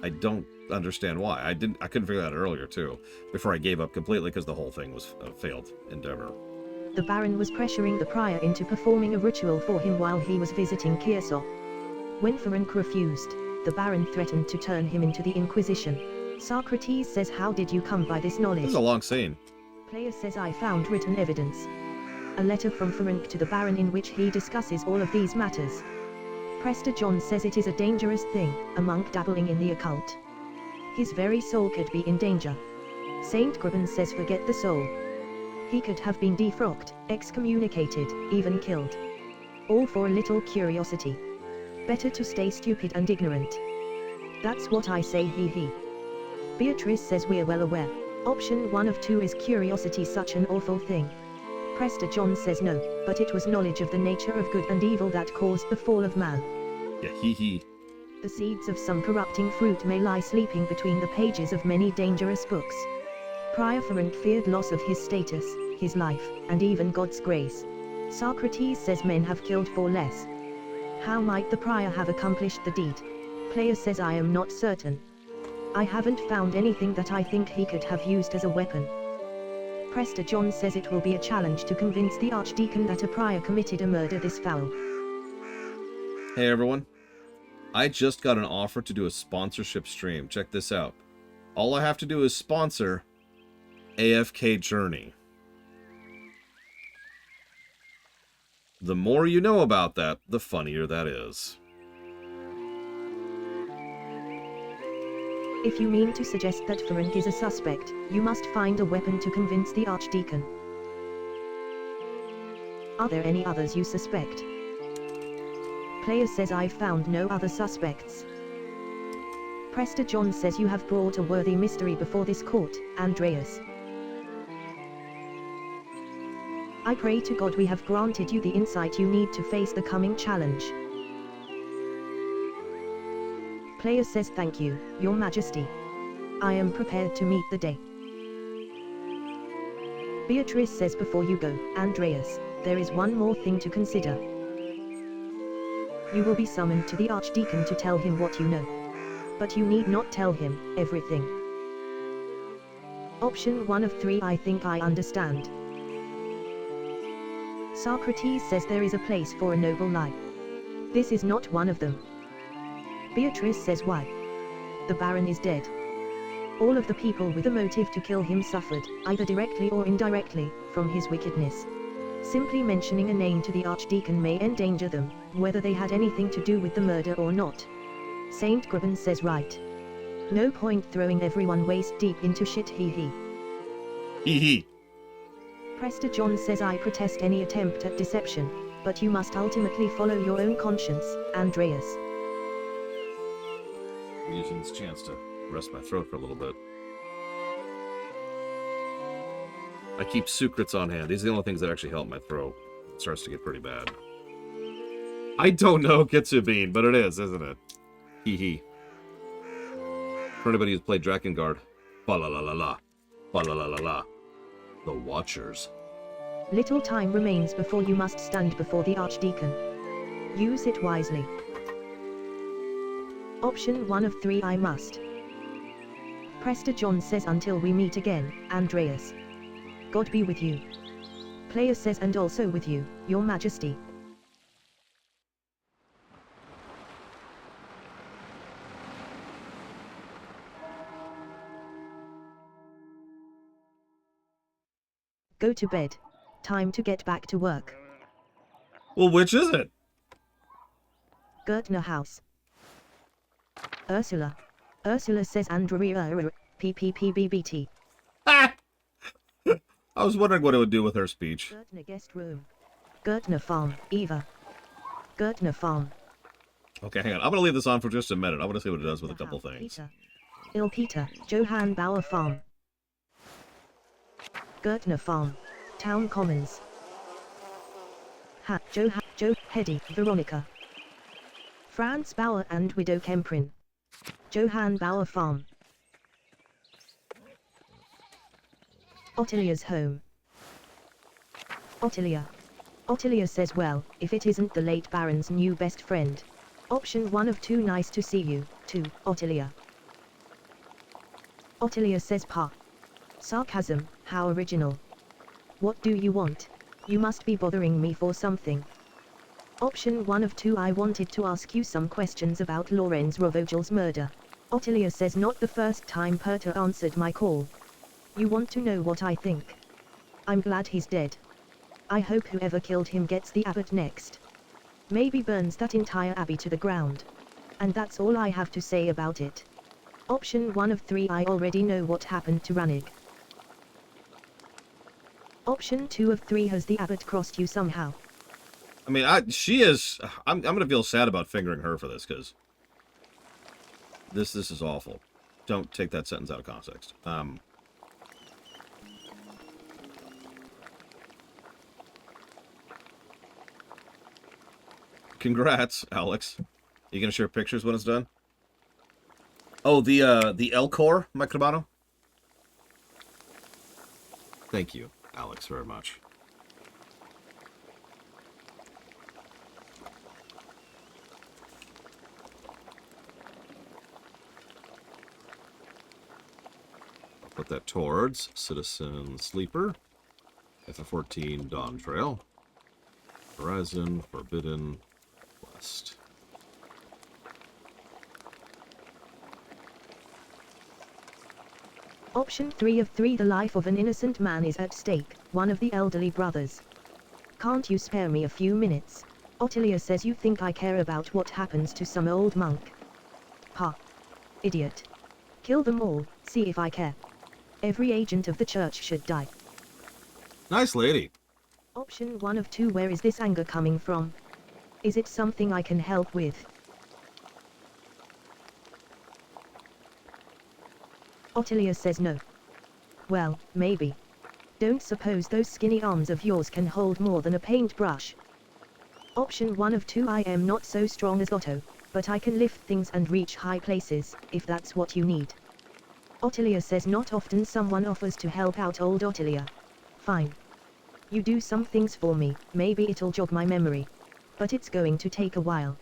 I don't understand why. I couldn't figure that out earlier, too, before I gave up completely because the whole thing was a failed endeavor. The Baron was pressuring the Prior into performing a ritual for him while he was visiting Kiersau. When Ferenc refused, the Baron threatened to turn him into the Inquisition. Socrates says how did you come by this knowledge? This is a long scene. Player says I found written evidence. A letter from Ferenc to the Baron in which he discusses all of these matters. Prester John says it is a dangerous thing, a monk dabbling in the occult. His very soul could be in danger. Saint Groban says forget the soul. He could have been defrocked, excommunicated, even killed. All for a little curiosity. Better to stay stupid and ignorant. That's what I say, hee hee. Beatrice says we're well aware. Option 1 of 2 is curiosity such an awful thing. Prester John says no, but it was knowledge of the nature of good and evil that caused the fall of man. Yeah, hee hee. The seeds of some corrupting fruit may lie sleeping between the pages of many dangerous books. Prior Ferenc feared loss of his status, his life, and even God's grace. Socrates says men have killed for less. How might the Prior have accomplished the deed? Player says I am not certain. I haven't found anything that I think he could have used as a weapon. Prester John says it will be a challenge to convince the Archdeacon that a Prior committed a murder this foul. Hey everyone. I just got an offer to do a sponsorship stream. Check this out. All I have to do is sponsor AFK Journey. The more you know about that, the funnier that is. If you mean to suggest that Ferenc is a suspect, you must find a weapon to convince the Archdeacon. Are there any others you suspect? Player says I've found no other suspects. Prester John says you have brought a worthy mystery before this court, Andreas. I pray to God we have granted you the insight you need to face the coming challenge. Player says thank you, Your Majesty. I am prepared to meet the day. Beatrice says before you go, Andreas, there is one more thing to consider. You will be summoned to the Archdeacon to tell him what you know. But you need not tell him everything. Option 1 of 3 I think I understand. Socrates says there is a place for a noble lie. This is not one of them. Beatrice says why? The Baron is dead. All of the people with a motive to kill him suffered, either directly or indirectly, from his wickedness. Simply mentioning a name to the Archdeacon may endanger them, whether they had anything to do with the murder or not. Saint Gribben says right. No point throwing everyone waist deep into shit hee hee. Hee hee. Prester John says I protest any attempt at deception, but you must ultimately follow your own conscience, Andreas. I'm using this chance to rest my throat for a little bit. I keep secrets on hand. These are the only things that actually help my throat. It starts to get pretty bad. I don't know Kitsubine, but it is, isn't it? Hee hee. For anybody who's played Drakengard, ba-la-la-la-la, ba-la-la-la-la. The Watchers. Little time remains before you must stand before the Archdeacon. Use it wisely. Option 1 of 3 I must. Prester John says until we meet again, Andreas. God be with you. Player says and also with you, Your Majesty. Go to bed. Time to get back to work. Well, which is it? Gertner House. Ursula. Ursula says Andrea PPPBBT. Ah! I was wondering what it would do with her speech. Gertner guest room. Gertner Farm, Eva. Gertner Farm. Okay, hang on. I'm going to leave this on for just a minute. I want to see what it does with a couple things. Peter. Il Peter, Johann Bauer Farm. Gertner Farm. Town Commons. Joe Hedy, Veronica. Franz Bauer and Widow Kemprin. Johann Bauer Farm. Ottilia's home. Ottilia. Ottilia says well, if it isn't the late Baron's new best friend. Option 1 of 2 nice to see you, 2, Ottilia. Ottilia says pa. Sarcasm, how original. What do you want? You must be bothering me for something. Option 1 of 2 I wanted to ask you some questions about Lorenz Rovogel's murder. Ottilia says not the first time Perta answered my call. You want to know what I think? I'm glad he's dead. I hope whoever killed him gets the abbot next. Maybe burns that entire abbey to the ground. And that's all I have to say about it. Option 1 of 3 I already know what happened to Ranig. Option 2 of 3 has the abbot crossed you somehow? I mean, she is... I'm going to feel sad about fingering her for this, because... This is awful. Don't take that sentence out of context. Congrats, Alex. You gonna share pictures when it's done? Oh, the Elcor, Microbano? Thank you, Alex, very much. I'll put that towards Citizen Sleeper, FF14 Dawn Trail, Horizon, Forbidden, West. Option 3 of 3 the life of an innocent man is at stake, one of the elderly brothers. Can't you spare me a few minutes? Ottilia says you think I care about what happens to some old monk. Ha. Idiot. Kill them all, see if I care. Every agent of the church should die. Nice lady. Option 1 of 2. Where is this anger coming from? Is it something I can help with? Ottilia says no. Well, maybe. Don't suppose those skinny arms of yours can hold more than a paintbrush. Option 1 of 2. I am not so strong as Otto, but I can lift things and reach high places, if that's what you need. Ottilia says not often someone offers to help out old Ottilia. Fine. You do some things for me, maybe it'll jog my memory. But it's going to take a while.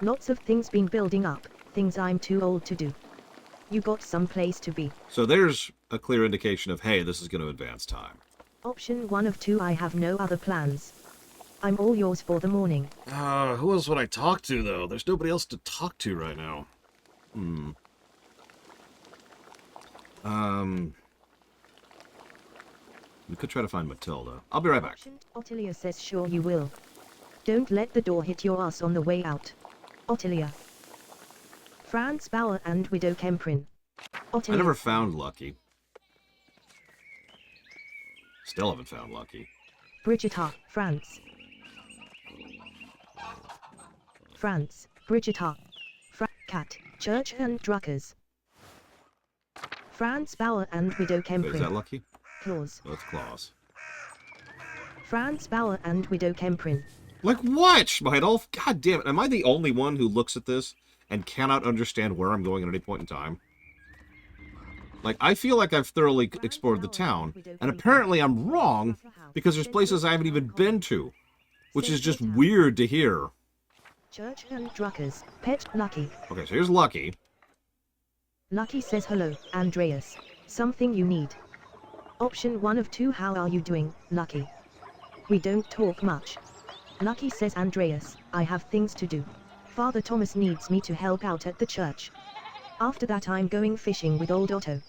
Lots of things been building up, things I'm too old to do. You got some place to be. So there's a clear indication of, hey, this is going to advance time. Option 1 of 2. I have no other plans. I'm all yours for the morning. Who else would I talk to, though? There's nobody else to talk to right now. We could try to find Matilda. I'll be right back. Ottilia says sure you will. Don't let the door hit your ass on the way out. Ottilia. Franz Bauer and Widow Kemprin. Ottilia. I never found Lucky. Still haven't found Lucky. Brigitta, France. France, Brigitta. Cat, Church and Druckers. Franz Bauer and Widow Wait, Kemprin. is that Lucky? Claus. Oh, it's Claus. Franz Bauer and Widow Kemprin. Like what, Schmeidel? God damn it. Am I the only one who looks at this and cannot understand where I'm going at any point in time? Like, I feel like I've thoroughly explored the town, and apparently I'm wrong, because there's places I haven't even been to, which is just weird to hear. Church and Druckers. Pet Lucky. Okay, so here's Lucky. Lucky says hello, Andreas. Something you need. Option 1 of 2. How are you doing, Lucky? We don't talk much. Lucky says Andreas, I have things to do. Father Thomas needs me to help out at the church. After that I'm going fishing with old Otto.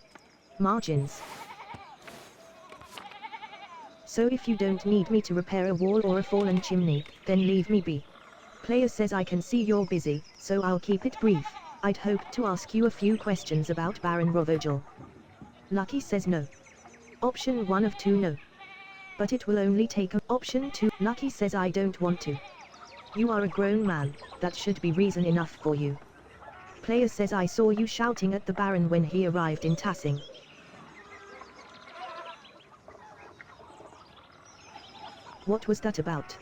Margins. So if you don't need me to repair a wall or a fallen chimney, then leave me be. Player says I can see you're busy, so I'll keep it brief. I'd hoped to ask you a few questions about Baron Rovogel. Lucky says no. Option 1 of 2. No. But it will only take a option 2. Lucky says I don't want to. You are a grown man, that should be reason enough for you. Player says I saw you shouting at the Baron when he arrived in Tassing. What was that about?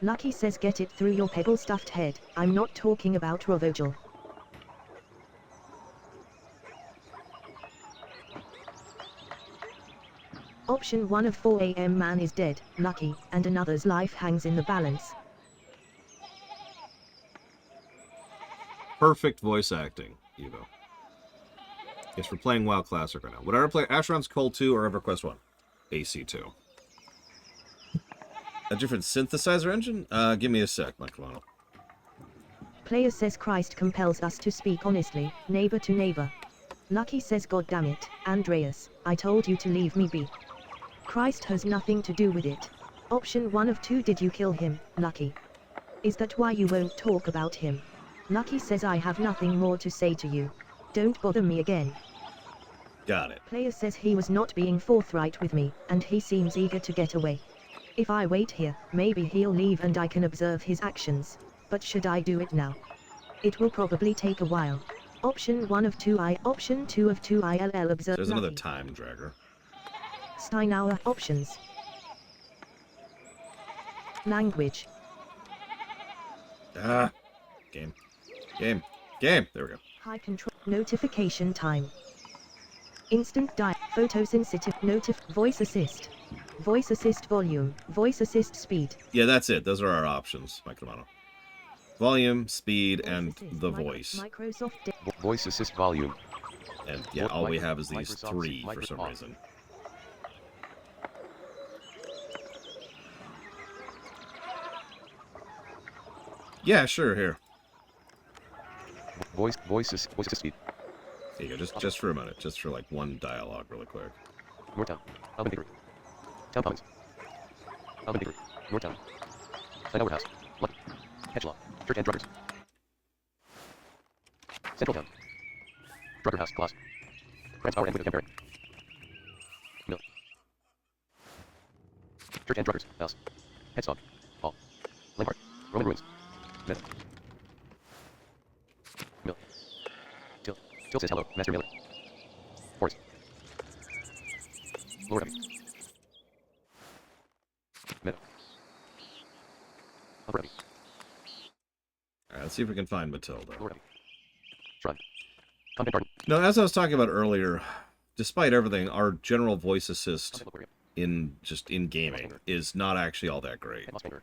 Lucky says get it through your pebble-stuffed head, I'm not talking about Rovogel. Option 1 of 4 AM man is dead, Lucky, and another's life hangs in the balance. Perfect voice acting, Evo. Yes, we're playing WoW Classic right now. Would I ever play Asheron's Call 2 or EverQuest 1? AC2. A different synthesizer engine? Give me a sec, Michael. Player says Christ compels us to speak honestly, neighbor to neighbor. Lucky says God damn it, Andreas, I told you to leave me be. Christ has nothing to do with it. Option 1 of 2. Did you kill him, Lucky? Is that why you won't talk about him? Lucky says I have nothing more to say to you. Don't bother me again. Got it. Player says he was not being forthright with me, and he seems eager to get away. If I wait here, maybe he'll leave and I can observe his actions. But should I do it now? It will probably take a while. Option 1 of 2. Option 2 of 2. ILL observe. There's another Lucky. time dragger. Steinauer options. Language. Game. There we go. High control. Notification time. Instant Photosensitive. Voice assist. Voice assist volume. Voice assist speed. Yeah, that's it. Those are our options, Mike Romano. Volume, speed, and the voice. Microsoft. Voice assist volume. And yeah, all we have is these Microsoft- three for some Microsoft. reason. Yeah, sure, here. Voice assist speed. Here you go, just for a minute. Just for like one dialogue really quick. Northtown. Alvin Bakery. Town Commons. Alvin Bakery. Northtown. Steinauer House. Lucky. Hedgelaw. Church and Druckers. Central Town. Drucker House, Claus. Grants Power and Widow Temporary. Mill. Church and Druckers, House. Headstock. Hall. Lampart. Roman Ruins. Myth. Mill. Till. Till says hello, Master Miller. Forest. Lord Abbey. Meadow. Upper Abbey. Alright, let's see if we can find Matilda. Lord Abbey. Shrine. Convent Garden. Now, as I was talking about earlier, despite everything, our general voice assist Convent Aquarium. in gaming is not actually all that great. Moss Banker.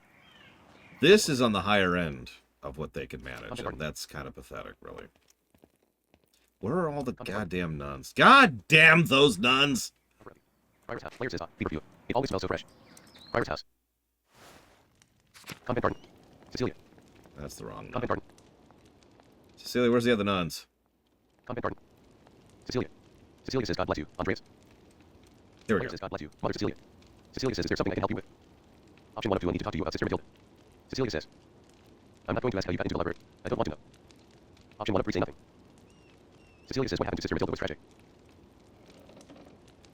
This is on the higher end of what they could manage, and that's kind of pathetic, really. Where are all the goddamn nuns? God damn those nuns! Upper Abbey. Friar's House. Player says hot. Beaver view. It always smells so fresh. Friar's House. Convent Garden. Cecilia. That's the wrong nun. Convent Garden. Cecilia, where's the other nuns? Convent Garden. Cecilia. Cecilia says God bless you. Andreas. Here we Player go. says God bless you. Mother Cecilia. Cecilia says, is there something I can help you with? Option 1 of 2, I need to talk to you about Sister Matilda. Cecilia says, I'm not going to ask how you got into the library. I don't want to know. Option 1 of 3, say nothing. Cecilia says what happened to Sister Matilda was tragic.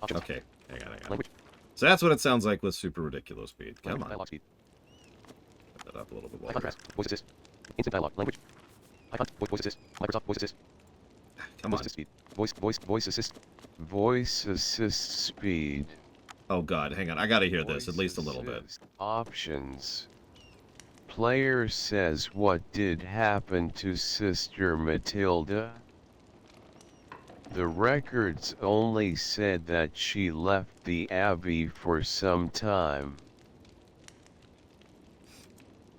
Options. Okay, hang on. Language. So that's what it sounds like with super ridiculous speed. Come Language. on. Dialogue speed. Put that up a little bit High more. contrast. Voice assist. Instant dialogue. Language. Voice assist. Microsoft voice assist. Come Voice on. assist speed. Voice assist. Voice assist speed. Oh god, hang on. I gotta hear this at Voice least a little bit. assist. Options. Player says what did happen to Sister Matilda? The records only said that she left the Abbey for some time.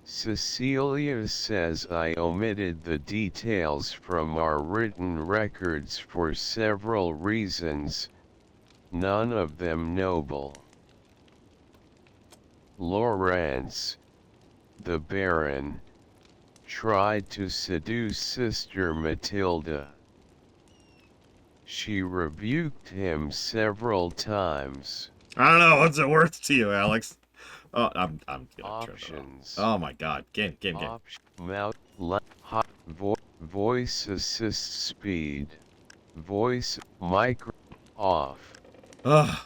Cecilia says I omitted the details from our written records for several reasons, none of them noble. Lawrence, the Baron, tried to seduce Sister Matilda. She rebuked him several times. I don't know, what's it worth to you, Alex? Oh, I'm gonna turn it off. Options. Oh my god. Game. Mouth, hot, voice assist speed. Voice, micro, off. Ugh.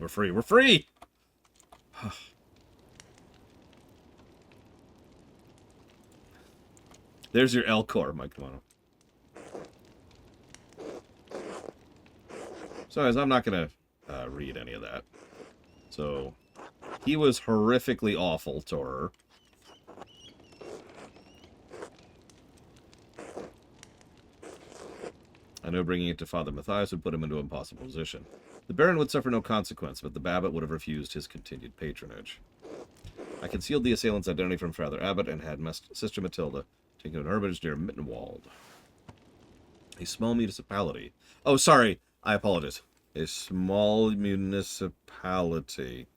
We're free! There's your L-core, Mike Kimono. So, as I'm not gonna read any of that. So, he was horrifically awful to her. I know bringing it to Father Matthias would put him into an impossible position. The Baron would suffer no consequence, but the Abbot would have refused his continued patronage. I concealed the assailant's identity from Father Abbot and had Sister Matilda taken to an hermitage near Mittenwald. A small municipality. Oh, sorry. I apologize. A small municipality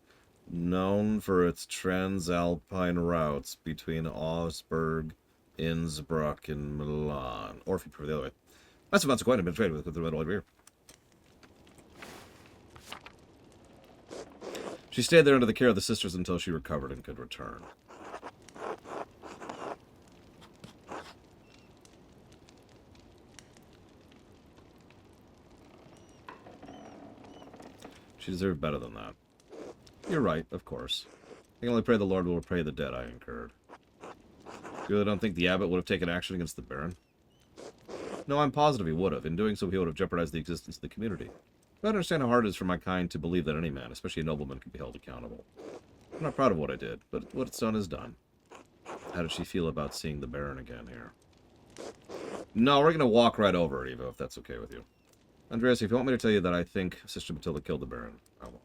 known for its transalpine routes between Augsburg, Innsbruck, and Milan. Or if you prefer the other way. That's about quite administrative with the middle over here. She stayed there under the care of the sisters until she recovered and could return. She deserved better than that. You're right, of course. I can only pray the Lord will repay the debt I incurred. You really don't think the abbot would have taken action against the Baron? No, I'm positive he would have. In doing so, he would have jeopardized the existence of the community. I understand how hard it is for my kind to believe that any man, especially a nobleman, can be held accountable. I'm not proud of what I did, but what's done is done. How did she feel about seeing the Baron again here? No, we're going to walk right over it, Evo, if that's okay with you. Andreas, if you want me to tell you that I think Sister Matilda killed the Baron, I will.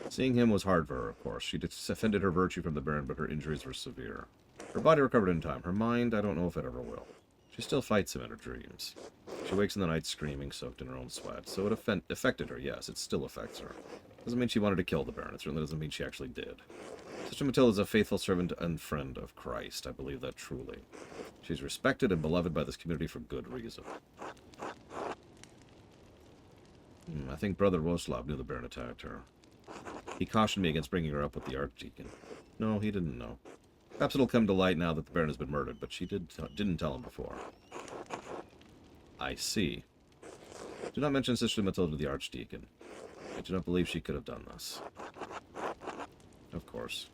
Seeing him was hard for her, of course. She defended her virtue from the Baron, but her injuries were severe. Her body recovered in time. Her mind, I don't know if it ever will. She still fights him in her dreams. She wakes in the night screaming, soaked in her own sweat. So it affected her, yes, it still affects her. Doesn't mean she wanted to kill the Baron. It certainly doesn't mean she actually did. Sister Matilda is a faithful servant and friend of Christ. I believe that truly. She's respected and beloved by this community for good reason. I think Brother Roslav knew the Baron attacked her. He cautioned me against bringing her up with the Archdeacon. No, he didn't know. Perhaps it'll come to light now that the Baron has been murdered, but she didn't tell him before. I see. Do not mention Sister Matilda to the Archdeacon. I do not believe she could have done this. Of course.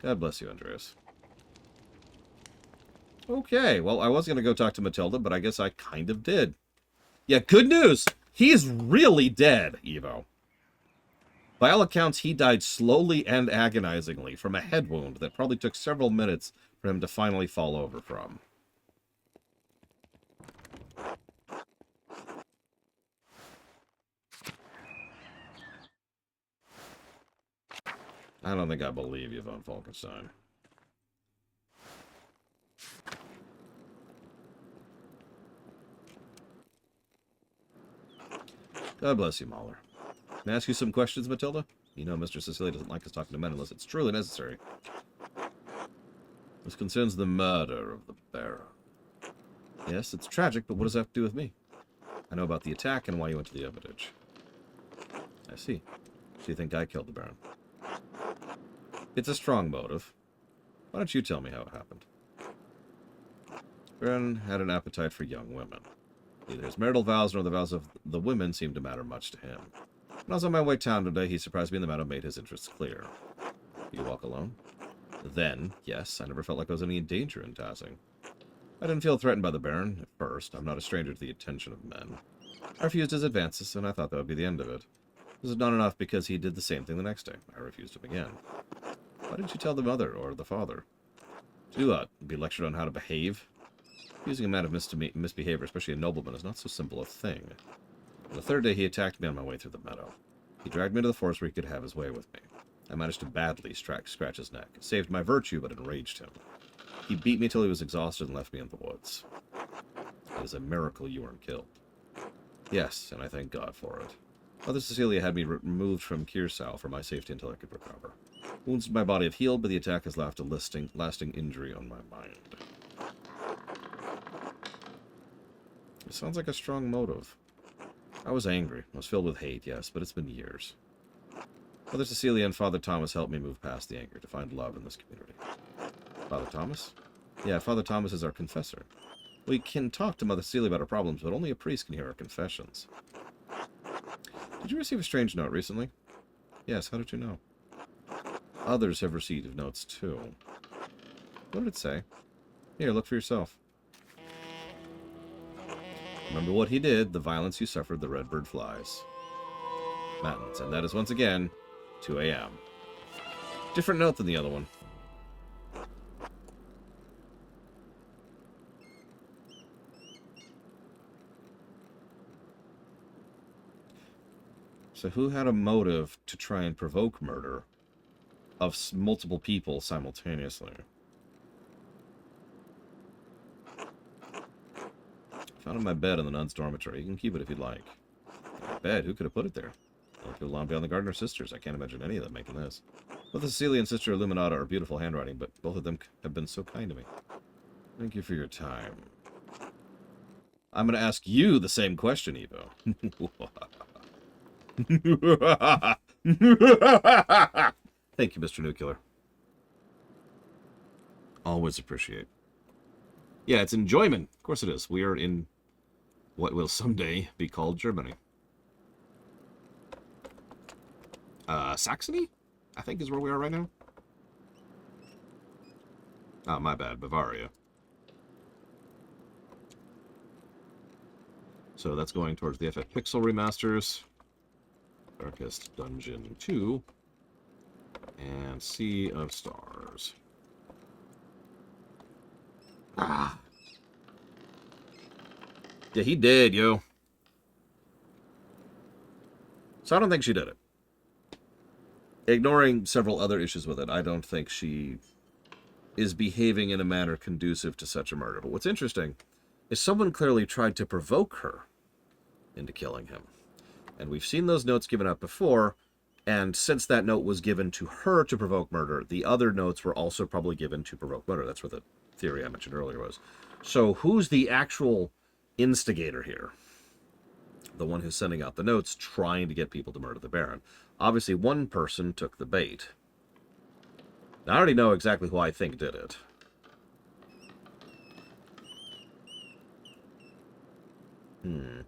God bless you, Andreas. Okay, well, I was going to go talk to Matilda, but I guess I kind of did. Yeah, good news! He's really dead, Evo. By all accounts, he died slowly and agonizingly from a head wound that probably took several minutes for him to finally fall over from. I don't think I believe you, Von Falkenstein. God bless you, Mahler. Can I ask you some questions, Matilda? You know Mr. Cecilia doesn't like us talking to men unless it's truly necessary. This concerns the murder of the Baron. Yes, it's tragic, but what does that have to do with me? I know about the attack and why you went to the Hermitage. I see. So you think I killed the Baron? It's a strong motive. Why don't you tell me how it happened? Baron had an appetite for young women. Neither his marital vows nor the vows of the women seemed to matter much to him. When I was on my way town today, he surprised me in the meadow and made his interests clear. You walk alone? Then, yes, I never felt like I was any danger in Tassing. I didn't feel threatened by the Baron at first. I'm not a stranger to the attention of men. I refused his advances, and I thought that would be the end of it. This is not enough because he did the same thing the next day. I refused him again. Why didn't you tell the mother or the father? To be lectured on how to behave? Accusing a man of misbehavior, especially a nobleman, is not so simple a thing. On the third day, he attacked me on my way through the meadow. He dragged me to the forest where he could have his way with me. I managed to badly scratch his neck. It saved my virtue, but enraged him. He beat me till he was exhausted and left me in the woods. It is a miracle you weren't killed. Yes, and I thank God for it. Mother Cecilia had me removed from Kiersau for my safety until I could recover. Wounds in my body have healed, but the attack has left a lasting injury on my mind. It sounds like a strong motive. I was angry. I was filled with hate, yes, but it's been years. Mother Cecilia and Father Thomas helped me move past the anger to find love in this community. Father Thomas? Yeah, Father Thomas is our confessor. We can talk to Mother Cecilia about our problems, but only a priest can hear our confessions. Did you receive a strange note recently? Yes, how did you know? Others have received notes, too. What did it say? Here, look for yourself. Remember what he did, the violence you suffered, the redbird flies. Matins, and that is once again 2 a.m. Different note than the other one. So who had a motive to try and provoke murder of multiple people simultaneously? Found it in my bed in the nun's dormitory. You can keep it if you'd like. My bed? Who could have put it there? Don't go long beyond the Gardner sisters. I can't imagine any of them making this. Both the Cecilia and Sister Illuminata are beautiful handwriting, but both of them have been so kind to me. Thank you for your time. I'm going to ask you the same question, Evo. Thank you, Mr. Nuclear. Always appreciate. Yeah, it's enjoyment. Of course it is. We are in what will someday be called Germany. Saxony? I think is where we are right now. Oh, my bad. Bavaria. So that's going towards the FF Pixel remasters. Darkest Dungeon 2. And Sea of Stars. Ah. Yeah, he did, yo. So I don't think she did it. Ignoring several other issues with it, I don't think she is behaving in a manner conducive to such a murder. But what's interesting is someone clearly tried to provoke her into killing him. And we've seen those notes given out before, and since that note was given to her to provoke murder, the other notes were also probably given to provoke murder. That's what the theory I mentioned earlier was. So who's the actual instigator here? The one who's sending out the notes, trying to get people to murder the Baron. Obviously, one person took the bait. Now, I already know exactly who I think did it. Hmm.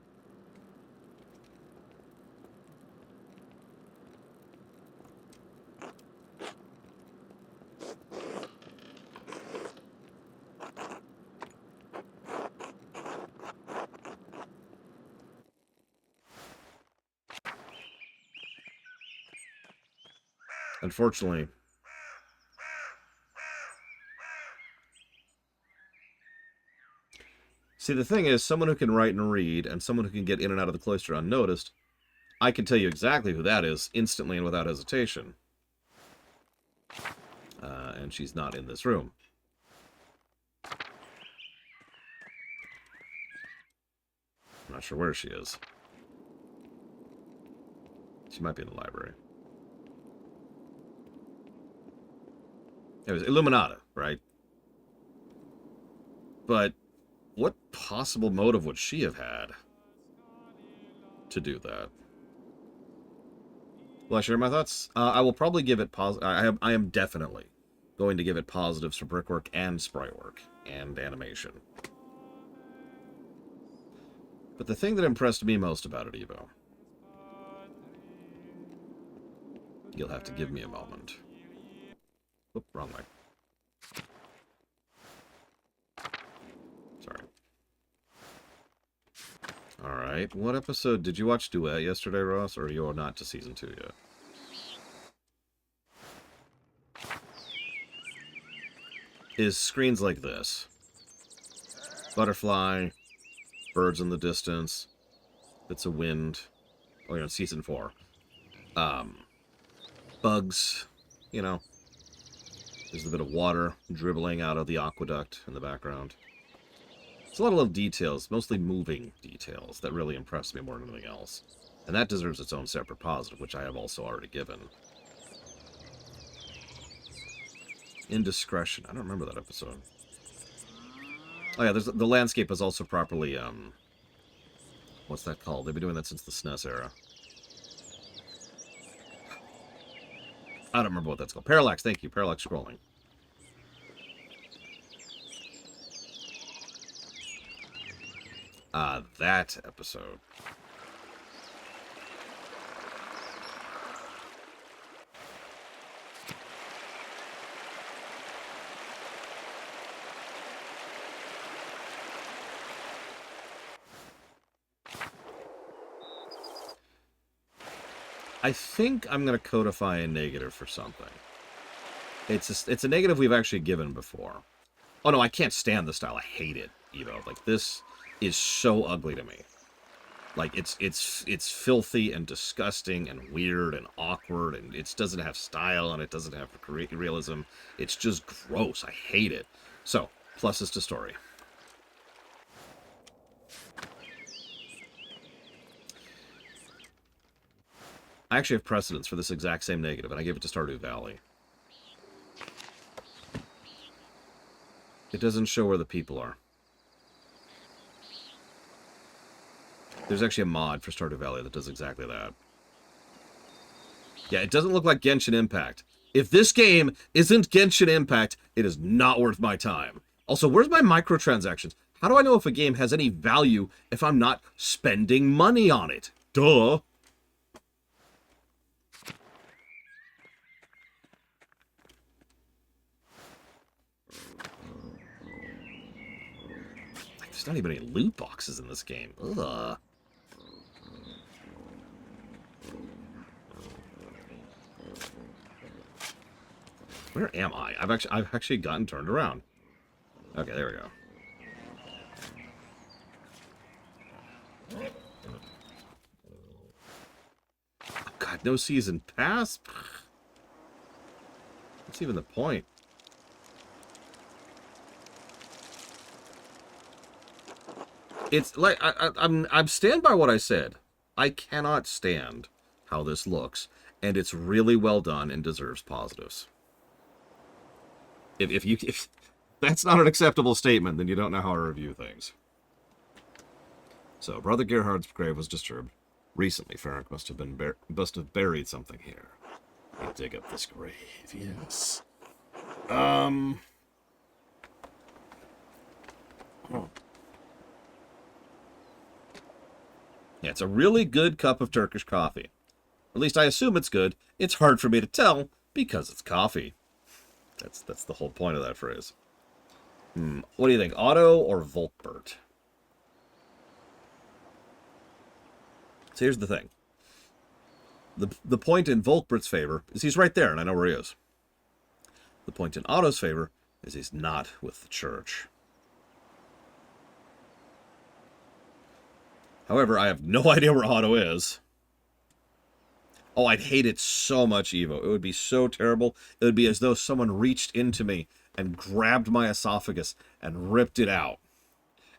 Unfortunately, see, the thing is, someone who can write and read, and someone who can get in and out of the cloister unnoticed, I can tell you exactly who that is instantly and without hesitation. And she's not in this room. I'm not sure where she is. She might be in the library. It was Illuminata, right? But what possible motive would she have had to do that? Will I share my thoughts? I will probably give it positive. I am definitely going to give it positives for brickwork and sprite work and animation. But the thing that impressed me most about it, Evo, you'll have to give me a moment. Oop, wrong way. Sorry. Alright, what episode? Did you watch Duet yesterday, Ross? Or you're not to season 2 yet? Is screens like this. Butterfly, birds in the distance, bits of wind. Oh, you're on season 4. Bugs, you know. There's a bit of water dribbling out of the aqueduct in the background. It's a lot of little details, mostly moving details, that really impressed me more than anything else. And that deserves its own separate positive, which I have also already given. Indiscretion. I don't remember that episode. Oh yeah, the landscape is also properly, what's that called? They've been doing that since the SNES era. I don't remember what that's called. Parallax, thank you. Parallax scrolling. That episode. I think I'm going to codify a negative for something. It's a negative we've actually given before. Oh no, I can't stand the style. I hate it, Evo. Like, this is so ugly to me. Like, it's filthy and disgusting and weird and awkward, and it doesn't have style and it doesn't have realism. It's just gross. I hate it. So, pluses to story. I actually have precedence for this exact same negative, and I gave it to Stardew Valley. It doesn't show where the people are. There's actually a mod for Stardew Valley that does exactly that. Yeah, it doesn't look like Genshin Impact. If this game isn't Genshin Impact, it is not worth my time. Also, where's my microtransactions? How do I know if a game has any value if I'm not spending money on it? Duh! There's not even any loot boxes in this game. Ugh. Where am I? I've actually gotten turned around. Okay, there we go. Oh, God, no season pass? What's even the point? It's like I'm stand by what I said. I cannot stand how this looks, and it's really well done and deserves positives. If that's not an acceptable statement, then you don't know how to review things. So, Brother Gerhard's grave was disturbed. Recently, Ferenc must have buried something here. I dig up this grave, yes. Oh. Yeah, it's a really good cup of Turkish coffee. At least I assume it's good. It's hard for me to tell because it's coffee. That's the whole point of that phrase. What do you think, Otto or Volkbert? So here's the thing. The point in Volkbert's favor is he's right there, and I know where he is. The point in Otto's favor is he's not with the church. However, I have no idea where Otto is. Oh, I'd hate it so much, Evo. It would be so terrible. It would be as though someone reached into me and grabbed my esophagus and ripped it out.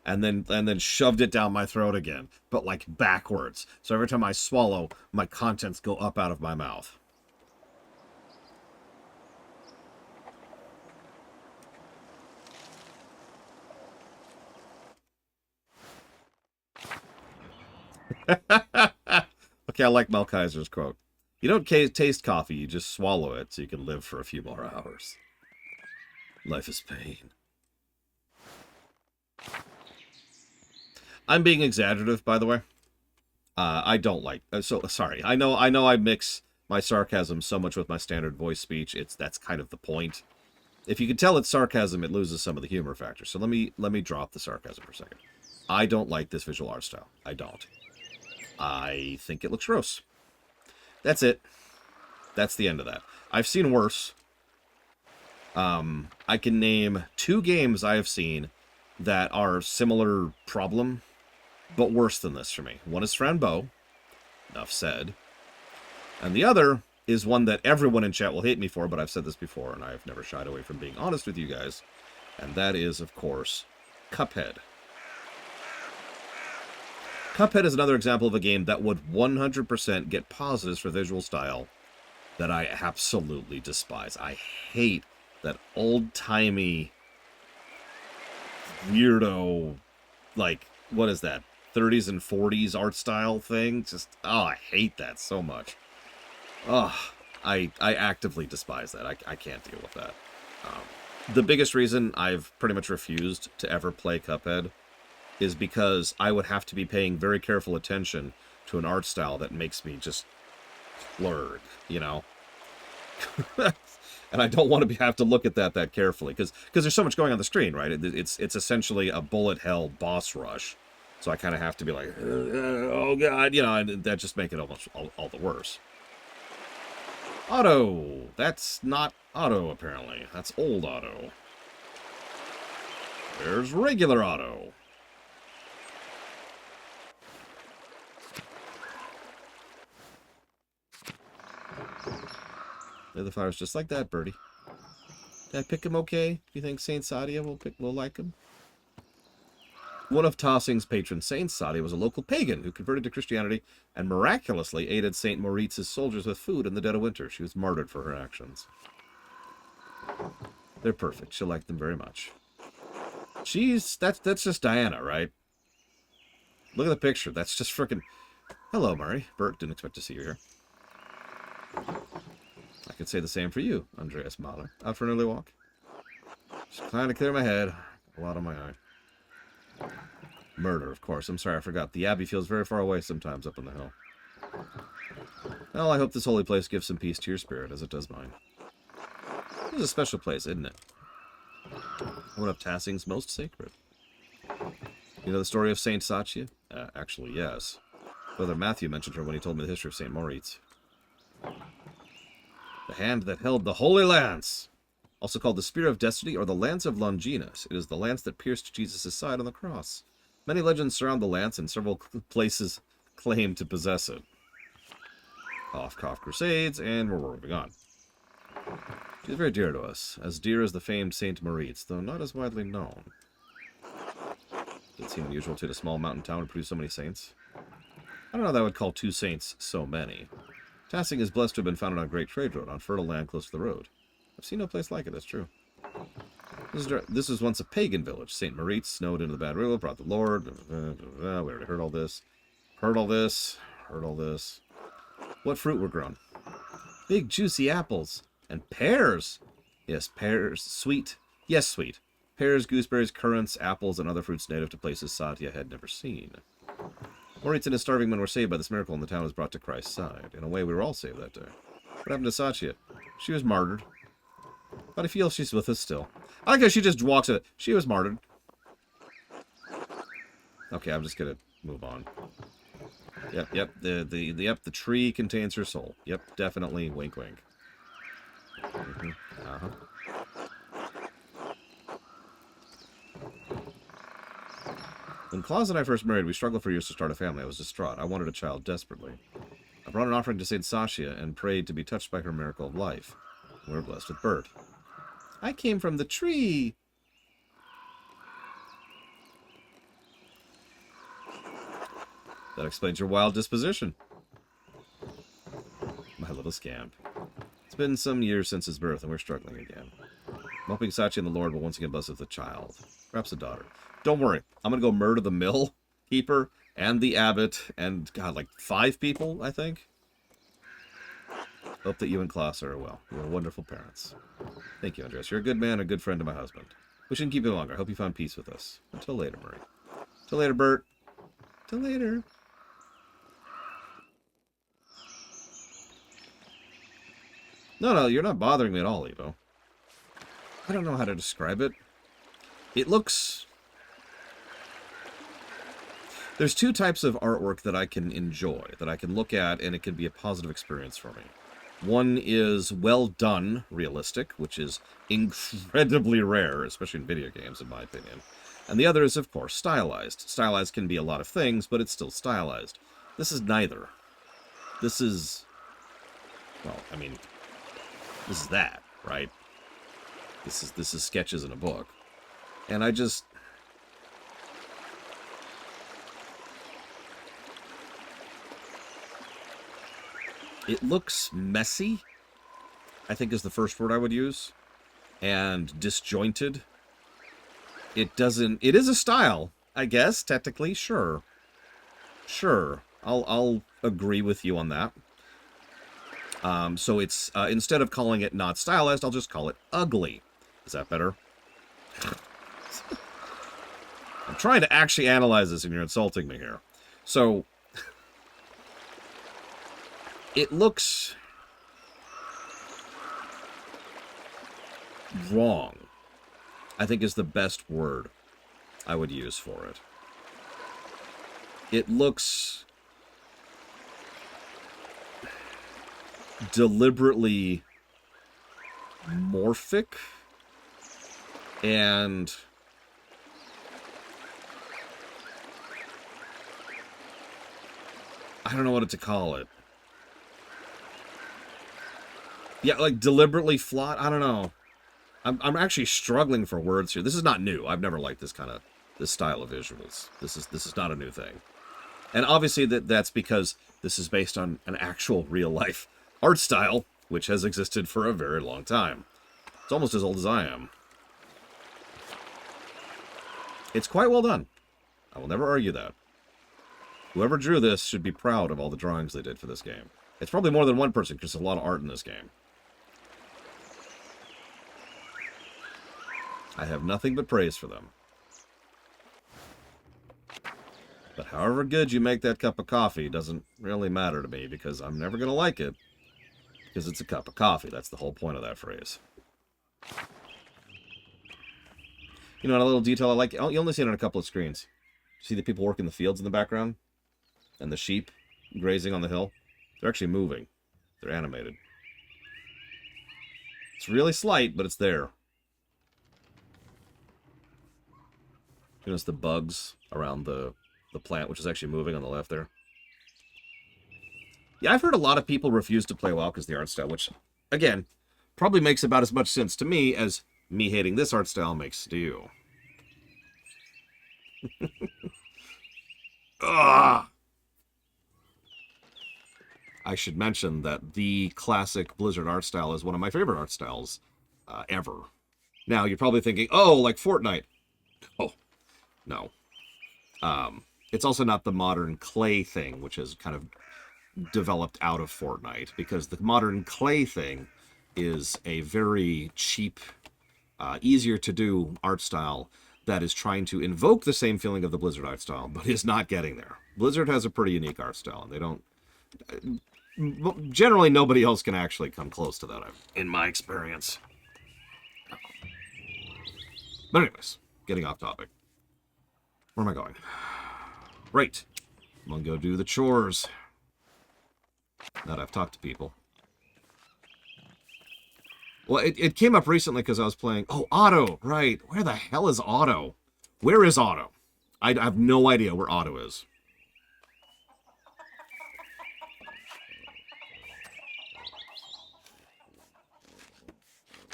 And then shoved it down my throat again, but like backwards. So every time I swallow, my contents go up out of my mouth. Okay, I like Mel Kaiser's quote. You don't taste coffee, you just swallow it so you can live for a few more hours. Life is pain. I'm being exaggerative, by the way. I don't like... sorry. I know I mix my sarcasm so much with my standard voice speech. That's kind of the point. If you can tell it's sarcasm, it loses some of the humor factor. So let me drop the sarcasm for a second. I don't like this visual art style. I don't. I think it looks gross. That's it. That's the end of that. I've seen worse. I can name 2 games I have seen that are similar problem, but worse than this for me. One is Frambeau, enough said. And the other is one that everyone in chat will hate me for, but I've said this before, and I've never shied away from being honest with you guys. And that is, of course, Cuphead. Cuphead is another example of a game that would 100% get positives for visual style that I absolutely despise. I hate that old-timey, weirdo, like, what is that, 30s and 40s art style thing? Just, oh, I hate that so much. Oh, I actively despise that. I can't deal with that. The biggest reason I've pretty much refused to ever play Cuphead is because I would have to be paying very careful attention to an art style that makes me just blurred, you know? And I don't want to have to look at that carefully, because there's so much going on the screen, right? It's essentially a bullet hell boss rush. So I kind of have to be like, oh god, you know, and that just makes it almost all the worse. Otto! That's not Otto, apparently. That's old Otto. There's regular Otto. There the flowers just like that, birdie. Did I pick him okay? Do you think Saint Sadia will like him? One of Tassing's patron saints, Sadia, was a local pagan who converted to Christianity and miraculously aided Saint Moritz's soldiers with food in the dead of winter. She was martyred for her actions. They're perfect. She'll like them very much. That's just Diana, right? Look at the picture. That's just frickin'... Hello, Murray. Bert, didn't expect to see you here. I could say the same for you, Andreas Mahler. Out for an early walk? Just trying to clear my head. A lot on my eye. Murder, of course. I'm sorry, I forgot. The Abbey feels very far away sometimes up on the hill. Well, I hope this holy place gives some peace to your spirit, as it does mine. This is a special place, isn't it? One of Tassing's most sacred. You know the story of Saint Satia? Actually, yes. Brother Matthew mentioned her when he told me the history of Saint Moritz. The hand that held the Holy Lance, also called the Spear of Destiny or the Lance of Longinus. It is the lance that pierced Jesus' side on the cross. Many legends surround the lance, and several places claim to possess it. Cough, cough, crusades, and we're moving on. She is very dear to us, as dear as the famed Saint Moritz, though not as widely known. Does it seem unusual to a small mountain town to produce so many saints? I don't know that I would call 2 saints so many. Tassing is blessed to have been founded on a great trade road, on fertile land close to the road. I've seen no place like it, that's true. This was once a pagan village. St. Moritz snowed into the bad river, brought the Lord. We already heard all this. Heard all this. Heard all this. What fruit were grown? Big juicy apples. And pears! Yes, pears. Sweet. Yes, sweet. Pears, gooseberries, currants, apples, and other fruits native to places Satya had never seen. Moritz and his starving men were saved by this miracle, and the town was brought to Christ's side. In a way, we were all saved that day. What happened to Satya? She was martyred. But I feel she's with us still. I like how she just walks it. She was martyred. Okay, I'm just gonna move on. Yep. The tree contains her soul. Yep, definitely. Wink, wink. When Claus and I first married, we struggled for years to start a family. I was distraught. I wanted a child desperately. I brought an offering to Saint Sasha and prayed to be touched by her miracle of life. We were blessed with birth. I came from the tree. That explains your wild disposition. My little scamp. It's been some years since his birth, and we're struggling again. I'm hoping Sachi and the Lord will once again bless us with a child. Perhaps a daughter. Don't worry. I'm going to go murder the mill keeper and the abbot and, God, like 5 people, I think. Hope that you and Klaus are well. You're wonderful parents. Thank you, Andreas. You're a good man, a good friend to my husband. We shouldn't keep you longer. I hope you found peace with us. Until later, Murray. Till later, Bert. Till later. No, you're not bothering me at all, Evo. I don't know how to describe it. It looks... There's 2 types of artwork that I can enjoy, that I can look at, and it can be a positive experience for me. One is well done, realistic, which is incredibly rare, especially in video games, in my opinion. And the other is, of course, stylized. Stylized can be a lot of things, but it's still stylized. This is neither. This is... Well, I mean... This is that, right? This is sketches in a book. And I just... It looks messy, I think is the first word I would use. And disjointed. It doesn't... It is a style, I guess, technically, sure. Sure, I'll agree with you on that. So it's, instead of calling it not stylized, I'll just call it ugly. Is that better? I'm trying to actually analyze this and you're insulting me here. So, it looks wrong, I think is the best word I would use for it. It looks deliberately morphic and I don't know what to call it. Yeah, like deliberately flawed. I don't know. I'm actually struggling for words here. This is not new. I've never liked this style of visuals. This is not a new thing. And obviously that's because this is based on an actual real life art style, which has existed for a very long time. It's almost as old as I am. It's quite well done. I will never argue that. Whoever drew this should be proud of all the drawings they did for this game. It's probably more than one person, because there's a lot of art in this game. I have nothing but praise for them. But however good you make that cup of coffee doesn't really matter to me, because I'm never going to like it. Because it's a cup of coffee. That's the whole point of that phrase. You know, a little detail I like. You only see it on a couple of screens. See the people working the fields in the background? And the sheep grazing on the hill? They're actually moving. They're animated. It's really slight, but it's there. You notice the bugs around the plant, which is actually moving on the left there. Yeah, I've heard a lot of people refuse to play WoW because the art style, which, again, probably makes about as much sense to me as me hating this art style makes to you. Ugh! I should mention that the classic Blizzard art style is one of my favorite art styles ever. Now, you're probably thinking, oh, like Fortnite. Oh, no. It's also not the modern clay thing, which has kind of developed out of Fortnite, because the modern clay thing is a very cheap, easier to do art style that is trying to invoke the same feeling of the Blizzard art style, but is not getting there. Blizzard has a pretty unique art style, and they don't... Generally, nobody else can actually come close to that, in my experience. But anyways, getting off topic. Where am I going? Right. I'm gonna go do the chores. Now that I've talked to people. Well, it came up recently because I was playing... Oh, Otto! Right. Where the hell is Otto? Where is Otto? I have no idea where Otto is.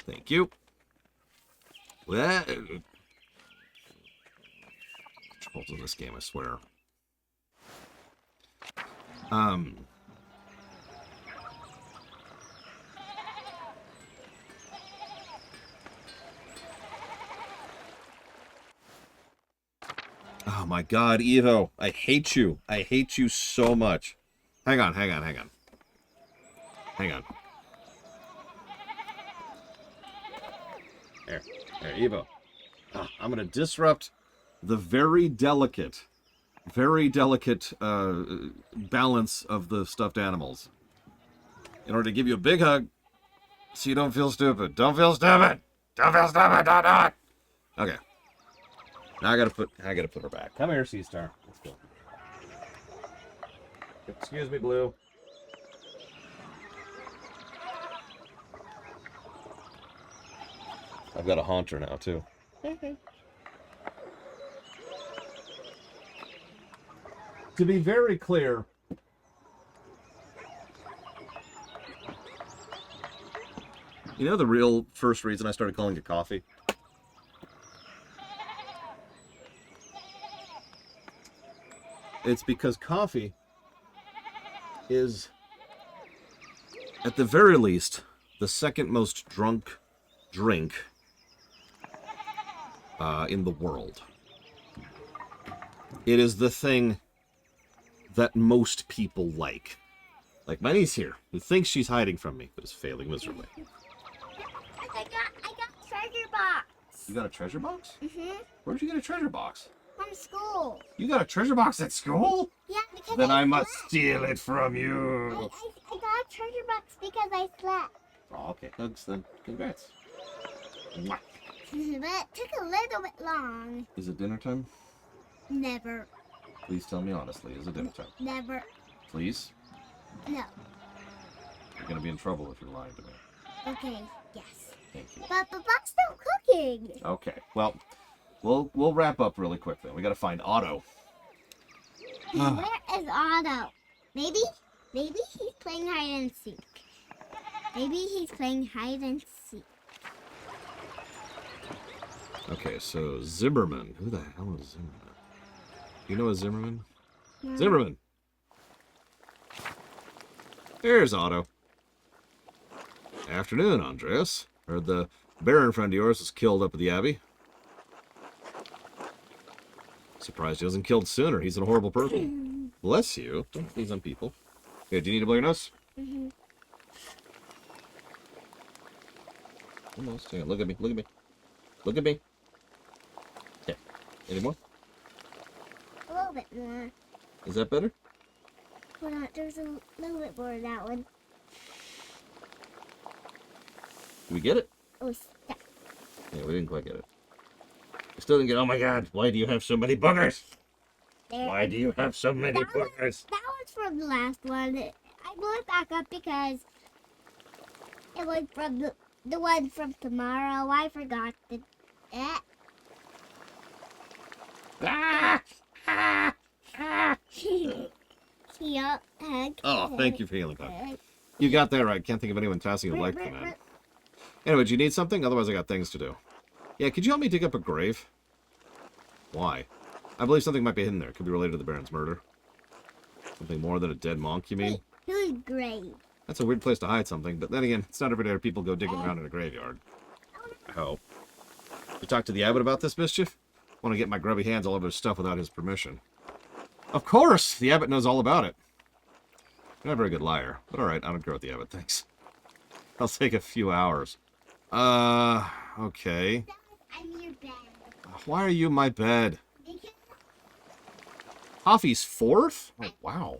Thank you. Well, controls in this game, I swear. Oh my god, Evo. I hate you. I hate you so much. Hang on. Hang on, There, Evo. I'm going to disrupt the very delicate balance of the stuffed animals in order to give you a big hug so you don't feel stupid. Don't feel stupid! Don't feel stupid! Don't do it! Okay. Now I gotta put her back. Come here, Sea Star. Let's go. Excuse me, Blue. I've got a haunter now, too. To be very clear, you know the real first reason I started calling it coffee? It's because coffee is, at the very least, the second most drunk drink in the world. It is the thing that most people like. Like my niece here, who thinks she's hiding from me, but is failing miserably. I got treasure box. You got a treasure box? Mm-hmm. Where'd you get a treasure box? From school. You got a treasure box at school? Yeah, because Then I must slept. steal it from you. I got a treasure box because I slept. Oh, okay. Thanks, then. Congrats. Mwah. But it took a little bit long. Is it dinner time? Never. Please tell me honestly. Is it dinner time? Never. Please? No. You're going to be in trouble if you're lying to me. Okay, yes. Thank you. But Papa's still cooking. Okay. Well, we'll wrap up really quick then. We got to find Otto. Where is Otto? Maybe he's playing hide and seek. Maybe he's playing hide and seek. Okay, so Zimmerman. Who the hell is Zimmerman? You know a Zimmerman? No. Zimmerman! There's Otto. Afternoon, Andreas. Heard the Baron friend of yours was killed up at the Abbey. Surprised he wasn't killed sooner. He's a horrible person. Bless you. Don't sneeze on people. Hey, do you need to blow your nose? Mm-hmm. Almost. Hang on, look at me. Look at me. Look at me. Okay. Any more? A little bit more. Is that better? Hold on, there's a little bit more of that one. Did we get it? Oh, stuck. Yeah, we didn't quite get it. We still didn't get... Oh my god, why do you have so many boogers? There. Why do you have so many boogers? That was from the last one. I blew it back up because it was from the one from tomorrow. I forgot the... Ah! Ah! Ah! Yeah, Oh, thank you for healing, Doc. You got that right. Can't think of anyone Tassing would like them, man. Anyway, do you need something? Otherwise, I got things to do. Yeah, could you help me dig up a grave? Why? I believe something might be hidden there. Could be related to the Baron's murder. Something more than a dead monk, you mean? Who's great? That's a weird place to hide something, but then again, it's not every day people go digging around in a graveyard. I hope. You talk to the abbot about this mischief? Want to get my grubby hands all over his stuff without his permission. Of course! The abbot knows all about it. You're not a very good liar, but alright, I don't care what the abbot thinks. I'll take a few hours. Okay. I'm your bed. Oh, Why are you in my bed? Coffee's 4th? Oh, wow.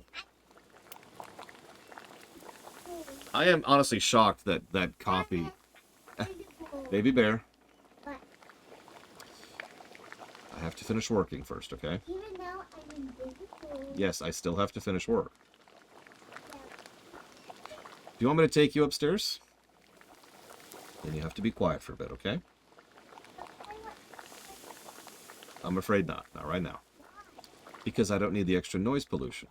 I am honestly shocked that coffee... Baby bear. What? I have to finish working first, okay? Even though I'm invisible. Yes, I still have to finish work. Do you want me to take you upstairs? Then you have to be quiet for a bit, okay? I'm afraid not. Not right now. Because I don't need the extra noise pollution.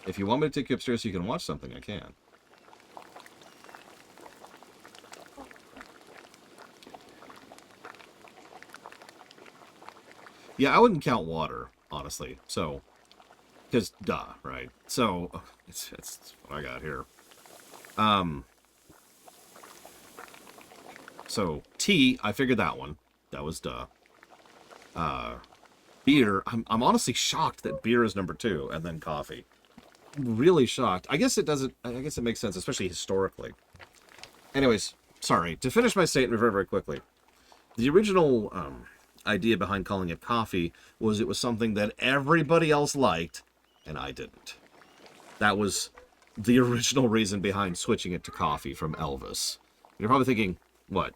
If you want me to take you upstairs so you can watch something, I can. Yeah, I wouldn't count water, honestly. So, because duh, right? So, it's what I got here. So tea, I figured that one. That was duh. Beer, I'm honestly shocked that beer is number 2 and then coffee. I'm really shocked. I guess it makes sense, especially historically. Anyways, sorry. To finish my statement very, very quickly. The original idea behind calling it coffee was it was something that everybody else liked and I didn't. That was the original reason behind switching it to coffee from Elvis. You're probably thinking, what?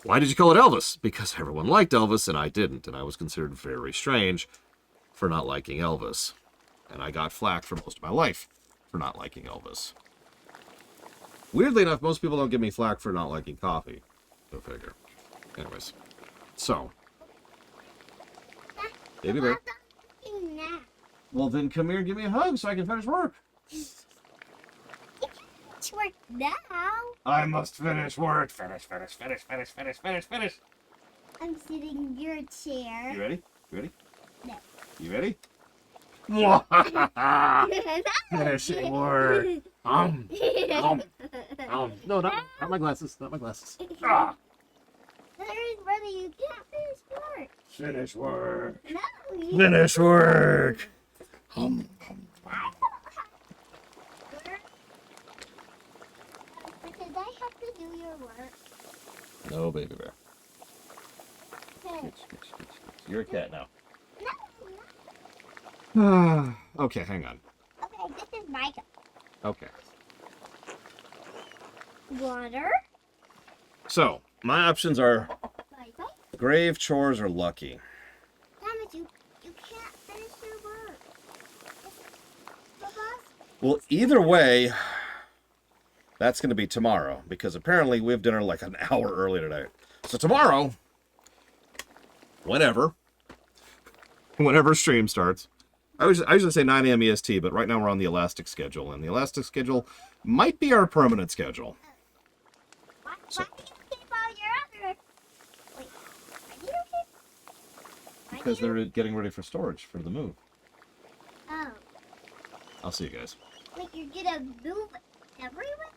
Why did you call it Elvis? Because everyone liked Elvis and I didn't, and I was considered very strange for not liking Elvis. And I got flack for most of my life for not liking Elvis. Weirdly enough, most people don't give me flack for not liking coffee. Go figure. Anyways. So. Baby bear. Well, then come here and give me a hug so I can finish work. Work now. I must finish work. Finish. I'm sitting in your chair. You ready? You ready? No. You ready? Finishing work. No, not my glasses. Not my glasses. Ah. Brother, you can't finish work. Finish work. No, you Finish work. Because I have to do your work. No, baby bear. Okay. You're a cat now. No, Okay, hang on. okay, this is my cup. Okay. Water. So, my options are Bye-bye. grave, chores, or lucky. Thomas, you can't finish your work. Baba? Well, either way, that's going to be tomorrow, because apparently we have dinner like an hour early today. So tomorrow, whenever stream starts, I usually say 9 a.m. EST, but right now we're on the elastic schedule, and the elastic schedule might be our permanent schedule. Why do you keep all your other... Wait, why do you keep... Because they're getting ready for storage for the move. Oh, I'll see you guys. like you're gonna move everywhere?